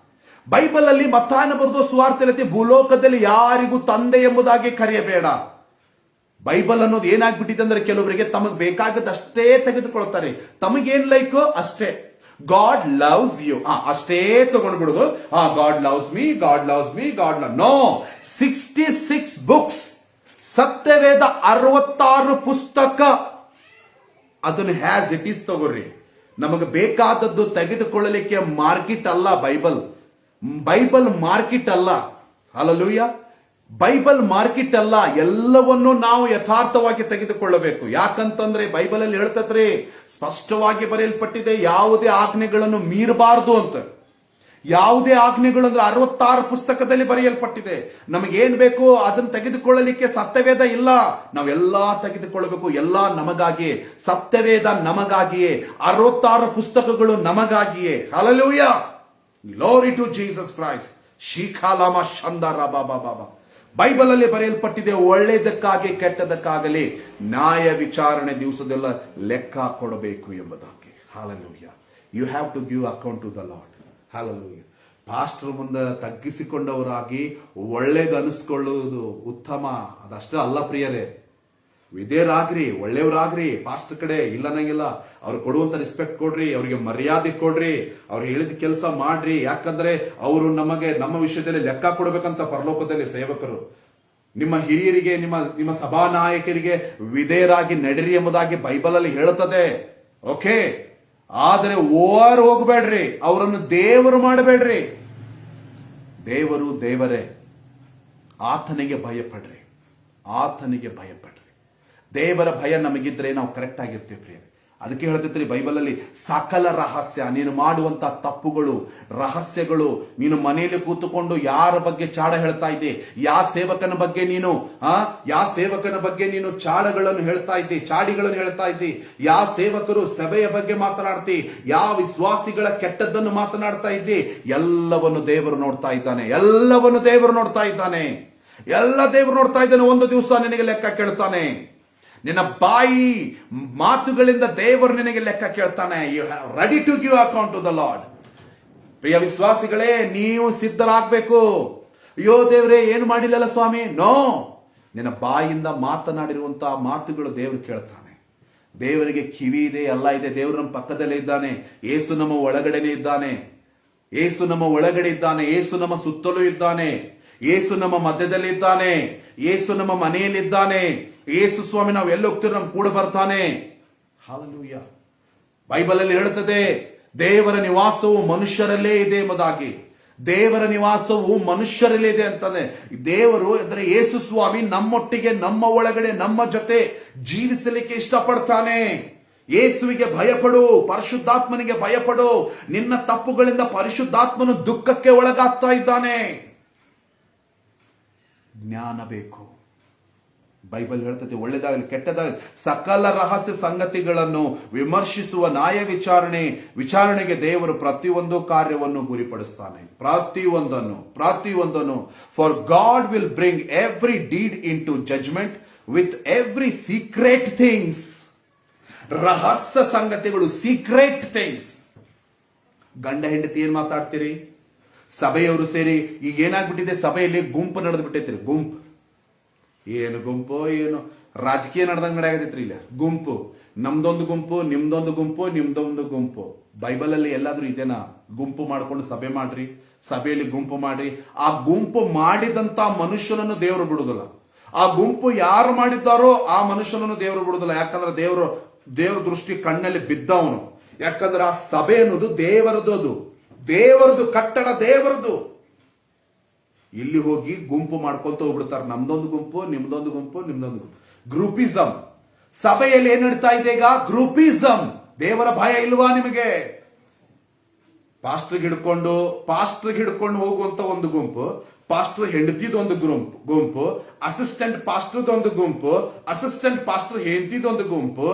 ಬೈಬಲ್ ಅಲ್ಲಿ ಮತ್ತಾಯನ ಬರೆದು ಸುವಾರ್ತೆ, ಭೂಲೋಕದಲ್ಲಿ ಯಾರಿಗೂ ತಂದೆ ಎಂಬುದಾಗಿ ಕರೆಯಬೇಡ. ಬೈಬಲ್ ಅನ್ನೋದು ಏನಾಗ್ಬಿಟ್ಟಿದೆ ಅಂದ್ರೆ ಕೆಲವರಿಗೆ ತಮಗ್ ಬೇಕಾಗದಷ್ಟೇ ತೆಗೆದುಕೊಳ್ತಾರೆ. ತಮಗೇನ್ ಲೈಕ್ ಅಷ್ಟೇ. ಗಾಡ್ ಲವ್ಸ್ ಯು ಅಷ್ಟೇ ತಗೊಂಡ್ಬಿಡುದು. God loves me, God loves me, God love. No, 66 books, ಸತ್ಯವೇದ 66 ಪುಸ್ತಕ, ಅದನ್ನು ಹ್ಯಾಸ್ ಇಟ್ ಈಸ್ ತಗೋರಿ. ನಮಗೆ ಬೇಕಾದದ್ದು ತೆಗೆದುಕೊಳ್ಳಲಿಕ್ಕೆ ಮಾರ್ಕೆಟ್ ಅಲ್ಲ ಬೈಬಲ್. ಬೈಬಲ್ ಮಾರ್ಕೆಟ್ ಅಲ್ಲ. ಹಲ್ಲೆಲೂಯಾ. ಬೈಬಲ್ ಮಾರ್ಕೆಟ್ ಅಲ್ಲ. ಎಲ್ಲವನ್ನೂ ನಾವು ಯಥಾರ್ಥವಾಗಿ ತೆಗೆದುಕೊಳ್ಳಬೇಕು. ಯಾಕಂತಂದ್ರೆ ಬೈಬಲ್ ಅಲ್ಲಿ ಹೇಳ್ತತ್ರಿ, ಸ್ಪಷ್ಟವಾಗಿ ಬರೆಯಲ್ಪಟ್ಟಿದೆ, ಯಾವುದೇ ಆಜ್ಞೆಗಳನ್ನು ಮೀರಬಾರದು ಅಂತ. ಯಾವುದೇ ಆಜ್ಞೆಗಳು ಅಂದ್ರೆ 66 ಪುಸ್ತಕದಲ್ಲಿ ಬರೆಯಲ್ಪಟ್ಟಿದೆ. ನಮಗೇನ್ ಬೇಕು ಅದನ್ನು ತೆಗೆದುಕೊಳ್ಳಲಿಕ್ಕೆ ಸತ್ಯವೇದ ಇಲ್ಲ. ನಾವೆಲ್ಲಾ ತೆಗೆದುಕೊಳ್ಳಬೇಕು. ಎಲ್ಲಾ ನಮಗಾಗಿಯೇ, ಸತ್ಯವೇದ ನಮಗಾಗಿಯೇ, 66 ಪುಸ್ತಕಗಳು ನಮಗಾಗಿಯೇ. Hallelujah, glory to Jesus Christ. ಶೀಖಾಲಾಮ ಶಂದರ ಬಾಬಾ ಬಾಬಾ. ಬೈಬಲ್ ಅಲ್ಲಿ ಬರೆಯಲ್ಪಟ್ಟಿದೆ, ಒಳ್ಳೆಯದಕ್ಕಾಗಿ ಕೆಟ್ಟದಕ್ಕಾಗಲಿ ನ್ಯಾಯ ವಿಚಾರಣೆ ದಿವಸದೆಲ್ಲ ಲೆಕ್ಕ ಕೊಡಬೇಕು ಎಂಬುದಾಗಿ. Hallelujah. You have to give account to the Lord. Hallelujah. Pastor ಮುಂದೆ ತಗ್ಗಿಸಿಕೊಂಡವರಾಗಿ ಒಳ್ಳೇದು ಅನಿಸ್ಕೊಳ್ಳುವುದು ಉತ್ತಮ, ಅದಷ್ಟೇ ಅಲ್ಲ ಪ್ರಿಯರೇ. ವಿಧೇಯರಾಗ್ರಿ, ಒಳ್ಳೆಯವರಾಗ್ರಿ. ಪಾಸ್ಟರ್ ಕಡೆ ಇಲ್ಲ ನಂಗಿಲ್ಲ, ಅವ್ರು ಕೊಡುವಂತ ರೆಸ್ಪೆಕ್ಟ್ ಕೊಡ್ರಿ, ಅವ್ರಿಗೆ ಮರ್ಯಾದೆ ಕೊಡ್ರಿ, ಅವ್ರು ಹೇಳಿದ ಕೆಲಸ ಮಾಡ್ರಿ. ಯಾಕಂದ್ರೆ ಅವರು ನಮ್ಮ ವಿಷಯದಲ್ಲಿ ಲೆಕ್ಕ ಕೊಡ್ಬೇಕಂತ ಪರಲೋಕದಲ್ಲಿ ಸೇವಕರು. ನಿಮ್ಮ ಹಿರಿಯರಿಗೆ, ನಿಮ್ಮ ಸಭಾನಾಯಕರಿಗೆ ವಿಧೇಯರಾಗಿ ನಡೆರಿ ಎಂಬುದಾಗಿ ಬೈಬಲ್ ಅಲ್ಲಿ ಹೇಳುತ್ತದೆ. ಓಕೆ, ಆದರೆ ಓವರ್ ಹೋಗ್ಬೇಡ್ರಿ, ಅವರನ್ನು ದೇವರು ಮಾಡಬೇಡ್ರಿ. ದೇವರು ದೇವರೇ, ಆತನಿಗೆ ಭಯಪಡ್ರಿ, ಆತನಿಗೆ ಭಯಪಡ್ರಿ. ದೇವರ ಭಯ ನಮಗಿದ್ರೆ ನಾವು ಕರೆಕ್ಟ್ ಆಗಿರ್ತೀವಿ ಪ್ರಿಯ. ಅದಕ್ಕೆ ಹೇಳ್ತಿರ್ತೀರಿ ಬೈಬಲ್ ಅಲ್ಲಿ, ಸಕಲ ರಹಸ್ಯ, ನೀನು ಮಾಡುವಂತ ತಪ್ಪುಗಳು, ರಹಸ್ಯಗಳು, ನೀನು ಮನೆಯಲ್ಲಿ ಕೂತುಕೊಂಡು ಯಾರ ಬಗ್ಗೆ ಚಾಡ ಹೇಳ್ತಾ ಇದ್ದೆ, ಯಾವ ಸೇವಕನ ಬಗ್ಗೆ ನೀನು ಚಾಡಗಳನ್ನು ಹೇಳ್ತಾ ಇದ್ದಿ, ಚಾಡಿಗಳನ್ನು ಹೇಳ್ತಾ ಇದ್ದಿ, ಯಾವ ಸೇವಕರು ಸಭೆಯ ಬಗ್ಗೆ ಮಾತನಾಡ್ತಿ, ಯಾವ ವಿಶ್ವಾಸಿಗಳ ಕೆಟ್ಟದ್ದನ್ನು ಮಾತನಾಡ್ತಾ ಇದ್ದಿ, ಎಲ್ಲವನ್ನು ದೇವರು ನೋಡ್ತಾ ಇದ್ದಾನೆ. ಎಲ್ಲವನ್ನು ದೇವರು ನೋಡ್ತಾ ಇದ್ದಾನೆ. ಎಲ್ಲ ದೇವರು ನೋಡ್ತಾ ಇದ್ದಾನೆ. ಒಂದು ದಿವಸ ನಿನಗೆ ಲೆಕ್ಕ ಕೇಳ್ತಾನೆ. ನಿನ್ನ ಬಾಯಿ ಮಾತುಗಳಿಂದ ದೇವರು ನಿನಗೆ ಲೆಕ್ಕ ಕೇಳ್ತಾನೆ. You have ready to give account to the Lord. ಪ್ರಿಯ ವಿಶ್ವಾಸಿಗಳೇ, ನೀವು ಸಿದ್ಧರಾಗಬೇಕು. ಅಯ್ಯೋ ದೇವರೇ, ಏನು ಮಾಡಿಲ್ಲಲ್ಲ ಸ್ವಾಮಿ. ನೋ, ನಿನ್ನ ಬಾಯಿಂದ ಮಾತನಾಡಿರುವಂತಹ ಮಾತುಗಳು ದೇವರು ಕೇಳ್ತಾನೆ. ದೇವರಿಗೆ ಕಿವಿ ಇದೆ, ಎಲ್ಲ ಇದೆ. ದೇವರು ನಮ್ಮ ಪಕ್ಕದಲ್ಲೇ ಇದ್ದಾನೆ. ಯೇಸು ನಮ್ಮ ಒಳಗಡೆನೆ ಇದ್ದಾನೆ. ಯೇಸು ನಮ್ಮ ಒಳಗಡೆ ಇದ್ದಾನೆ. ಯೇಸು ನಮ್ಮ ಸುತ್ತಲೂ ಇದ್ದಾನೆ. ಯೇಸು ನಮ್ಮ ಮಧ್ಯದಲ್ಲಿ ಇದ್ದಾನೆ. ಯೇಸು ನಮ್ಮ ಮನೆಯಲ್ಲಿದ್ದಾನೆ. ಯೇಸು ಸ್ವಾಮಿ ನಾವು ಎಲ್ಲಿ ಹೋಗ್ತೀರೋ ನಮ್ ಕೂಡ ಬರ್ತಾನೆ. ಹಲ್ಲೆಲೂಯಾ. ಬೈಬಲ್ ಅಲ್ಲಿ ಹೇಳುತ್ತದೆ, ದೇವರ ನಿವಾಸವು ಮನುಷ್ಯರಲ್ಲೇ ಇದೆ ಎಂಬುದಾಗಿ. ದೇವರ ನಿವಾಸವು ಮನುಷ್ಯರಲ್ಲೇ ಇದೆ ಅಂತಾನೆ. ದೇವರು ಅಂದ್ರೆ ಯೇಸು ಸ್ವಾಮಿ ನಮ್ಮೊಟ್ಟಿಗೆ, ನಮ್ಮ ಒಳಗಡೆ, ನಮ್ಮ ಜೊತೆ ಜೀವಿಸಲಿಕ್ಕೆ ಇಷ್ಟಪಡ್ತಾನೆ. ಯೇಸುವಿಗೆ ಭಯಪಡು, ಪರಿಶುದ್ಧಾತ್ಮನಿಗೆ ಭಯಪಡು. ನಿನ್ನ ತಪ್ಪುಗಳಿಂದ ಪರಿಶುದ್ಧಾತ್ಮನು ದುಃಖಕ್ಕೆ ಒಳಗಾಗ್ತಾ ಇದ್ದಾನೆ. ಜ್ಞಾನ ಬೇಕು. ಬೈಬಲ್ ಹೇಳ್ತದೆ, ಒಳ್ಳೆದಾಗಲಿ ಕೆಟ್ಟದಾಗಲಿ ಸಕಲ ರಹಸ್ಯ ಸಂಗತಿಗಳನ್ನು ವಿಮರ್ಶಿಸುವ ನ್ಯಾಯ ವಿಚಾರಣೆಗೆ ದೇವರು ಪ್ರತಿಯೊಂದು ಕಾರ್ಯವನ್ನು ಗುರಿಪಡಿಸ್ತಾನೆ. ಪ್ರತಿಯೊಂದನ್ನು. For God will bring every deed into judgment with every secret things. ರಹಸ್ಯ ಸಂಗತಿಗಳು, ಸೀಕ್ರೆಟ್ ಥಿಂಗ್ಸ್. ಗಂಡ ಹೆಂಡತಿ ಏನ್ ಮಾತಾಡ್ತೀರಿ? ಸಭೆಯವರು ಸೇರಿ ಈಗ ಏನಾಗ್ಬಿಟ್ಟಿದೆ, ಸಭೆಯಲ್ಲಿ ಗುಂಪು ನಡೆದು ಬಿಟ್ಟೈತ್ರಿ. ಗುಂಪು ಏನು ಗುಂಪು, ಏನು ರಾಜಕೀಯ ನಡೆದಂಗ್ ಆಗತೈತ್ರಿ. ಇಲ್ಲ ಗುಂಪು, ನಮ್ದೊಂದು ಗುಂಪು, ನಿಮ್ದೊಂದು ಗುಂಪು, ನಿಮ್ದೊಂದು ಗುಂಪು. ಬೈಬಲ್ ಅಲ್ಲಿ ಎಲ್ಲಾದ್ರೂ ಇದೇನಾ? ಗುಂಪು ಮಾಡ್ಕೊಂಡು ಸಭೆ ಮಾಡ್ರಿ, ಸಭೆಯಲ್ಲಿ ಗುಂಪು ಮಾಡ್ರಿ. ಆ ಗುಂಪು ಮಾಡಿದಂತ ಮನುಷ್ಯನನ್ನು ದೇವರು ಬಿಡುದಿಲ್ಲ. ಆ ಗುಂಪು ಯಾರು ಮಾಡಿದ್ದಾರೋ ಆ ಮನುಷ್ಯನನ್ನು ದೇವರು ಬಿಡುದಿಲ್ಲ. ಯಾಕಂದ್ರೆ ದೇವ್ರ ದೃಷ್ಟಿ ಕಣ್ಣಲ್ಲಿ ಬಿದ್ದವನು. ಯಾಕಂದ್ರೆ ಆ ಸಭೆ ಅನ್ನೋದು ದೇವರದು, ಅದು ದೇವರದು ಕಟ್ಟಡ, ದೇವರದು. ಇಲ್ಲಿ ಹೋಗಿ ಗುಂಪು ಮಾಡ್ಕೊಂತ ಹೋಗ್ಬಿಡ್ತಾರೆ. ನಮ್ದೊಂದು ಗುಂಪು, ನಿಮ್ದೊಂದು ಗುಂಪು, ನಿಮ್ದೊಂದು ಗುಂಪು. ಗ್ರೂಪಿಸಂ ಸಭೆಯಲ್ಲಿ ಏನ್ ನಡೀತಾ ಇದೆ ಈಗ? ಗ್ರೂಪಿಸಂ. ದೇವರ ಭಯ ಇಲ್ವಾ ನಿಮಗೆ? ಪಾಸ್ಟರ್ಗೆ ಹಿಡ್ಕೊಂಡು ಹೋಗುವಂತ ಒಂದು ಗುಂಪು, ಪಾಸ್ಟರ್ ಹೆಂಡತಿದೊಂದು ಗುಂಪು, ಅಸಿಸ್ಟೆಂಟ್ ಪಾಸ್ಟರ್ದೊಂದು ಗುಂಪು, ಅಸಿಸ್ಟೆಂಟ್ ಪಾಸ್ಟರ್ ಹೆಂಡತಿದೊಂದು ಗುಂಪು,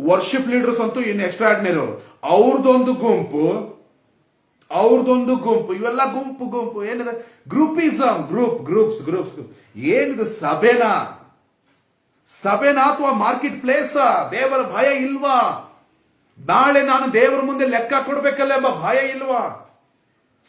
ವರ್ಷಿಪ್ ಲೀಡರ್ಸ್ ಅಂತೂ ಇನ್ನು ಎಕ್ಸ್ಟ್ರಾರ್ಡಿನರಿ ಅವರು. ಅವ್ರದೊಂದು ಗುಂಪು ಇವೆಲ್ಲ ಗುಂಪು ಏನಿದೆ, ಗ್ರೂಪಿಸಮ್, ಗ್ರೂಪ್ಸ್ ಏನಿದೆ? ಸಭೆನಾ ಅಥವಾ ಮಾರ್ಕೆಟ್ ಪ್ಲೇಸ್? ದೇವರ ಭಯ ಇಲ್ವಾ? ನಾಳೆ ನಾನು ದೇವರ ಮುಂದೆ ಲೆಕ್ಕ ಕೊಡ್ಬೇಕಲ್ಲ ಎಂಬ ಭಯ ಇಲ್ವಾ?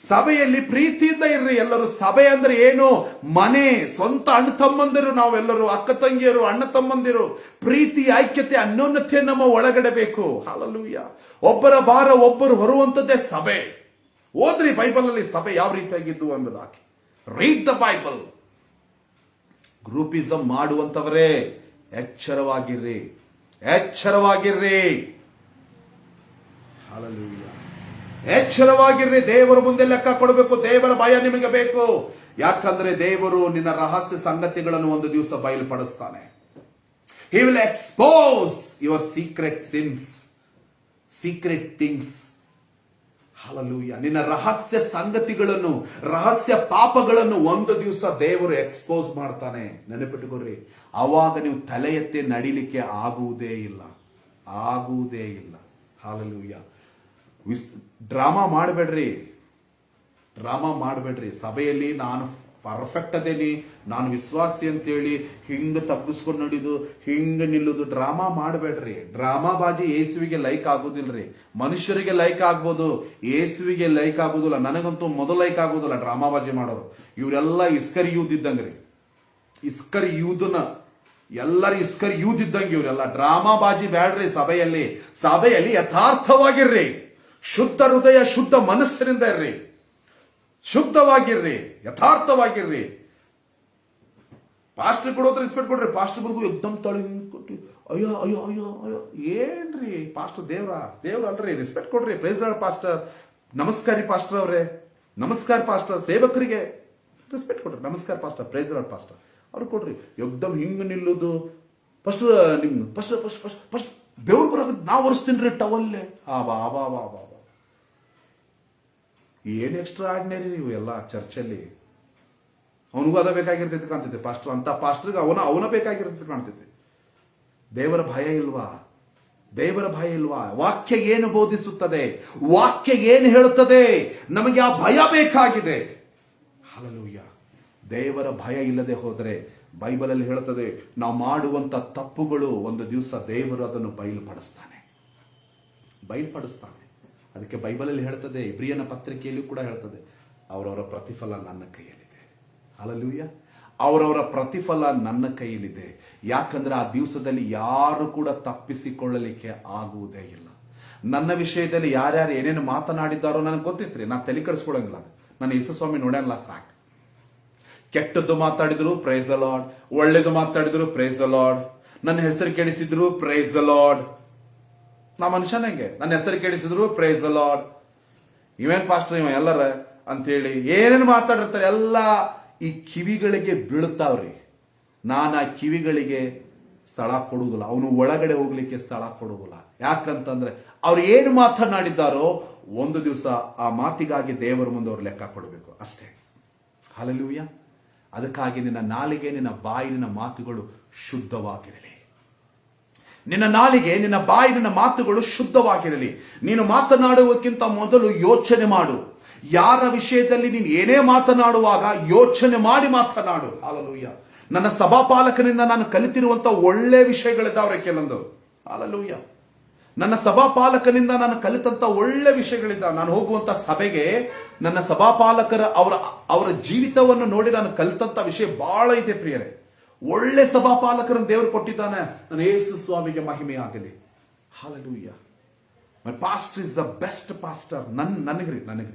ಸಭೆಯಲ್ಲಿ ಪ್ರೀತಿಯಿಂದ ಇರ್ರಿ ಎಲ್ಲರೂ. ಸಭೆ ಅಂದ್ರೆ ಏನು? ಮನೆ, ಸ್ವಂತ ಅಣ್ಣ ತಮ್ಮಂದಿರು, ನಾವೆಲ್ಲರೂ ಅಕ್ಕ ತಂಗಿಯರು, ಅಣ್ಣ ತಮ್ಮಂದಿರು. ಪ್ರೀತಿ, ಐಕ್ಯತೆ, ಅನ್ಯೋನ್ಯತೆ ನಮ್ಮ ಒಳಗಡೆ ಬೇಕು. ಹಲ್ಲೆಲೂಯ. ಒಬ್ಬರ ಭಾರ ಒಬ್ಬರು ಹೊರುವಂತದ್ದೇ ಸಭೆ. ಓದ್ರಿ ಬೈಬಲ್ ಅಲ್ಲಿ ಸಭೆ ಯಾವ ರೀತಿಯಾಗಿದ್ದು ಎಂಬುದಾಗಿ. Read the Bible. ಗ್ರೂಪಿಸಂ ಮಾಡುವಂತವರೇ ಎಚ್ಚರವಾಗಿರ್ರಿ. ಹಲ್ಲೆಲೂಯ. ಎಚ್ಚರವಾಗಿರ್ರಿ. ದೇವರ ಮುಂದೆ ಲೆಕ್ಕ ಕೊಡಬೇಕು. ದೇವರ ಭಯ ನಿಮಗೆ ಬೇಕು. ಯಾಕಂದ್ರೆ ದೇವರು ನಿನ್ನ ರಹಸ್ಯ ಸಂಗತಿಗಳನ್ನು ಒಂದು ದಿವಸ ಬಯಲುಪಡಿಸ್ತಾನೆ. He will expose your secret sins, secret things. Hallelujah. ನಿನ್ನ ರಹಸ್ಯ ಸಂಗತಿಗಳನ್ನು, ರಹಸ್ಯ ಪಾಪಗಳನ್ನು ಒಂದು ದಿವಸ ದೇವರು ಎಕ್ಸ್ಪೋಸ್ ಮಾಡ್ತಾನೆ. ನೆನಪಿಟ್ಟುಕೊಳ್ರಿ. ಅವಾಗ ನೀವು ತಲೆ ಎತ್ತಿ ನಡಿಲಿಕ್ಕೆ ಆಗುವುದೇ ಇಲ್ಲ. ಹಲ್ಲೆಲೂಯ. ಡ್ರಾಮಾ ಮಾಡಬೇಡ್ರಿ. ಸಭೆಯಲ್ಲಿ ನಾನು ಪರ್ಫೆಕ್ಟ್ ಅದೇನಿ, ನಾನು ವಿಶ್ವಾಸಿ ಅಂತೇಳಿ ಹಿಂಗ ತಪ್ಪಿಸ್ಕೊಂಡು ನಡಿದು ಹಿಂಗ ನಿಲ್ಲುದು. ಡ್ರಾಮಾ ಮಾಡಬೇಡ್ರಿ. ಡ್ರಾಮಾ ಬಾಜಿ ಯೇಸುವಿಗೆ ಲೈಕ್ ಆಗೋದಿಲ್ರಿ. ಮನುಷ್ಯರಿಗೆ ಲೈಕ್ ಆಗ್ಬೋದು, ಯೇಸುವಿಗೆ ಲೈಕ್ ಆಗೋದಿಲ್ಲ. ನನಗಂತೂ ಮೊದಲು ಲೈಕ್ ಆಗೋದಿಲ್ಲ ಡ್ರಾಮಾ ಬಾಜಿ ಮಾಡೋರು. ಇವರೆಲ್ಲ ಇಸ್ಕರ್ ಯೂತ್ ಇದ್ದಂಗ್ರಿ. ಎಲ್ಲರೂ ಇಸ್ಕರ್ ಯೂತ್ ಇದ್ದಂಗೆ ಇವರೆಲ್ಲ. ಡ್ರಾಮಾ ಬಾಜಿ ಬೇಡ್ರಿ. ಸಭೆಯಲ್ಲಿ ಯಥಾರ್ಥವಾಗಿರ್ರಿ. ಶುದ್ಧ ಹೃದಯ, ಶುದ್ಧ ಮನಸ್ಸಿನಿಂದ ಇರ್ರಿ. ಶುದ್ಧವಾಗಿರ್ರಿ, ಯಥಾರ್ಥವಾಗಿರ್ರಿ. ಪಾಸ್ಟರ್ ಕೊಡೋದ್ರ ರೆಸ್ಪೆಕ್ಟ್ ಕೊಡ್ರಿ. ಪಾಸ್ಟರ್ ಬಂದು ಎಕ್ದಮ್ ತಳಿ ಕೊಟ್ಟು ಅಯ್ಯೋ ಏನ್ರಿ ಪಾಸ್ಟರ್? ದೇವ್ರ ಅಲ್ರಿ. ರೆಸ್ಪೆಕ್ಟ್ ಕೊಡ್ರಿ. ಪ್ರೈಸ್ ಲಾರ್ಡ್ ಪಾಸ್ಟರ್, ನಮಸ್ಕಾರಿ ಪಾಸ್ಟರ್ ಅವರೇ, ನಮಸ್ಕಾರ ಪಾಸ್ಟರ್. ಸೇವಕರಿಗೆ ರೆಸ್ಪೆಕ್ಟ್ ಕೊಡ್ರಿ. ನಮಸ್ಕಾರ ಪಾಸ್ಟರ್, ಪ್ರೈಸ್ ಲಾರ್ಡ್ ಪಾಸ್ಟರ್ ಅವ್ರು ಕೊಡ್ರಿ. ಎಕ್ದಮ್ ಹಿಂಗ ನಿಲ್ಲುದು. ಫಸ್ಟ್ ಬೆವ್ರು ಬರೋದು ನಾವು ಒರೆಸ್ತೀನಿ ಟವಲ್ಲೇ. ಏನ್ ಎಕ್ಸ್ಟ್ರಾ ಆರ್ಡಿನರಿ ನೀವು ಎಲ್ಲ ಚರ್ಚಲ್ಲಿ. ಅವನಿಗೂ ಅದ ಬೇಕಾಗಿರ್ತೈತಿ ಕಾಣ್ತೈತಿ. ಪಾಸ್ಟರ್ ಅಂತ ಪಾಸ್ಟರ್ಗೆ ಅವನ ಬೇಕಾಗಿರ್ತೈತಿ ಕಾಣ್ತೈತಿ. ದೇವರ ಭಯ ಇಲ್ವಾ? ವಾಕ್ಯ ಏನು ಬೋಧಿಸುತ್ತದೆ? ವಾಕ್ಯ ಏನು ಹೇಳುತ್ತದೆ? ನಮಗೆ ಆ ಭಯ ಬೇಕಾಗಿದೆ. ಹಲ್ಲೆಲೂಯ. ದೇವರ ಭಯ ಇಲ್ಲದೆ ಹೋದರೆ ಬೈಬಲ್ ಅಲ್ಲಿ ಹೇಳುತ್ತದೆ, ನಾವು ಮಾಡುವಂತ ತಪ್ಪುಗಳು ಒಂದು ದಿವಸ ದೇವರು ಅದನ್ನು ಬಯಲುಪಡಿಸ್ತಾನೆ. ಅದಕ್ಕೆ ಬೈಬಲ್ ಅಲ್ಲಿ ಹೇಳ್ತದೆ, ಇಬ್ರಿಯನ ಪತ್ರಿಕೆಯಲ್ಲೂ ಕೂಡ ಹೇಳ್ತದೆ, ಅವರವರ ಪ್ರತಿಫಲ ನನ್ನ ಕೈಯಲ್ಲಿದೆ. ಹಲ್ಲೆಲೂಯ. ಅವರವರ ಪ್ರತಿಫಲ ನನ್ನ ಕೈಯಲ್ಲಿದೆ. ಯಾಕಂದ್ರೆ ಆ ದಿವಸದಲ್ಲಿ ಯಾರು ಕೂಡ ತಪ್ಪಿಸಿಕೊಳ್ಳಲಿಕ್ಕೆ ಆಗುವುದೇ ಇಲ್ಲ. ನನ್ನ ವಿಷಯದಲ್ಲಿ ಯಾರ್ಯಾರು ಏನೇನು ಮಾತನಾಡಿದ್ದಾರೋ ನನಗೆ ಗೊತ್ತಿತ್ರಿ. ನಾನು ತಲೆ ಕೆಡಿಸ್ಕೊಳ್ಳಂಗಿಲ್ಲ. ನಾನು ಯೇಸು ಸ್ವಾಮಿ ನೋಡ್ಯಾನಲ್ಲ ಸಾಕು. ಕೆಟ್ಟದ್ದು ಮಾತಾಡಿದ್ರು ಪ್ರೈಸ್ ದ ಲಾರ್ಡ್, ಒಳ್ಳೇದು ಮಾತಾಡಿದ್ರು ಪ್ರೈಸ್ ದ ಲಾರ್ಡ್, ನನ್ನ ಹೆಸರು ಕೆಡಿಸಿದ್ರು ಪ್ರೈಸ್ ದ ಲಾರ್ಡ್. ನಾ ಮನುಷ್ಯನಂಗೆ ನನ್ನ ಹೆಸರು ಕೆಡಿಸಿದ್ರು ಪ್ರೈಸ್ ದ ಲಾರ್ಡ್. ಇವೇನ್ ಪಾಸ್ಟರ್ ಇವ ಎಲ್ಲರ ಅಂತೇಳಿ ಏನೇನು ಮಾತಾಡಿರ್ತಾರೆ ಎಲ್ಲ ಈ ಕಿವಿಗಳಿಗೆ ಬೀಳುತ್ತಾವ್ರಿ. ನಾನು ಆ ಕಿವಿಗಳಿಗೆ ಸ್ಥಳ ಕೊಡುವುದಿಲ್ಲ. ಅವನು ಒಳಗಡೆ ಹೋಗ್ಲಿಕ್ಕೆ ಸ್ಥಳ ಕೊಡುವುದಿಲ್ಲ. ಯಾಕಂತಂದ್ರೆ ಅವ್ರು ಏನು ಮಾತನಾಡಿದ್ದಾರೋ ಒಂದು ದಿವಸ ಆ ಮಾತಿಗಾಗಿ ದೇವರ ಮುಂದೆ ಅವ್ರು ಲೆಕ್ಕ ಕೊಡಬೇಕು ಅಷ್ಟೇ. ಹಲ್ಲೆಲೂಯ. ಅದಕ್ಕಾಗಿ ನಿನ್ನ ನಾಲಿಗೆ, ನಿನ್ನ ಬಾಯಿ, ನಿನ್ನ ಮಾತುಗಳು ಶುದ್ಧವಾಗಿರಲಿ. ನಿನ್ನ ನಾಲಿಗೆ, ನಿನ್ನ ಬಾಯಿ, ನಿನ್ನ ಮಾತುಗಳು ಶುದ್ಧವಾಗಿರಲಿ. ನೀನು ಮಾತನಾಡುವುದಕ್ಕಿಂತ ಮೊದಲು ಯೋಚನೆ ಮಾಡು. ಯಾರ ವಿಷಯದಲ್ಲಿ ನೀನು ಏನೇ ಮಾತನಾಡುವಾಗ ಯೋಚನೆ ಮಾಡಿ ಮಾತನಾಡು. ಹಲ್ಲೆಲೂಯ. ನನ್ನ ಸಭಾಪಾಲಕನಿಂದ ನಾನು ಕಲಿತಿರುವಂತ ಒಳ್ಳೆ ವಿಷಯಗಳಿದ್ದಾವ್ರೆ ಕೆಲವೊಂದು. ಹಲ್ಲೆಲೂಯ. ನನ್ನ ಸಭಾಪಾಲಕನಿಂದ ನಾನು ಕಲಿತಂತ ಒಳ್ಳೆ ವಿಷಯಗಳಿದ್ದಾವೆ. ನಾನು ಹೋಗುವಂತ ಸಭೆಗೆ ನನ್ನ ಸಭಾಪಾಲಕರ ಅವರ ಜೀವಿತವನ್ನು ನೋಡಿ ನಾನು ಕಲಿತಂತ ವಿಷಯ ಬಹಳ ಇದೆ ಪ್ರಿಯರೇ. ಒಳ್ಳೆ ಸಭಾಪಾಲಕರನ್ನು ದೇವರು ಕೊಟ್ಟಿದ್ದಾನೆ. ನನ್ನ ಯೇಸು ಸ್ವಾಮಿಗೆ ಮಹಿಮೆ ಆಗಲಿ. Hallelujah. My pastor is the best pastor. ನನಗ್ರಿ.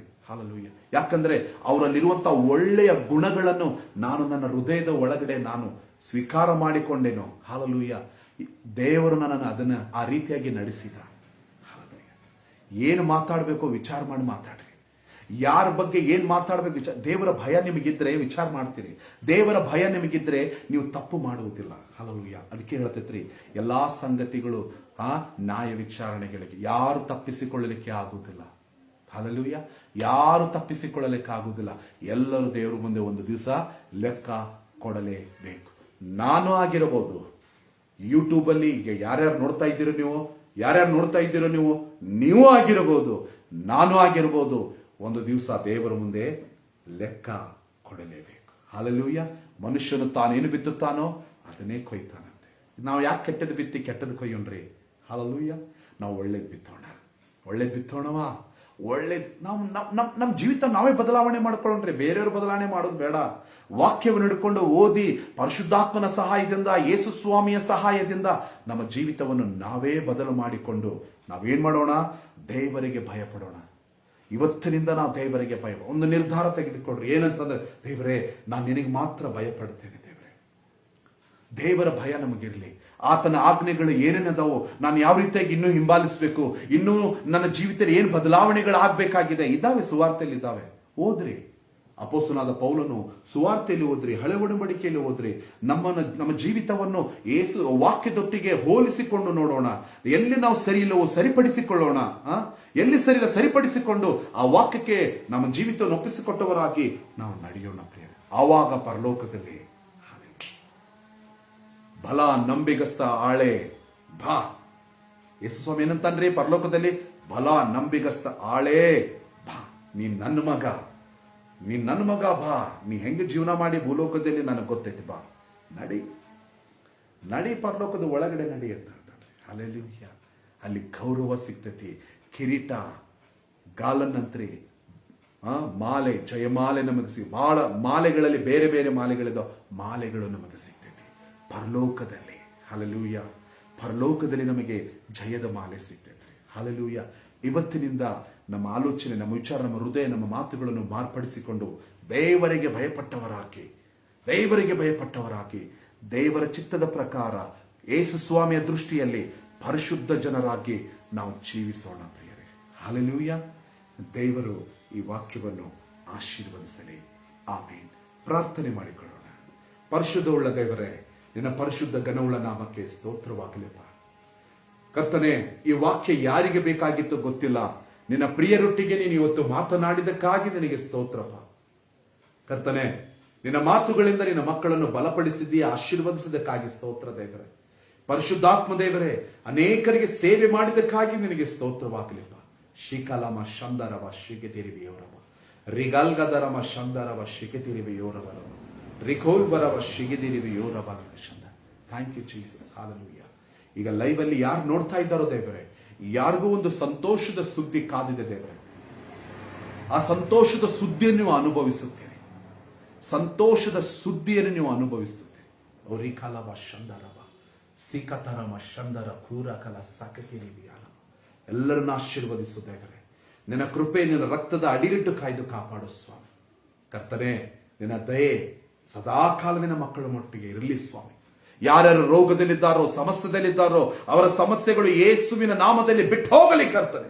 ಹಲ್ಲೆಲೂಯ. ಯಾಕಂದ್ರೆ ಅವರಲ್ಲಿರುವಂತ ಒಳ್ಳೆಯ ಗುಣಗಳನ್ನು ನಾನು ನನ್ನ ಹೃದಯದ ಒಳಗಡೆ ನಾನು ಸ್ವೀಕಾರ ಮಾಡಿಕೊಂಡೇನೋ. ಹಲ್ಲೆಲೂಯ. ದೇವರು ನನ್ನನ್ನು ಅದನ್ನ ಆ ರೀತಿಯಾಗಿ ನಡೆಸಿದ. ಏನು ಮಾತಾಡಬೇಕೋ ವಿಚಾರ ಮಾಡಿ ಮಾತಾಡ್ರಿ. ಯಾರ ಬಗ್ಗೆ ಏನ್ ಮಾತಾಡಬೇಕು ದೇವರ ಭಯ ನಿಮಗಿದ್ರೆ ವಿಚಾರ ಮಾಡ್ತೀರಿ. ದೇವರ ಭಯ ನಿಮಗಿದ್ರೆ ನೀವು ತಪ್ಪು ಮಾಡುವುದಿಲ್ಲ. ಹಲ್ಲೆಲೂಯ. ಅದಕ್ಕೆ ಹೇಳ್ತೈತ್ರಿ, ಎಲ್ಲಾ ಸಂಗತಿಗಳು ನ್ಯಾಯ ವಿಚಾರಣೆಗಳಿಗೆ ಯಾರು ತಪ್ಪಿಸಿಕೊಳ್ಳಲಿಕ್ಕೆ ಆಗುವುದಿಲ್ಲ. ಹಲ್ಲೆಲೂಯ. ಯಾರು ತಪ್ಪಿಸಿಕೊಳ್ಳಲಿಕ್ಕೆ ಆಗುವುದಿಲ್ಲ. ಎಲ್ಲರೂ ದೇವರ ಮುಂದೆ ಒಂದು ದಿವಸ ಲೆಕ್ಕ ಕೊಡಲೇಬೇಕು. ನಾನು ಆಗಿರಬಹುದು, ಯೂಟ್ಯೂಬ್ ಅಲ್ಲಿ ಯಾರ್ಯಾರು ನೋಡ್ತಾ ಇದ್ದೀರೋ ನೀವು, ಯಾರ್ಯಾರು ನೋಡ್ತಾ ಇದ್ದೀರೋ ನೀವು ಆಗಿರಬಹುದು, ನಾನು ಆಗಿರಬಹುದು. ಒಂದು ದಿವಸ ದೇವರ ಮುಂದೆ ಲೆಕ್ಕ ಕೊಡಲೇಬೇಕು. ಹಲ್ಲೆಲೂಯಾ. ಮನುಷ್ಯನು ತಾನೇನು ಬಿತ್ತುತ್ತಾನೋ ಅದನ್ನೇ ಕೊಯ್ತಾನಂತೆ. ನಾವು ಯಾಕೆ ಕೆಟ್ಟದ್ದು ಬಿತ್ತಿ ಕೆಟ್ಟದ್ದು ಕೊಯ್ಯೋಣ್ರಿ? ಹಲ್ಲೆಲೂಯಾ. ನಾವು ಒಳ್ಳೇದು ಬಿತ್ತೋಣವಾ. ಒಳ್ಳೇದು ನಮ್ಮ ಜೀವಿತ ನಾವೇ ಬದಲಾವಣೆ ಮಾಡ್ಕೊಳ್ಳೋಣ್ರಿ. ಬೇರೆಯವರು ಬದಲಾವಣೆ ಮಾಡೋದು ಬೇಡ. ವಾಕ್ಯವನ್ನು ಹಿಡ್ಕೊಂಡು ಓದಿ ಪರಿಶುದ್ಧಾತ್ಮನ ಸಹಾಯದಿಂದ, ಯೇಸು ಸ್ವಾಮಿಯ ಸಹಾಯದಿಂದ ನಮ್ಮ ಜೀವಿತವನ್ನು ನಾವೇ ಬದಲು ಮಾಡಿಕೊಂಡು ನಾವೇನ್ ಮಾಡೋಣ? ದೇವರಿಗೆ ಭಯಪಡೋಣ. ಇವತ್ತಿನಿಂದ ನಾವು ದೇವರಿಗೆ ಒಂದು ನಿರ್ಧಾರ ತೆಗೆದುಕೊಡ್ರಿ. ಏನಂತಂದ್ರೆ, ದೇವರೇ, ನಾನು ನಿನಗೆ ಮಾತ್ರ ಭಯ ಪಡ್ತೇನೆ. ದೇವರ ಭಯ ನಮಗಿರಲಿ. ಆತನ ಆಜ್ಞೆಗಳು ಏನೇನದಾವೋ ನಾನು ಯಾವ ರೀತಿಯಾಗಿ ಇನ್ನೂ ಹಿಂಬಾಲಿಸಬೇಕು, ಇನ್ನೂ ನನ್ನ ಜೀವಿತದಲ್ಲಿ ಏನು ಬದಲಾವಣೆಗಳಾಗಬೇಕಾಗಿದೆ ಇದ್ದಾವೆ, ಸುವಾರ್ತೆಯಲ್ಲಿ ಇದ್ದಾವೆ. ಓದ್ರಿ. ಅಪೊಸ್ತಲನಾದ ಪೌಲನು ಸುವಾರ್ತೆಯಲ್ಲಿ ಓದ್ರಿ, ಹಳೆ ಒಡಂಬಡಿಕೆಯಲ್ಲಿ ಓದ್ರಿ. ನಮ್ಮ ಜೀವಿತವನ್ನು ಯೇಸು ವಾಕ್ಯದೊಟ್ಟಿಗೆ ಹೋಲಿಸಿಕೊಂಡು ನೋಡೋಣ. ಎಲ್ಲಿ ನಾವು ಸರಿ ಇಲ್ಲವೋ ಸರಿಪಡಿಸಿಕೊಳ್ಳೋಣ. ಎಲ್ಲಿ ಸರಿ ಇಲ್ಲ ಸರಿಪಡಿಸಿಕೊಂಡು ಆ ವಾಕ್ಯಕ್ಕೆ ನಮ್ಮ ಜೀವಿತವನ್ನು ಒಪ್ಪಿಸಿಕೊಟ್ಟವರಾಗಿ ನಾವು ನಡೆಯೋಣ ಪ್ರಿಯರೇ. ಆವಾಗ ಪರಲೋಕದಲ್ಲಿ ಬಲ ನಂಬಿಗಸ್ತ ಆಳೆ ಬಾ. ಯೇಸು ಸ್ವಾಮಿ ಏನಂತಾನ್ರಿ ಪರಲೋಕದಲ್ಲಿ? ಬಲ ನಂಬಿಗಸ್ತ ಆಳೆ ಬಾ, ನೀನ್ ನನ್ನ ಮಗ ಬಾ. ನೀ ಹೆಂಗೆ ಜೀವನ ಮಾಡಿ ಭೂಲೋಕದಲ್ಲಿ ನನಗೆ ಗೊತ್ತೈತಿ, ಬಾ, ನಡಿ ಪರಲೋಕದ ಒಳಗಡೆ ನಡಿ ಅಂತ ಹೇಳ್ತಾರೆ. ಹಲ್ಲೆಲೂಯಾ. ಅಲ್ಲಿ ಗೌರವ ಸಿಗ್ತೈತಿ, ಕಿರೀಟ, ಗಾಲನ್ನಂತ್ರಿ, ಮಾಲೆ, ಜಯಮಾಲೆ ನಮಗೆ ಬಹಳ ಮಾಲೆಗಳಲ್ಲಿ ಬೇರೆ ಬೇರೆ ಮಾಲೆಗಳಿದ್ದಾವೆ. ಮಾಲೆಗಳು ನಮಗೆ ಸಿಗ್ತೈತಿ ಪರಲೋಕದಲ್ಲಿ. ಹಲ್ಲೆಲೂಯಾ. ಪರಲೋಕದಲ್ಲಿ ನಮಗೆ ಜಯದ ಮಾಲೆ ಸಿಗ್ತೈತ್ರಿ. ಹಲ್ಲೆಲೂಯಾ. ಇವತ್ತಿನಿಂದ ನಮ್ಮ ಆಲೋಚನೆ, ನಮ್ಮ ವಿಚಾರ, ನಮ್ಮ ಹೃದಯ, ನಮ್ಮ ಮಾತುಗಳನ್ನು ಮಾರ್ಪಡಿಸಿಕೊಂಡು ದೇವರಿಗೆ ಭಯಪಟ್ಟವರಾಗಿ ದೇವರ ಚಿತ್ತದ ಪ್ರಕಾರ ಯೇಸು ಸ್ವಾಮಿಯ ದೃಷ್ಟಿಯಲ್ಲಿ ಪರಿಶುದ್ಧ ಜನರಾಗಿ ನಾವು ಜೀವಿಸೋಣ ಪ್ರಿಯರೇ. ಹಲ್ಲೆಲೂಯಾ. ದೇವರು ಈ ವಾಕ್ಯವನ್ನು ಆಶೀರ್ವದಿಸಲಿ. ಆಮೇನ್. ಪ್ರಾರ್ಥನೆ ಮಾಡಿಕೊಳ್ಳೋಣ. ಪರಿಶುದ್ಧವುಳ್ಳ ದೇವರೇ, ನಿನ್ನ ಪರಿಶುದ್ಧ ಘನವುಳ್ಳ ನಾಮಕ್ಕೆ ಸ್ತೋತ್ರವಾಗಲಿಪ್ಪ. ಕರ್ತನೆ, ಈ ವಾಕ್ಯ ಯಾರಿಗೆ ಬೇಕಾಗಿತ್ತು ಗೊತ್ತಿಲ್ಲ. ನಿನ್ನ ಪ್ರಿಯರೊಟ್ಟಿಗೆ ನೀನು ಇವತ್ತು ಮಾತನಾಡಿದಕ್ಕಾಗಿ ನಿನಗೆ ಸ್ತೋತ್ರಪ್ಪ. ಕರ್ತನೆ, ನಿನ್ನ ಮಾತುಗಳಿಂದ ನಿನ್ನ ಮಕ್ಕಳನ್ನು ಬಲಪಡಿಸಿದ್ದೀಯ, ಆಶೀರ್ವದಿಸಿದಕ್ಕಾಗಿ ಸ್ತೋತ್ರ ದೇವರೇ. ಪರಿಶುದ್ಧಾತ್ಮ ದೇವರೇ, ಅನೇಕರಿಗೆ ಸೇವೆ ಮಾಡಿದಕ್ಕಾಗಿ ನಿನಗೆ ಸ್ತೋತ್ರವಾಗಲಿಪ್ಪ. ಶಿಕಲಮ ಶಂದರವ ಶಿಕೆತಿರಿವಿಯೋರವ ರಿಗಲ್ಗದರಮ ಶಂದರವ ಶಿಕೆತಿರಿವಿಯೋರವರವ ರಿಕೋಲ್ ಬರವ ಶಿಗೆದಿರಿವಿಯೋರವ ಶಂದ. Thank you Jesus. ಹಾಲೆಲೂಯಾ. ಈಗ ಲೈವ್ ಅಲ್ಲಿ ಯಾರು ನೋಡ್ತಾ ಇದ್ದಾರೋ ದೇವರೇ, ಯಾರಿಗೂ ಒಂದು ಸಂತೋಷದ ಸುದ್ದಿ ಕಾದಿದೆ ದೇವರೇ. ಆ ಸಂತೋಷದ ಸುದ್ದಿಯನ್ನು ನೀವು ಅನುಭವಿಸುತ್ತೀರಿ. ಸಂತೋಷದ ಸುದ್ದಿಯನ್ನು ನೀವು ಅನುಭವಿಸುತ್ತೀರಿ. ರಿಕಲವ ಶಂದರವ ಸಿಕತರಮ ಶಂದರ ಕ್ರೂರಕಲ ಸಕತಿರಿವಿಯಾಲ. ಎಲ್ಲರನ್ನ ಆಶೀರ್ವದಿಸು ದೇವರೇ. ನಿನ್ನ ಕೃಪೆ, ನಿನ್ನ ರಕ್ತದ ಅಡಿಲಿಟ್ಟು ಕಾಯ್ದು ಕಾಪಾಡು ಸ್ವಾಮಿ. ಕರ್ತನೆ, ನಿನ್ನ ದಯೆ ಸದಾ ಕಾಲದಿನ ಮಕ್ಕಳ ಮಟ್ಟಿಗೆ ಇರಲಿ ಸ್ವಾಮಿ. ಯಾರ್ಯಾರು ರೋಗದಲ್ಲಿದ್ದಾರೋ, ಸಮಸ್ಯೆದಲ್ಲಿದ್ದಾರೋ, ಅವರ ಸಮಸ್ಯೆಗಳು ಯೇಸುವಿನ ನಾಮದಲ್ಲಿ ಬಿಟ್ಟು ಹೋಗಲಿ ಕರ್ತನೆ.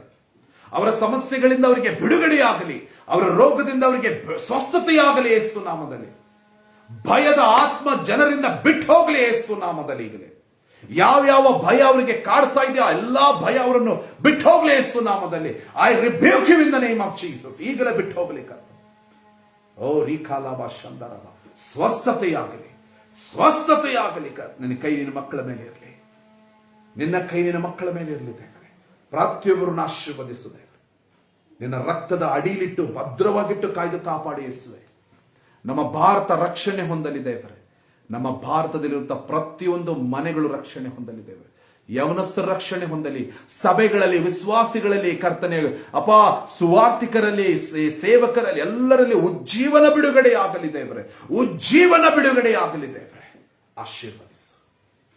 ಅವರ ಸಮಸ್ಯೆಗಳಿಂದ ಅವರಿಗೆ ಬಿಡುಗಡೆಯಾಗಲಿ, ಅವರ ರೋಗದಿಂದ ಅವರಿಗೆ ಸ್ವಸ್ಥತೆಯಾಗಲಿ ಯೇಸು ನಾಮದಲ್ಲಿ. ಭಯದ ಆತ್ಮ ಜನರಿಂದ ಬಿಟ್ಟು ಹೋಗಲಿ ಯೇಸು ನಾಮದಲ್ಲಿ. ಈಗಲೇ ಯಾವ ಭಯ ಅವರಿಗೆ ಕಾಡ್ತಾ ಇದೆಯೋ ಎಲ್ಲಾ ಭಯ ಅವರನ್ನು ಬಿಟ್ಟು ಹೋಗಲಿ ಯೇಸು ನಾಮದಲ್ಲಿ. I rebuke you in the name of Jesus. ಈಗಲೇ ಬಿಟ್ಟು ಹೋಗಲಿ ಕರ್ತನೆ. ಓ ರೀಕಾಲಾಬ ಶಂದರಬ. ಸ್ವಸ್ಥತೆಯಾಗಲಿ. ನಿನ್ನ ಕೈ ನಿನ್ನ ಮಕ್ಕಳ ಮೇಲೆ ಇರಲಿ. ನಿನ್ನ ಕೈ ನಿನ್ನ ಮಕ್ಕಳ ಮೇಲೆ ಇರಲಿ ದೇವರೇ. ಪ್ರತಿಯೊಬ್ಬರನ್ನು ಆಶೀರ್ವದಿಸು ದೇವರೇ. ನಿನ್ನ ರಕ್ತದ ಅಡಿಲಿಟ್ಟು ಭದ್ರವಾಗಿಟ್ಟು ಕಾಯ್ದು ಕಾಪಾಡಿ ಯೇಸುವೆ. ನಮ್ಮ ಭಾರತ ರಕ್ಷಣೆ ಹೊಂದಲಿ ದೇವರೇ. ನಮ್ಮ ಭಾರತದಲ್ಲಿರುವಂತಹ ಪ್ರತಿಯೊಂದು ಮನೆಗಳು ರಕ್ಷಣೆ ಹೊಂದಲಿ ದೇವರೇ. ಯವನಸ್ಥರ ರಕ್ಷಣೆ ಹೊಂದಲಿ. ಸಭೆಗಳಲ್ಲಿ, ವಿಶ್ವಾಸಿಗಳಲ್ಲಿ ಕರ್ತನೆ ಅಪ್ಪ, ಸುವಾರ್ತಿಕರಲ್ಲಿ, ಸೇವಕರಲ್ಲಿ, ಎಲ್ಲರಲ್ಲಿ ಉಜ್ಜೀವನ ಬಿಡುಗಡೆ ಆಗಲಿ ದೇವರೇ. ಉಜ್ಜೀವನ ಬಿಡುಗಡೆ ಆಗಲಿ ದೇವರೇ. ಆಶೀರ್ವದಿಸು.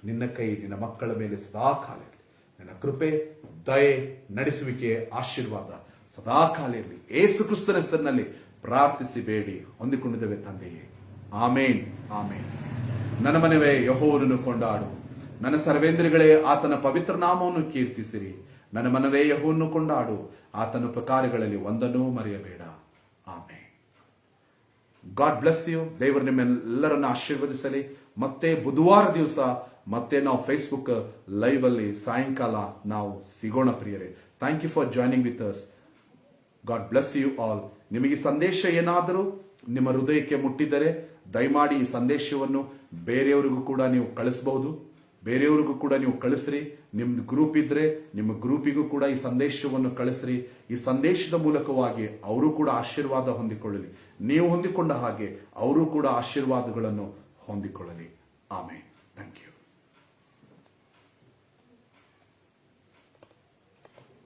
ನಿನ್ನ ಕೈ ನಿನ್ನ ಮಕ್ಕಳ ಮೇಲೆ ಸದಾ ಕಾಲ ಇರಲಿ. ನಿನ್ನ ಕೃಪೆ, ದಯೆ, ನಡೆಸುವಿಕೆ, ಆಶೀರ್ವಾದ ಸದಾ ಕಾಲ ಇರಲಿ. ಯೇಸು ಕ್ರಿಸ್ತನ ಹೆಸರಿನಲ್ಲಿ ಪ್ರಾರ್ಥಿಸಿ ಬೇಡಿ ಹೊಂದಿಕೊಂಡಿದ್ದೇವೆ ತಂದೆಯೇ. ಆಮೇನ್, ಆಮೇನ್. ನನ್ನ ಮನವೇ ಯೆಹೋವನನ್ನು ಕೊಂಡಾಡು, ನನ್ನ ಸರ್ವೇಂದ್ರಿಗಳೇ ಆತನ ಪವಿತ್ರ ನಾಮವನ್ನು ಕೀರ್ತಿಸಿರಿ. ನನ್ನ ಮನವೇ ಯೆಹೋವನನ್ನು ಕೊಂಡಾಡು, ಆತನ ಉಪಕಾರಗಳಲ್ಲಿ ಒಂದನ್ನೂ ಮರೆಯಬೇಡ. ಆಮೇನ್. God bless you. ದೇವರು ನಿಮ್ಮೆಲ್ಲರನ್ನು ಆಶೀರ್ವದಿಸಲಿ. ಮತ್ತೆ ಬುಧವಾರ ದಿವಸ ಮತ್ತೆ ನಾವು ಫೇಸ್ಬುಕ್ ಲೈವ್ ಅಲ್ಲಿ ಸಾಯಂಕಾಲ ನಾವು ಸಿಗೋಣ ಪ್ರಿಯರೇ. Thank you for joining with us. God bless you all. ನಿಮಗೆ ಸಂದೇಶ ಏನಾದರೂ ನಿಮ್ಮ ಹೃದಯಕ್ಕೆ ಮುಟ್ಟಿದ್ದರೆ ದಯಮಾಡಿ ಈ ಸಂದೇಶವನ್ನು ಬೇರೆಯವರಿಗೂ ಕೂಡ ನೀವು ಕಳಿಸಬಹುದು. ಬೇರೆಯವ್ರಿಗೂ ಕೂಡ ನೀವು ಕಳಿಸ್ರಿ. ನಿಮ್ದು ಗ್ರೂಪ್ ಇದ್ರೆ ನಿಮ್ಮ ಗ್ರೂಪಿಗೂ ಕೂಡ ಈ ಸಂದೇಶವನ್ನು ಕಳಿಸ್ರಿ. ಈ ಸಂದೇಶದ ಮೂಲಕವಾಗಿ ಅವರು ಕೂಡ ಆಶೀರ್ವಾದ ಹೊಂದಿಕೊಳ್ಳಲಿ. ನೀವು ಹೊಂದಿಕೊಂಡ ಹಾಗೆ ಅವರು ಕೂಡ ಆಶೀರ್ವಾದಗಳನ್ನು ಹೊಂದಿಕೊಳ್ಳಲಿ. ಆಮೇನ್. Thank you.